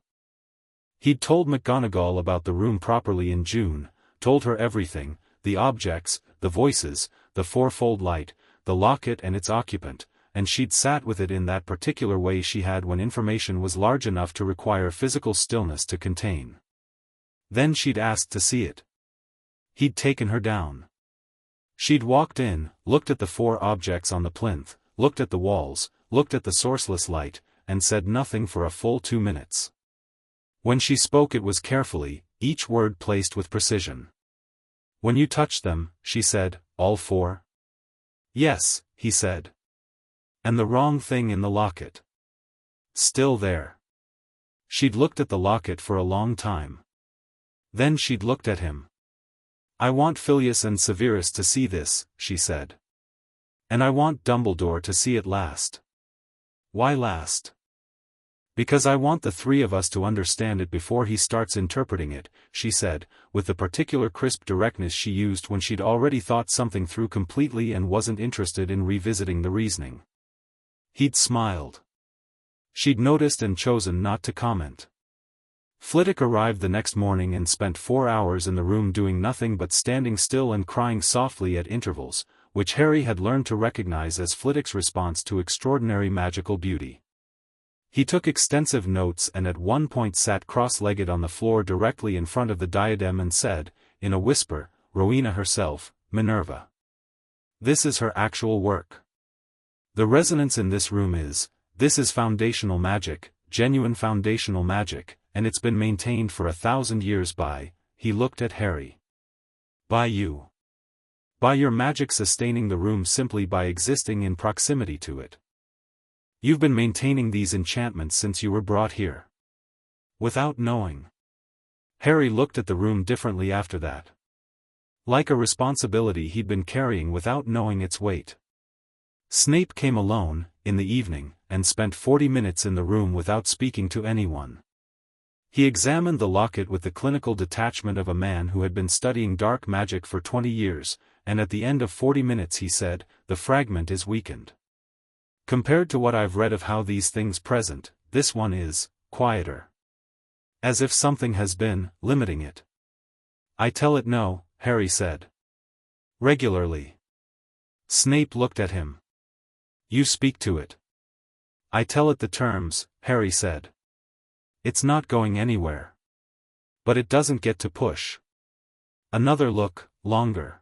He'd told McGonagall about the room properly in June, told her everything, the objects, the voices, the fourfold light, the locket and its occupant, and she'd sat with it in that particular way she had when information was large enough to require physical stillness to contain. Then she'd asked to see it. He'd taken her down. She'd walked in, looked at the 4 objects on the plinth, looked at the walls, looked at the sourceless light, and said nothing for a full 2 minutes. When she spoke it was carefully, each word placed with precision. "When you touch them," she said, all four? Yes, he said. And the wrong thing in the locket. Still there. She'd looked at the locket for a long time. Then she'd looked at him. I want Filius and Severus to see this, she said. And I want Dumbledore to see it last. Why last? Because I want the three of us to understand it before he starts interpreting it, she said, with the particular crisp directness she used when she'd already thought something through completely and wasn't interested in revisiting the reasoning. He'd smiled. She'd noticed and chosen not to comment. Flitwick arrived the next morning and spent 4 hours in the room doing nothing but standing still and crying softly at intervals, which Harry had learned to recognize as Flitwick's response to extraordinary magical beauty. He took extensive notes and at one point sat cross-legged on the floor directly in front of the diadem and said, in a whisper, Rowena herself, Minerva. This is her actual work. The resonance in this room this is foundational magic, genuine foundational magic, and it's been maintained for 1,000 years by, he looked at Harry. By you. By your magic sustaining the room simply by existing in proximity to it. You've been maintaining these enchantments since you were brought here. Without knowing. Harry looked at the room differently after that. Like a responsibility he'd been carrying without knowing its weight. Snape came alone, in the evening, and spent 40 minutes in the room without speaking to anyone. He examined the locket with the clinical detachment of a man who had been studying dark magic for 20 years, and at the end of 40 minutes he said, the fragment is weakened. Compared to what I've read of how these things present, this one is quieter. As if something has been limiting it. I tell it no, Harry said. Regularly. Snape looked at him. You speak to it. I tell it the terms, Harry said. It's not going anywhere. But it doesn't get to push. Another look, longer.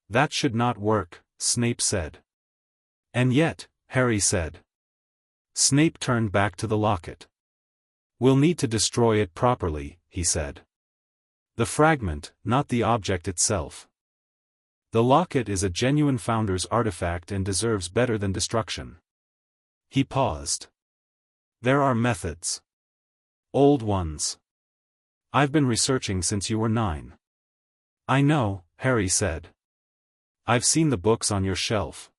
That should not work, Snape said. And yet, Harry said. Snape turned back to the locket. We'll need to destroy it properly, he said. The fragment, not the object itself. The locket is a genuine Founder's artifact and deserves better than destruction. He paused. There are methods. Old ones. I've been researching since you were 9. I know, Harry said. I've seen the books on your shelf.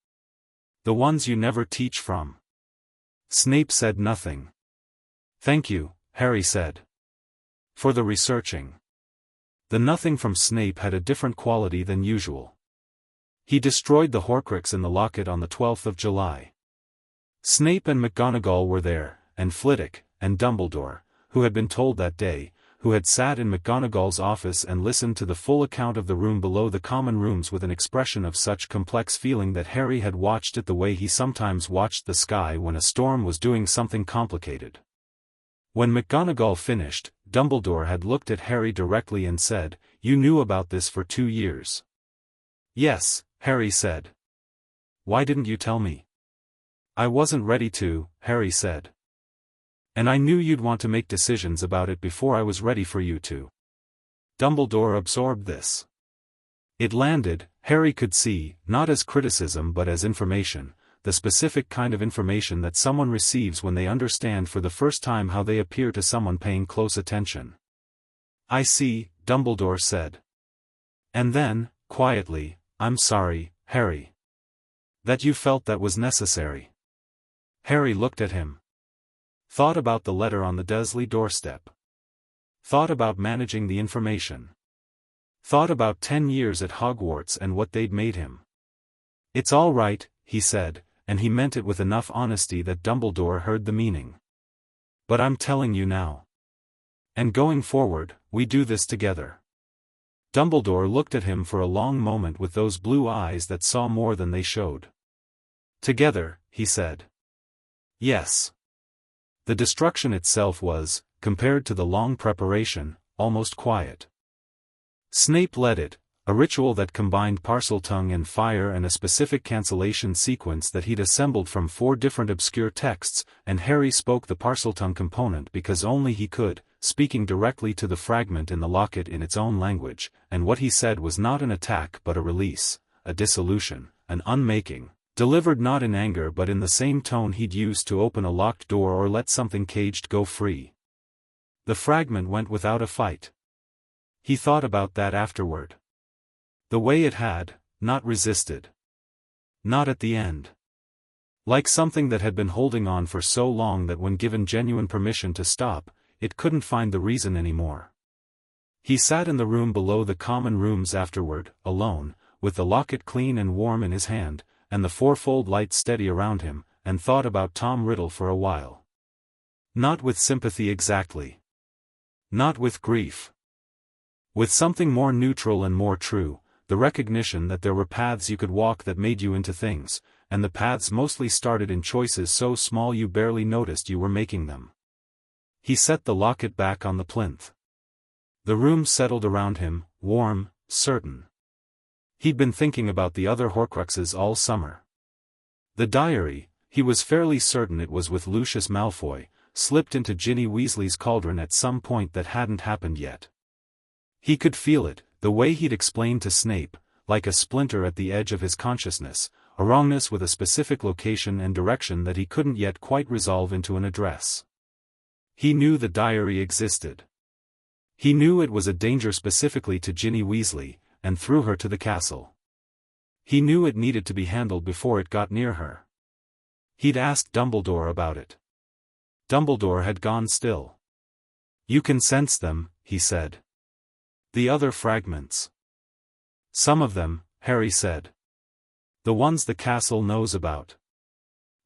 The ones you never teach from. Snape said nothing. Thank you, Harry said. For the researching. The nothing from Snape had a different quality than usual. He destroyed the Horcrux in the locket on the 12th of July. Snape and McGonagall were there, and Flitwick, and Dumbledore, who had been told that day, who had sat in McGonagall's office and listened to the full account of the room below the common rooms with an expression of such complex feeling that Harry had watched it the way he sometimes watched the sky when a storm was doing something complicated. When McGonagall finished, Dumbledore had looked at Harry directly and said, You knew about this for 2 years. Yes, Harry said. Why didn't you tell me? I wasn't ready to, Harry said. And I knew you'd want to make decisions about it before I was ready for you to. Dumbledore absorbed this. It landed, Harry could see, not as criticism but as information, the specific kind of information that someone receives when they understand for the first time how they appear to someone paying close attention. I see, Dumbledore said. And then, quietly, I'm sorry, Harry. That you felt that was necessary. Harry looked at him. Thought about the letter on the Dursley doorstep. Thought about managing the information. Thought about 10 years at Hogwarts and what they'd made him. It's all right, he said, and he meant it with enough honesty that Dumbledore heard the meaning. But I'm telling you now. And going forward, we do this together. Dumbledore looked at him for a long moment with those blue eyes that saw more than they showed. Together, he said. Yes. The destruction itself was, compared to the long preparation, almost quiet. Snape led it, a ritual that combined Parseltongue and fire and a specific cancellation sequence that he'd assembled from 4 different obscure texts, and Harry spoke the Parseltongue component because only he could, speaking directly to the fragment in the locket in its own language, and what he said was not an attack but a release, a dissolution, an unmaking, delivered not in anger but in the same tone he'd used to open a locked door or let something caged go free. The fragment went without a fight. He thought about that afterward. The way it had, not resisted. Not at the end. Like something that had been holding on for so long that when given genuine permission to stop, it couldn't find the reason anymore. He sat in the room below the common rooms afterward, alone, with the locket clean and warm in his hand, and the fourfold light steady around him, and thought about Tom Riddle for a while. Not with sympathy exactly. Not with grief. With something more neutral and more true, the recognition that there were paths you could walk that made you into things, and the paths mostly started in choices so small you barely noticed you were making them. He set the locket back on the plinth. The room settled around him, warm, certain. He'd been thinking about the other Horcruxes all summer. The diary, he was fairly certain it was with Lucius Malfoy, slipped into Ginny Weasley's cauldron at some point that hadn't happened yet. He could feel it, the way he'd explained to Snape, like a splinter at the edge of his consciousness, a wrongness with a specific location and direction that he couldn't yet quite resolve into an address. He knew the diary existed. He knew it was a danger specifically to Ginny Weasley, and threw her to the castle. He knew it needed to be handled before it got near her. He'd asked Dumbledore about it. Dumbledore had gone still. "You can sense them," he said. "The other fragments." "Some of them," Harry said. "The ones the castle knows about.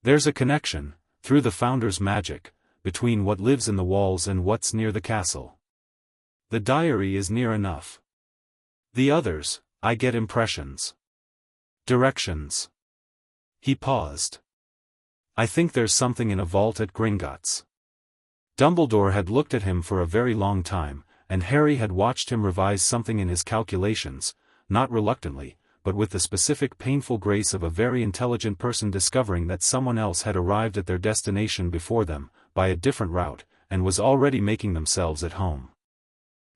There's a connection, through the Founder's magic, between what lives in the walls and what's near the castle. The diary is near enough. The others, I get impressions. Directions." He paused. "I think there's something in a vault at Gringotts." Dumbledore had looked at him for a very long time, and Harry had watched him revise something in his calculations, not reluctantly, but with the specific painful grace of a very intelligent person discovering that someone else had arrived at their destination before them, by a different route, and was already making themselves at home.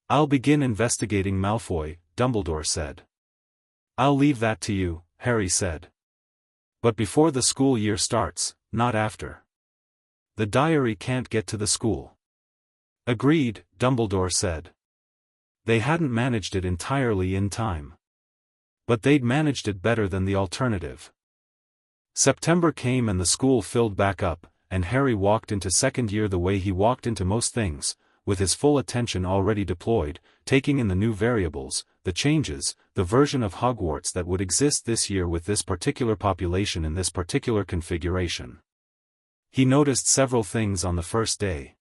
"I'll begin investigating Malfoy," Dumbledore said. "I'll leave that to you," Harry said. "But before the school year starts, not after. The diary can't get to the school." "Agreed," Dumbledore said. They hadn't managed it entirely in time. But they'd managed it better than the alternative. September came and the school filled back up, and Harry walked into second year the way he walked into most things, with his full attention already deployed, taking in the new variables, the changes, the version of Hogwarts that would exist this year with this particular population in this particular configuration. He noticed several things on the first day.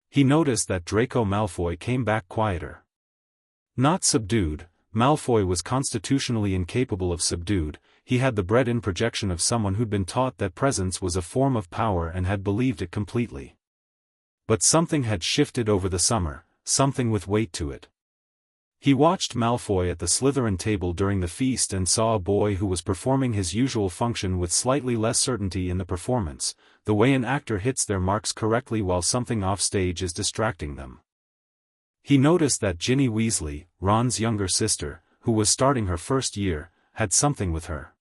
He noticed that Draco Malfoy came back quieter. Not subdued. Malfoy was constitutionally incapable of subdued, he had the bred-in projection of someone who'd been taught that presence was a form of power and had believed it completely. But something had shifted over the summer, something with weight to it. He watched Malfoy at the Slytherin table during the feast and saw a boy who was performing his usual function with slightly less certainty in the performance, the way an actor hits their marks correctly while something offstage is distracting them. He noticed that Ginny Weasley, Ron's younger sister, who was starting her first year, had something with her.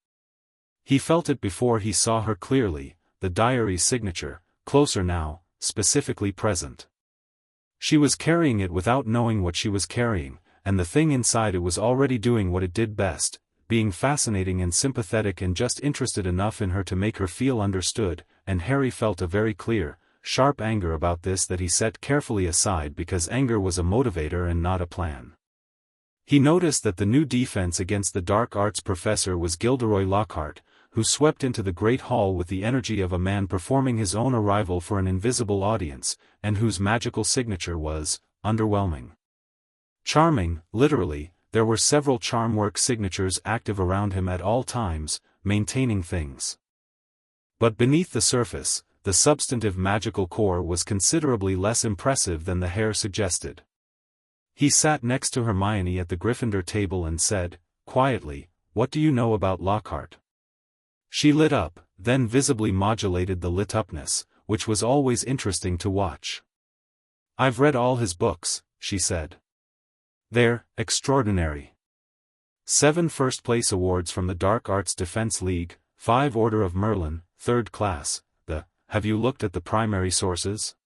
He felt it before he saw her clearly, the diary's signature, closer now, specifically present. She was carrying it without knowing what she was carrying, and the thing inside it was already doing what it did best, being fascinating and sympathetic and just interested enough in her to make her feel understood, and Harry felt a very clear, sharp anger about this that he set carefully aside because anger was a motivator and not a plan. He noticed that the new defense against the dark arts professor was Gilderoy Lockhart, who swept into the great hall with the energy of a man performing his own arrival for an invisible audience, and whose magical signature was underwhelming. Charming, literally, there were several charmwork signatures active around him at all times, maintaining things. But beneath the surface, the substantive magical core was considerably less impressive than the hair suggested. He sat next to Hermione at the Gryffindor table and said, quietly, "What do you know about Lockhart?" She lit up, then visibly modulated the lit-upness, which was always interesting to watch. "I've read all his books," she said. "They're extraordinary." 7 first-place awards from the Dark Arts Defense League, 5 Order of Merlin, 3rd class, have you looked at the primary sources?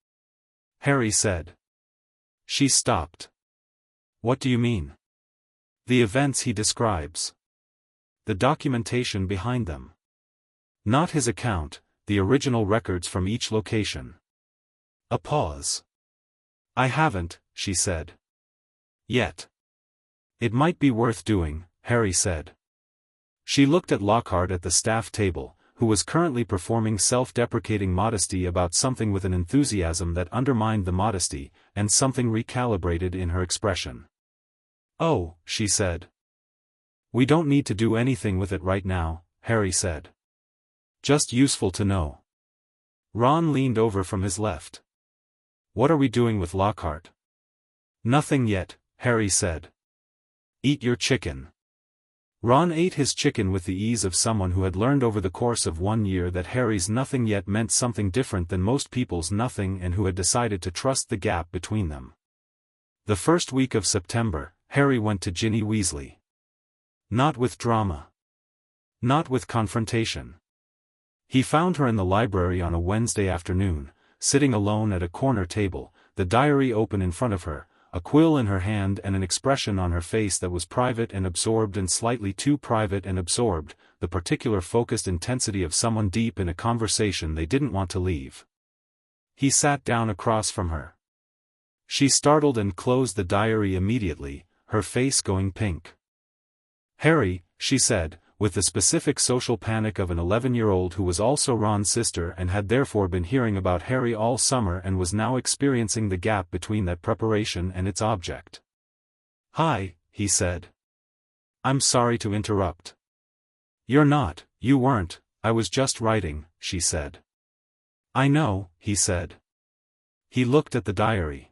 Harry said. She stopped. What do you mean? The events he describes. The documentation behind them. Not his account, the original records from each location. A pause. I haven't, she said. Yet. It might be worth doing, Harry said. She looked at Lockhart at the staff table, who was currently performing self-deprecating modesty about something with an enthusiasm that undermined the modesty, and something recalibrated in her expression. Oh, she said. We don't need to do anything with it right now, Harry said. Just useful to know. Ron leaned over from his left. What are we doing with Lockhart? Nothing yet, Harry said. Eat your chicken. Ron ate his chicken with the ease of someone who had learned over the course of 1 year that Harry's nothing yet meant something different than most people's nothing and who had decided to trust the gap between them. The first week of September, Harry went to Ginny Weasley. Not with drama. Not with confrontation. He found her in the library on a Wednesday afternoon, sitting alone at a corner table, the diary open in front of her, a quill in her hand and an expression on her face that was private and absorbed and slightly too private and absorbed, the particular focused intensity of someone deep in a conversation they didn't want to leave. He sat down across from her. She startled and closed the diary immediately, her face going pink. Harry, she said, with the specific social panic of an 11-year-old who was also Ron's sister and had therefore been hearing about Harry all summer and was now experiencing the gap between that preparation and its object. Hi, he said. I'm sorry to interrupt. You're not, you weren't, I was just writing, she said. I know, he said. He looked at the diary.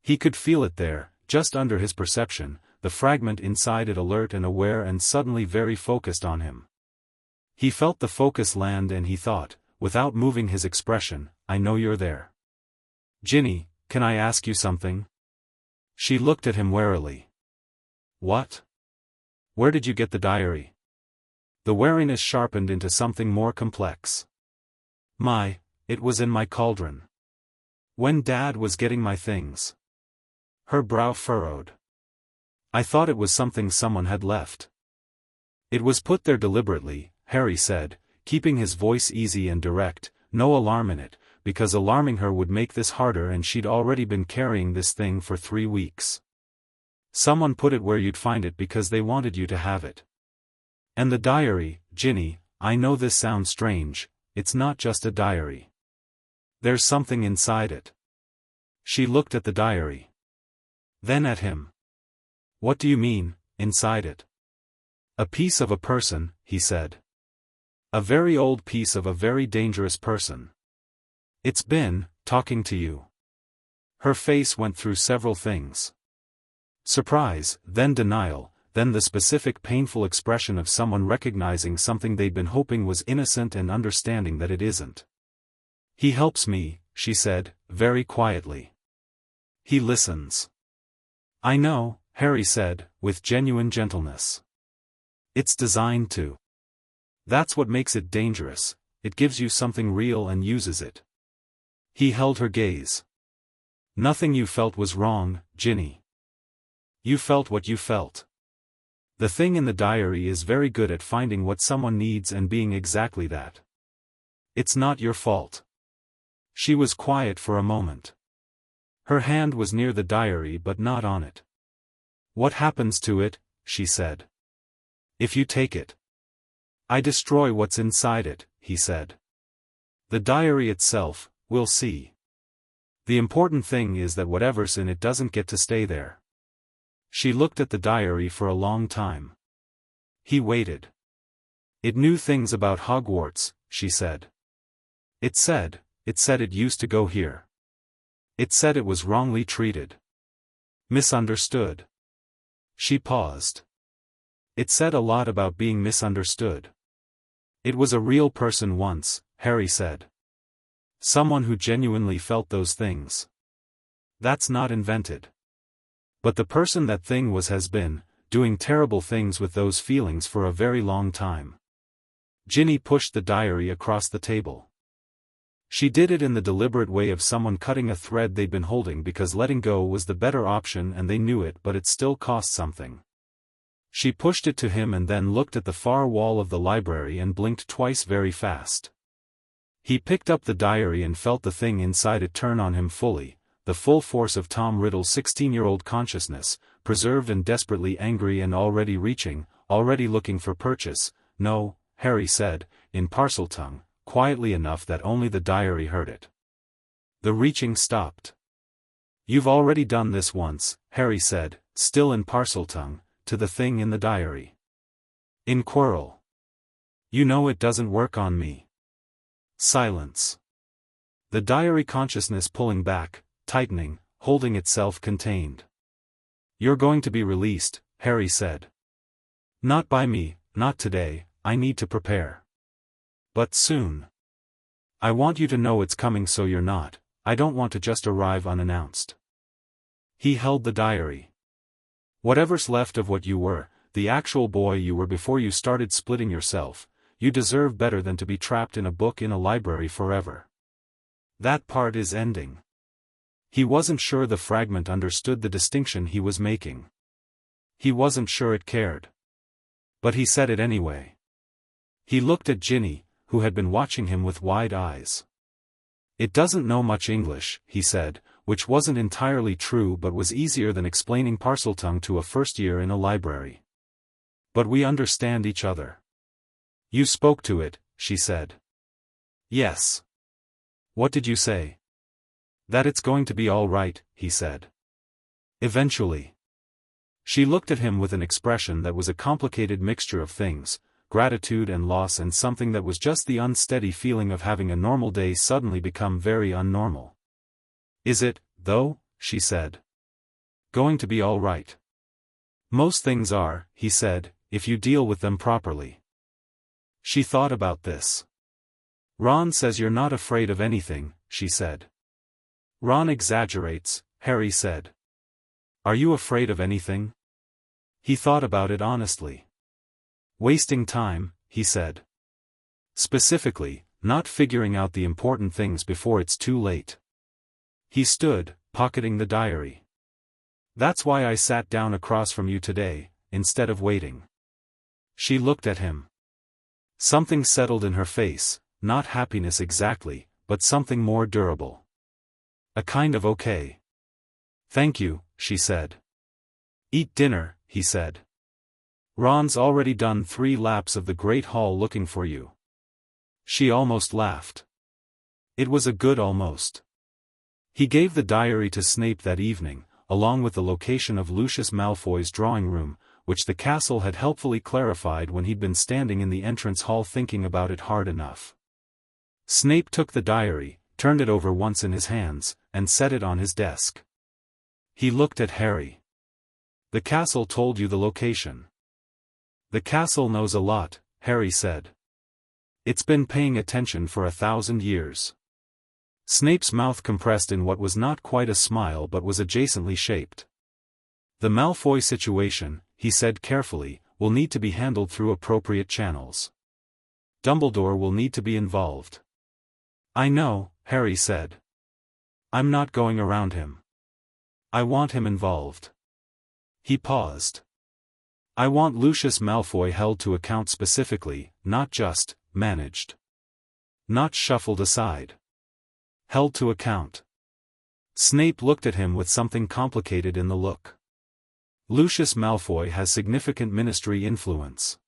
He could feel it there, just under his perception, the fragment inside it alert and aware and suddenly very focused on him. He felt the focus land and he thought, without moving his expression, I know you're there. Ginny, can I ask you something? She looked at him warily. What? Where did you get the diary? The wariness sharpened into something more complex. It was in my cauldron. When Dad was getting my things. Her brow furrowed. I thought it was something someone had left. It was put there deliberately, Harry said, keeping his voice easy and direct, no alarm in it, because alarming her would make this harder and she'd already been carrying this thing for 3 weeks. Someone put it where you'd find it because they wanted you to have it. And the diary, Ginny, I know this sounds strange, it's not just a diary. There's something inside it. She looked at the diary. Then at him. What do you mean, inside it? A piece of a person, he said. A very old piece of a very dangerous person. It's been, talking to you. Her face went through several things. Surprise, then denial, then the specific painful expression of someone recognizing something they'd been hoping was innocent and understanding that it isn't. He helps me, she said, very quietly. He listens. I know, Harry said, with genuine gentleness. It's designed to. That's what makes it dangerous, it gives you something real and uses it. He held her gaze. Nothing you felt was wrong, Ginny. You felt what you felt. The thing in the diary is very good at finding what someone needs and being exactly that. It's not your fault. She was quiet for a moment. Her hand was near the diary but not on it. What happens to it, she said. If you take it. I destroy what's inside it, he said. The diary itself, we'll see. The important thing is that whatever's in it doesn't get to stay there. She looked at the diary for a long time. He waited. It knew things about Hogwarts, she said. It said it used to go here. It said it was wrongly treated. Misunderstood. She paused. It said a lot about being misunderstood. It was a real person once, Harry said. Someone who genuinely felt those things. That's not invented. But the person that thing was has been, doing terrible things with those feelings for a very long time. Ginny pushed the diary across the table. She did it in the deliberate way of someone cutting a thread they'd been holding because letting go was the better option and they knew it, but it still cost something. She pushed it to him and then looked at the far wall of the library and blinked twice very fast. He picked up the diary and felt the thing inside it turn on him fully, the full force of Tom Riddle's 16-year-old consciousness, preserved and desperately angry and already reaching, already looking for purchase. "No," Harry said, in Parseltongue, quietly enough that only the diary heard it. The reaching stopped. "You've already done this once," Harry said, still in Parseltongue, to the thing in the diary. "In Quirrell. You know it doesn't work on me." Silence. The diary consciousness pulling back, tightening, holding itself contained. "You're going to be released," Harry said. "Not by me, not today, I need to prepare. But soon. I want you to know it's coming so you're not, I don't want to just arrive unannounced." He held the diary. "Whatever's left of what you were, the actual boy you were before you started splitting yourself, you deserve better than to be trapped in a book in a library forever. That part is ending." He wasn't sure the fragment understood the distinction he was making. He wasn't sure it cared. But he said it anyway. He looked at Ginny, who had been watching him with wide eyes. "It doesn't know much English," he said, which wasn't entirely true but was easier than explaining Parseltongue to a first year in a library. "But we understand each other." "You spoke to it," she said. "Yes." "What did you say?" "That it's going to be all right," he said. "Eventually." She looked at him with an expression that was a complicated mixture of things, gratitude and loss and something that was just the unsteady feeling of having a normal day suddenly become very unnormal. "Is it, though?" she said. "Going to be all right?" "Most things are," he said, "if you deal with them properly." She thought about this. "Ron says you're not afraid of anything," she said. "Ron exaggerates," Harry said. "Are you afraid of anything?" He thought about it honestly. "Wasting time," he said. "Specifically, not figuring out the important things before it's too late." He stood, pocketing the diary. "That's why I sat down across from you today, instead of waiting." She looked at him. Something settled in her face, not happiness exactly, but something more durable. A kind of okay. "Thank you," she said. "Eat dinner," he said. "Ron's already done 3 laps of the Great Hall looking for you." She almost laughed. It was a good almost. He gave the diary to Snape that evening, along with the location of Lucius Malfoy's drawing room, which the castle had helpfully clarified when he'd been standing in the entrance hall thinking about it hard enough. Snape took the diary, turned it over once in his hands, and set it on his desk. He looked at Harry. "The castle told you the location." "The castle knows a lot," Harry said. "It's been paying attention for 1,000 years." Snape's mouth compressed in what was not quite a smile but was adjacently shaped. "The Malfoy situation," he said carefully, "will need to be handled through appropriate channels. Dumbledore will need to be involved." "I know," Harry said. "I'm not going around him. I want him involved." He paused. "I want Lucius Malfoy held to account specifically, not just managed. Not shuffled aside. Held to account." Snape looked at him with something complicated in the look. "Lucius Malfoy has significant ministry influence.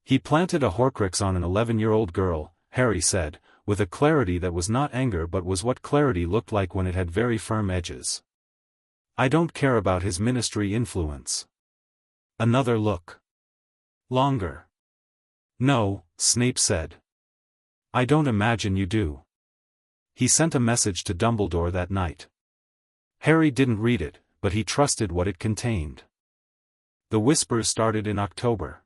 He planted a Horcrux on an 11-year-old girl," Harry said, with a clarity that was not anger but was what clarity looked like when it had very firm edges. "I don't care about his ministry influence." Another look. "Longer." "No," Snape said. "I don't imagine you do." He sent a message to Dumbledore that night. Harry didn't read it, but he trusted what it contained. The whispers started in October.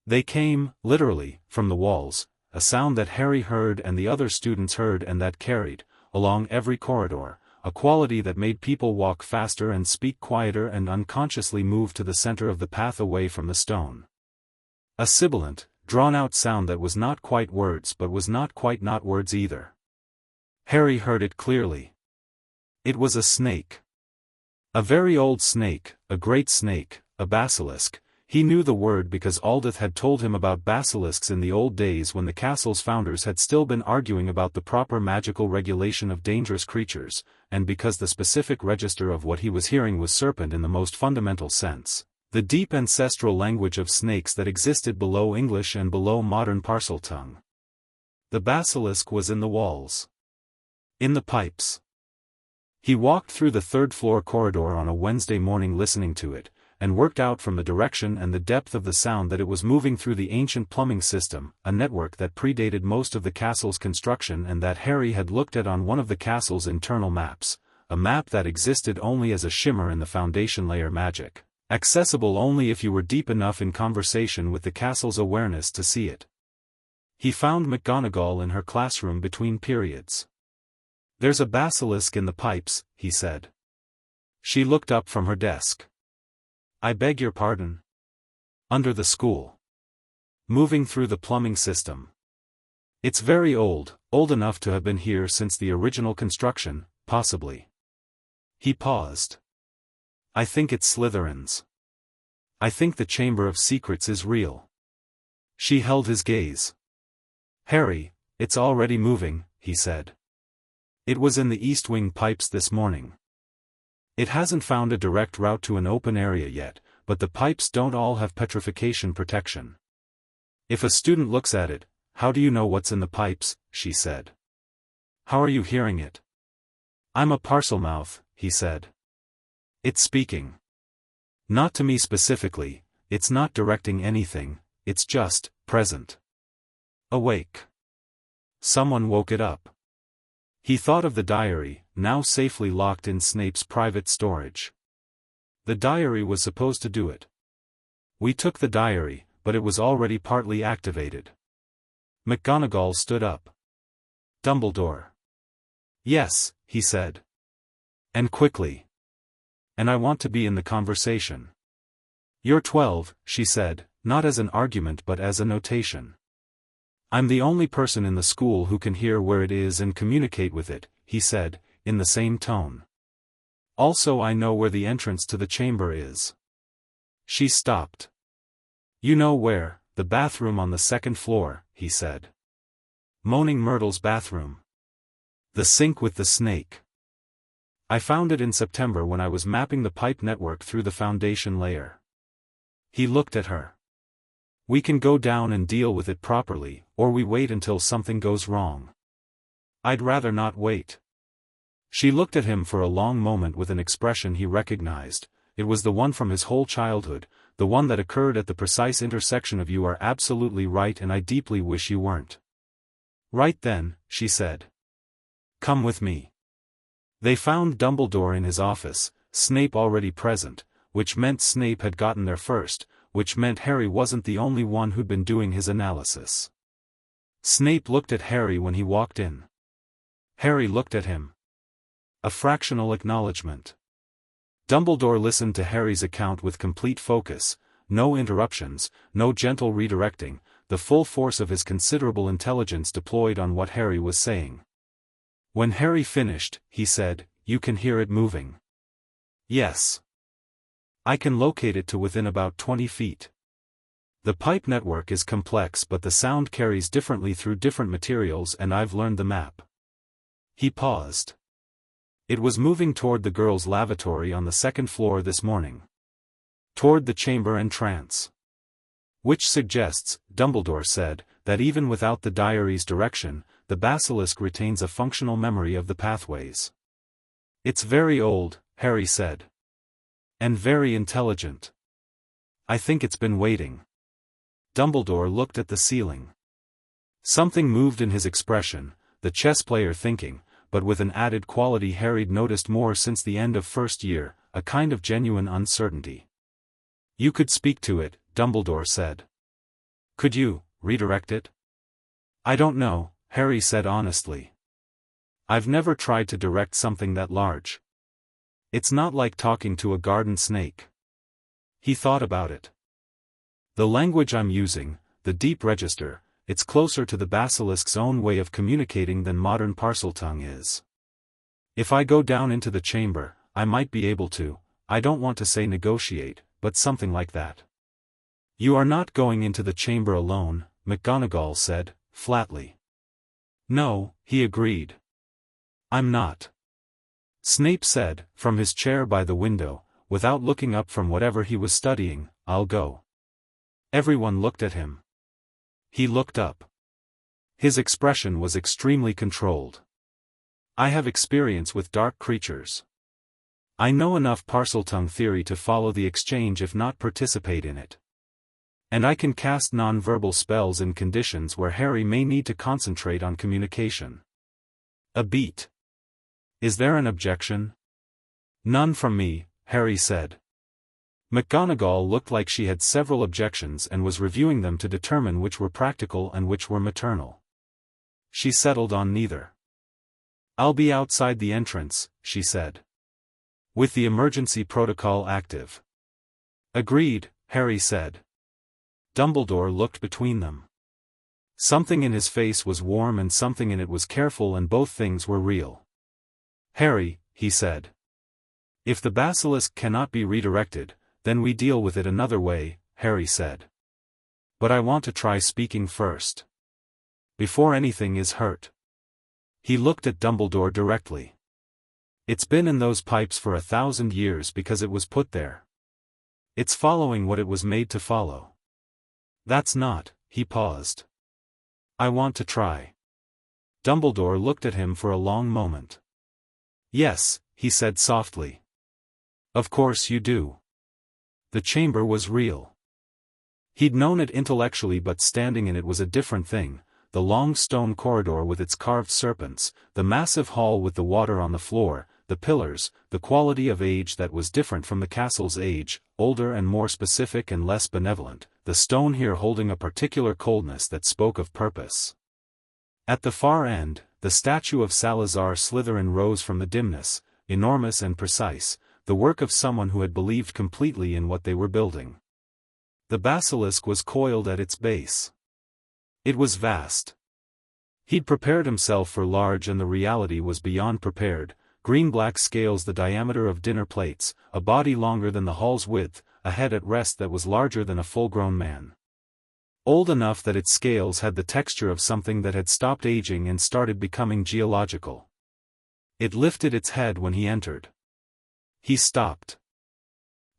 They came, literally, from the walls, a sound that Harry heard and the other students heard and that carried, along every corridor, a quality that made people walk faster and speak quieter and unconsciously move to the center of the path away from the stone. A sibilant, drawn-out sound that was not quite words but was not quite not words either. Harry heard it clearly. It was a snake. A very old snake, a great snake, a basilisk. He knew the word because Aldith had told him about basilisks in the old days when the castle's founders had still been arguing about the proper magical regulation of dangerous creatures, and because the specific register of what he was hearing was serpent in the most fundamental sense, the deep ancestral language of snakes that existed below English and below modern Parseltongue. The basilisk was in the walls. In the pipes. He walked through the third-floor corridor on a Wednesday morning listening to it, and worked out from the direction and the depth of the sound that it was moving through the ancient plumbing system, a network that predated most of the castle's construction and that Harry had looked at on one of the castle's internal maps, a map that existed only as a shimmer in the foundation layer magic, accessible only if you were deep enough in conversation with the castle's awareness to see it. He found McGonagall in her classroom between periods. "There's a basilisk in the pipes," he said. She looked up from her desk. "I beg your pardon?" "Under the school. Moving through the plumbing system. It's very old, old enough to have been here since the original construction, possibly." He paused. "I think it's Slytherin's. I think the Chamber of Secrets is real." She held his gaze. "Harry, it's already moving," he said. "It was in the East Wing pipes this morning. It hasn't found a direct route to an open area yet, but the pipes don't all have petrification protection. If a student looks at it, how do you know what's in the pipes?" she said. "How are you hearing it?" "I'm a Parselmouth," he said. "It's speaking. Not to me specifically, it's not directing anything, it's just, present. Awake." Someone woke it up. He thought of the diary, now safely locked in Snape's private storage. The diary was supposed to do it. "We took the diary, but it was already partly activated." McGonagall stood up. "Dumbledore." "Yes," he said. "And quickly. And I want to be in the conversation." "You're 12, she said, not as an argument but as a notation. "I'm the only person in the school who can hear where it is and communicate with it," he said, in the same tone. "Also I know where the entrance to the chamber is." She stopped. "You know where, the bathroom on the second floor," he said. "Moaning Myrtle's bathroom. The sink with the snake. I found it in September when I was mapping the pipe network through the foundation layer." He looked at her. "We can go down and deal with it properly, or we wait until something goes wrong." "I'd rather not wait." She looked at him for a long moment with an expression he recognized. It was the one from his whole childhood, the one that occurred at the precise intersection of "You are absolutely right and I deeply wish you weren't." "Right then," she said. "Come with me." They found Dumbledore in his office, Snape already present, which meant Snape had gotten there first, which meant Harry wasn't the only one who'd been doing his analysis. Snape looked at Harry when he walked in. Harry looked at him. A fractional acknowledgement. Dumbledore listened to Harry's account with complete focus, no interruptions, no gentle redirecting, the full force of his considerable intelligence deployed on what Harry was saying. When Harry finished, he said, "You can hear it moving." "Yes. I can locate it to within about 20 feet. The pipe network is complex but the sound carries differently through different materials and I've learned the map." He paused. "It was moving toward the girls' lavatory on the second floor this morning. Toward the chamber and trance. Which suggests," Dumbledore said, "that even without the diary's direction, the basilisk retains a functional memory of the pathways." "It's very old," Harry said. "And very intelligent. I think it's been waiting." Dumbledore looked at the ceiling. Something moved in his expression, the chess player thinking, but with an added quality Harry'd noticed more since the end of first year, a kind of genuine uncertainty. "You could speak to it," Dumbledore said. "Could you redirect it?" "I don't know," Harry said honestly. I've never tried to direct something that large. It's not like talking to a garden snake. He thought about it. The language I'm using, the deep register, it's closer to the basilisk's own way of communicating than modern Parseltongue is. If I go down into the chamber, I might be able to, I don't want to say negotiate, but something like that. You are not going into the chamber alone, McGonagall said, flatly. No, he agreed. I'm not. Snape said, from his chair by the window, without looking up from whatever he was studying, I'll go. Everyone looked at him. He looked up. His expression was extremely controlled. I have experience with dark creatures. I know enough Parseltongue theory to follow the exchange if not participate in it. And I can cast non-verbal spells in conditions where Harry may need to concentrate on communication. A beat. Is there an objection? None from me, Harry said. McGonagall looked like she had several objections and was reviewing them to determine which were practical and which were maternal. She settled on neither. I'll be outside the entrance, she said. With the emergency protocol active. Agreed, Harry said. Dumbledore looked between them. Something in his face was warm and something in it was careful, and both things were real. Harry, he said. If the basilisk cannot be redirected, then we deal with it another way, Harry said. But I want to try speaking first. Before anything is hurt. He looked at Dumbledore directly. It's been in those pipes for 1,000 years because it was put there. It's following what it was made to follow. That's not, he paused. I want to try. Dumbledore looked at him for a long moment. Yes, he said softly. Of course you do. The chamber was real. He'd known it intellectually, but standing in it was a different thing. The long stone corridor with its carved serpents, the massive hall with the water on the floor, the pillars, the quality of age that was different from the castle's age, older and more specific and less benevolent, the stone here holding a particular coldness that spoke of purpose. At the far end, the statue of Salazar Slytherin rose from the dimness, enormous and precise, the work of someone who had believed completely in what they were building. The basilisk was coiled at its base. It was vast. He'd prepared himself for large, and the reality was beyond prepared. Green-black scales the diameter of dinner plates, a body longer than the hall's width, a head at rest that was larger than a full-grown man. Old enough that its scales had the texture of something that had stopped aging and started becoming geological. It lifted its head when he entered. He stopped.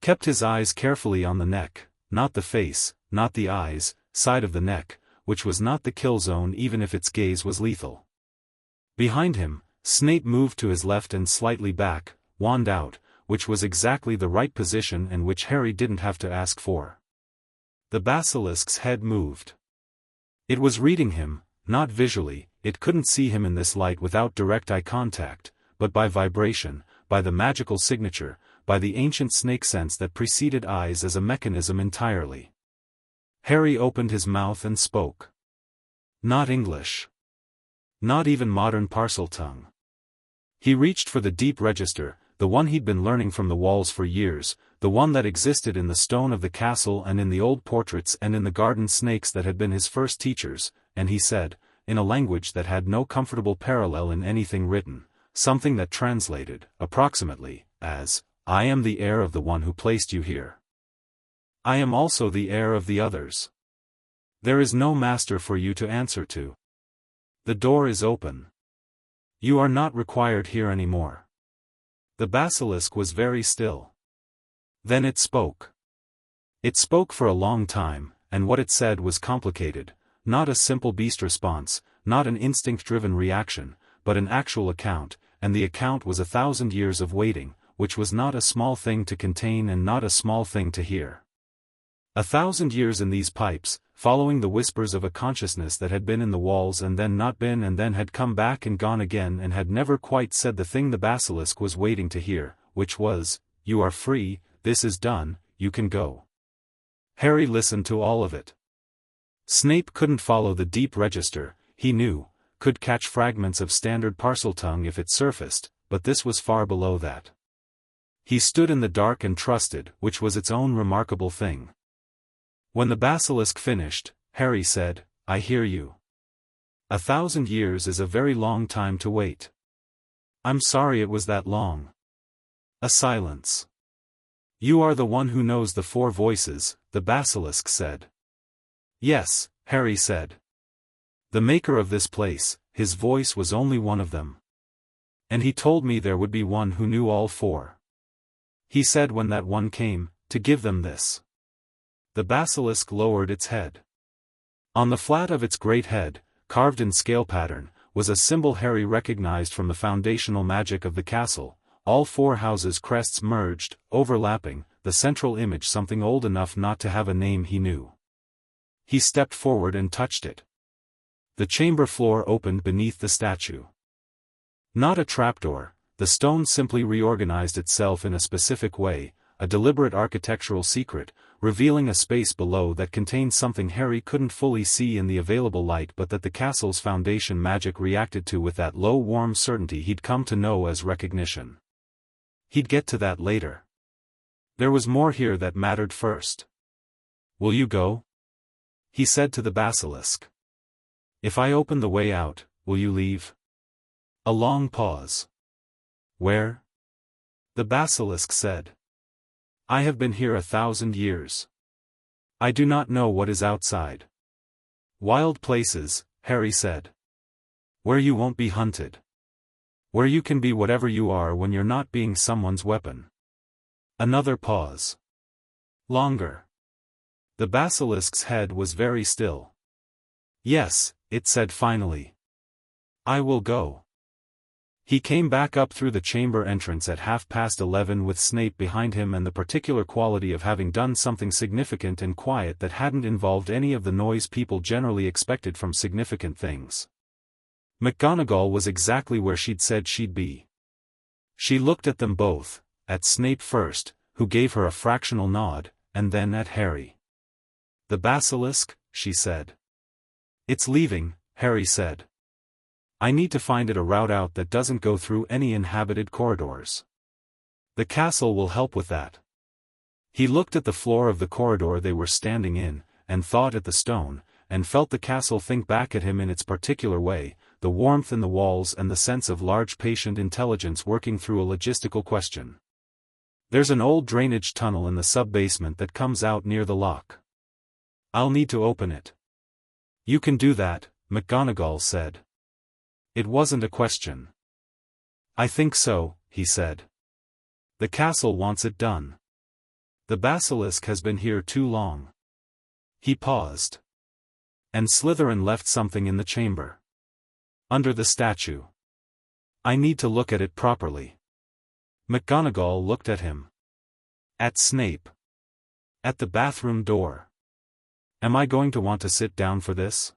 Kept his eyes carefully on the neck, not the face, not the eyes, side of the neck, which was not the kill zone even if its gaze was lethal. Behind him, Snape moved to his left and slightly back, wand out, which was exactly the right position and which Harry didn't have to ask for. The basilisk's head moved. It was reading him, not visually, it couldn't see him in this light without direct eye contact, but by vibration, by the magical signature, by the ancient snake sense that preceded eyes as a mechanism entirely. Harry opened his mouth and spoke. Not English. Not even modern Parseltongue. He reached for the deep register, the one he'd been learning from the walls for years, the one that existed in the stone of the castle and in the old portraits and in the garden snakes that had been his first teachers, and he said, in a language that had no comfortable parallel in anything written, something that translated, approximately, as, I am the heir of the one who placed you here. I am also the heir of the others. There is no master for you to answer to. The door is open. You are not required here anymore. The basilisk was very still. Then it spoke. It spoke for a long time, and what it said was complicated, not a simple beast response, not an instinct-driven reaction, but an actual account, and the account was 1,000 years of waiting, which was not a small thing to contain and not a small thing to hear. 1,000 years in these pipes, following the whispers of a consciousness that had been in the walls and then not been and then had come back and gone again and had never quite said the thing the basilisk was waiting to hear, which was, you are free, this is done, you can go. Harry listened to all of it. Snape couldn't follow the deep register, he knew, could catch fragments of standard Parseltongue if it surfaced, but this was far below that. He stood in the dark and trusted, which was its own remarkable thing. When the basilisk finished, Harry said, "I hear you. 1,000 years is a very long time to wait. I'm sorry it was that long." A silence. "You are the one who knows the 4 voices," the basilisk said. "Yes," Harry said. "The maker of this place, his voice was only one of them. And he told me there would be one who knew all 4. He said when that one came, to give them this." The basilisk lowered its head. On the flat of its great head, carved in scale pattern, was a symbol Harry recognized from the foundational magic of the castle, all 4 houses' crests merged, overlapping, the central image something old enough not to have a name he knew. He stepped forward and touched it. The chamber floor opened beneath the statue. Not a trapdoor, the stone simply reorganized itself in a specific way, a deliberate architectural secret, revealing a space below that contained something Harry couldn't fully see in the available light but that the castle's foundation magic reacted to with that low warm certainty he'd come to know as recognition. He'd get to that later. There was more here that mattered first. "Will you go?" he said to the basilisk. "If I open the way out, will you leave?" A long pause. "Where?" the basilisk said. "I have been here 1,000 years. I do not know what is outside." "Wild places," Harry said. "Where you won't be hunted. Where you can be whatever you are when you're not being someone's weapon." Another pause. Longer. The basilisk's head was very still. "Yes," it said finally. "I will go." He came back up through the chamber entrance at 11:30 with Snape behind him and the particular quality of having done something significant and quiet that hadn't involved any of the noise people generally expected from significant things. McGonagall was exactly where she'd said she'd be. She looked at them both, at Snape first, who gave her a fractional nod, and then at Harry. "The basilisk," she said. "It's leaving," Harry said. "I need to find it a route out that doesn't go through any inhabited corridors. The castle will help with that." He looked at the floor of the corridor they were standing in, and thought at the stone, and felt the castle think back at him in its particular way, the warmth in the walls and the sense of large patient intelligence working through a logistical question. "There's an old drainage tunnel in the sub-basement that comes out near the lock. I'll need to open it." "You can do that," McGonagall said. It wasn't a question. "I think so," he said. "The castle wants it done. The basilisk has been here too long." He paused. "And Slytherin left something in the chamber. Under the statue. I need to look at it properly." McGonagall looked at him. At Snape. At the bathroom door. "Am I going to want to sit down for this?"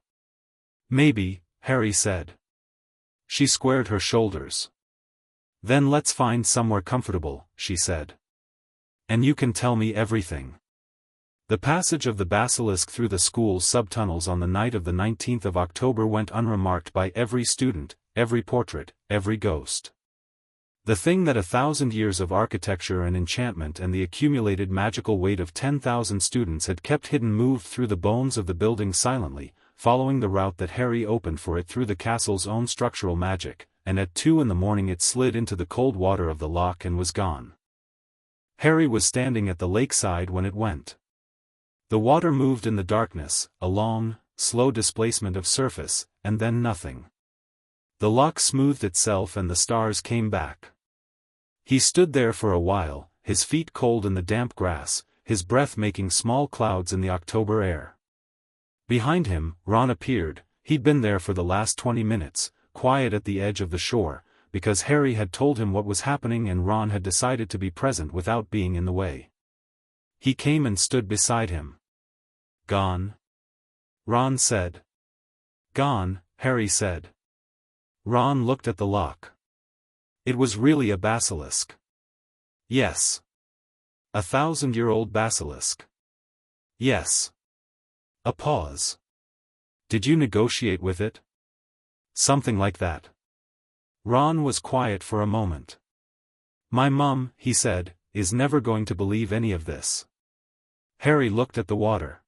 "Maybe," Harry said. She squared her shoulders. "Then let's find somewhere comfortable," she said. "And you can tell me everything." The passage of the basilisk through the school's subtunnels on the night of the 19th of October went unremarked by every student, every portrait, every ghost. The thing that 1,000 years of architecture and enchantment and the accumulated magical weight of 10,000 students had kept hidden moved through the bones of the building silently, following the route that Harry opened for it through the castle's own structural magic, and at 2 in the morning it slid into the cold water of the loch and was gone. Harry was standing at the lakeside when it went. The water moved in the darkness, a long, slow displacement of surface, and then nothing. The loch smoothed itself and the stars came back. He stood there for a while, his feet cold in the damp grass, his breath making small clouds in the October air. Behind him, Ron appeared. He'd been there for the last 20 minutes, quiet at the edge of the shore, because Harry had told him what was happening and Ron had decided to be present without being in the way. He came and stood beside him. "Gone?" Ron said. "Gone," Harry said. Ron looked at the loch. It was really a basilisk. "Yes." "A 1,000-year-old basilisk." "Yes." A pause. "Did you negotiate with it?" Something like that. Ron was quiet for a moment. My mum, he said, is never going to believe any of this. Harry looked at the water.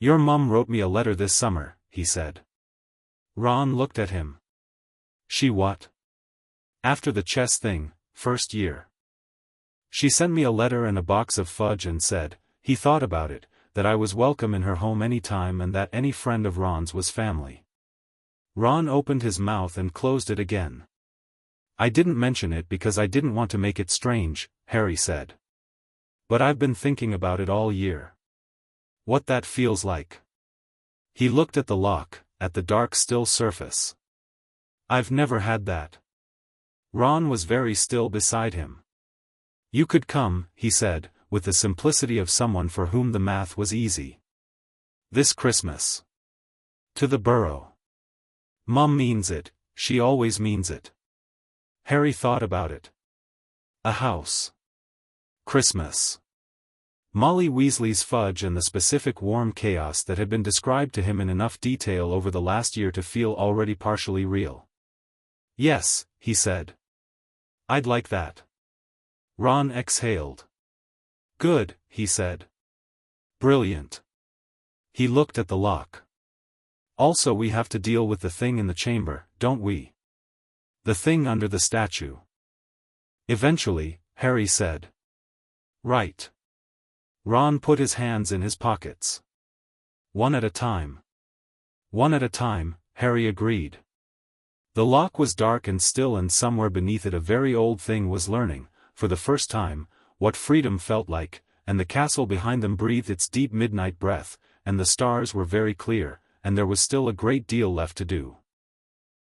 Your mum wrote me a letter this summer, he said. Ron looked at him. She what? After the chess thing, first year. She sent me a letter and a box of fudge and said, he thought about it, that I was welcome in her home any time and that any friend of Ron's was family. Ron opened his mouth and closed it again. I didn't mention it because I didn't want to make it strange, Harry said. But I've been thinking about it all year. What that feels like. He looked at the lock, at the dark still surface. I've never had that. Ron was very still beside him. You could come, he said, with the simplicity of someone for whom the math was easy. This Christmas. To the Burrow. Mum means it, she always means it. Harry thought about it. A house. Christmas. Molly Weasley's fudge and the specific warm chaos that had been described to him in enough detail over the last year to feel already partially real. Yes, he said. I'd like that. Ron exhaled. Good, he said. Brilliant. He looked at the lock. Also we have to deal with the thing in the chamber, don't we? The thing under the statue. Eventually, Harry said. Right. Ron put his hands in his pockets. One at a time. One at a time, Harry agreed. The lock was dark and still, and somewhere beneath it a very old thing was learning, for the first time, what freedom felt like, and the castle behind them breathed its deep midnight breath, and the stars were very clear, and there was still a great deal left to do.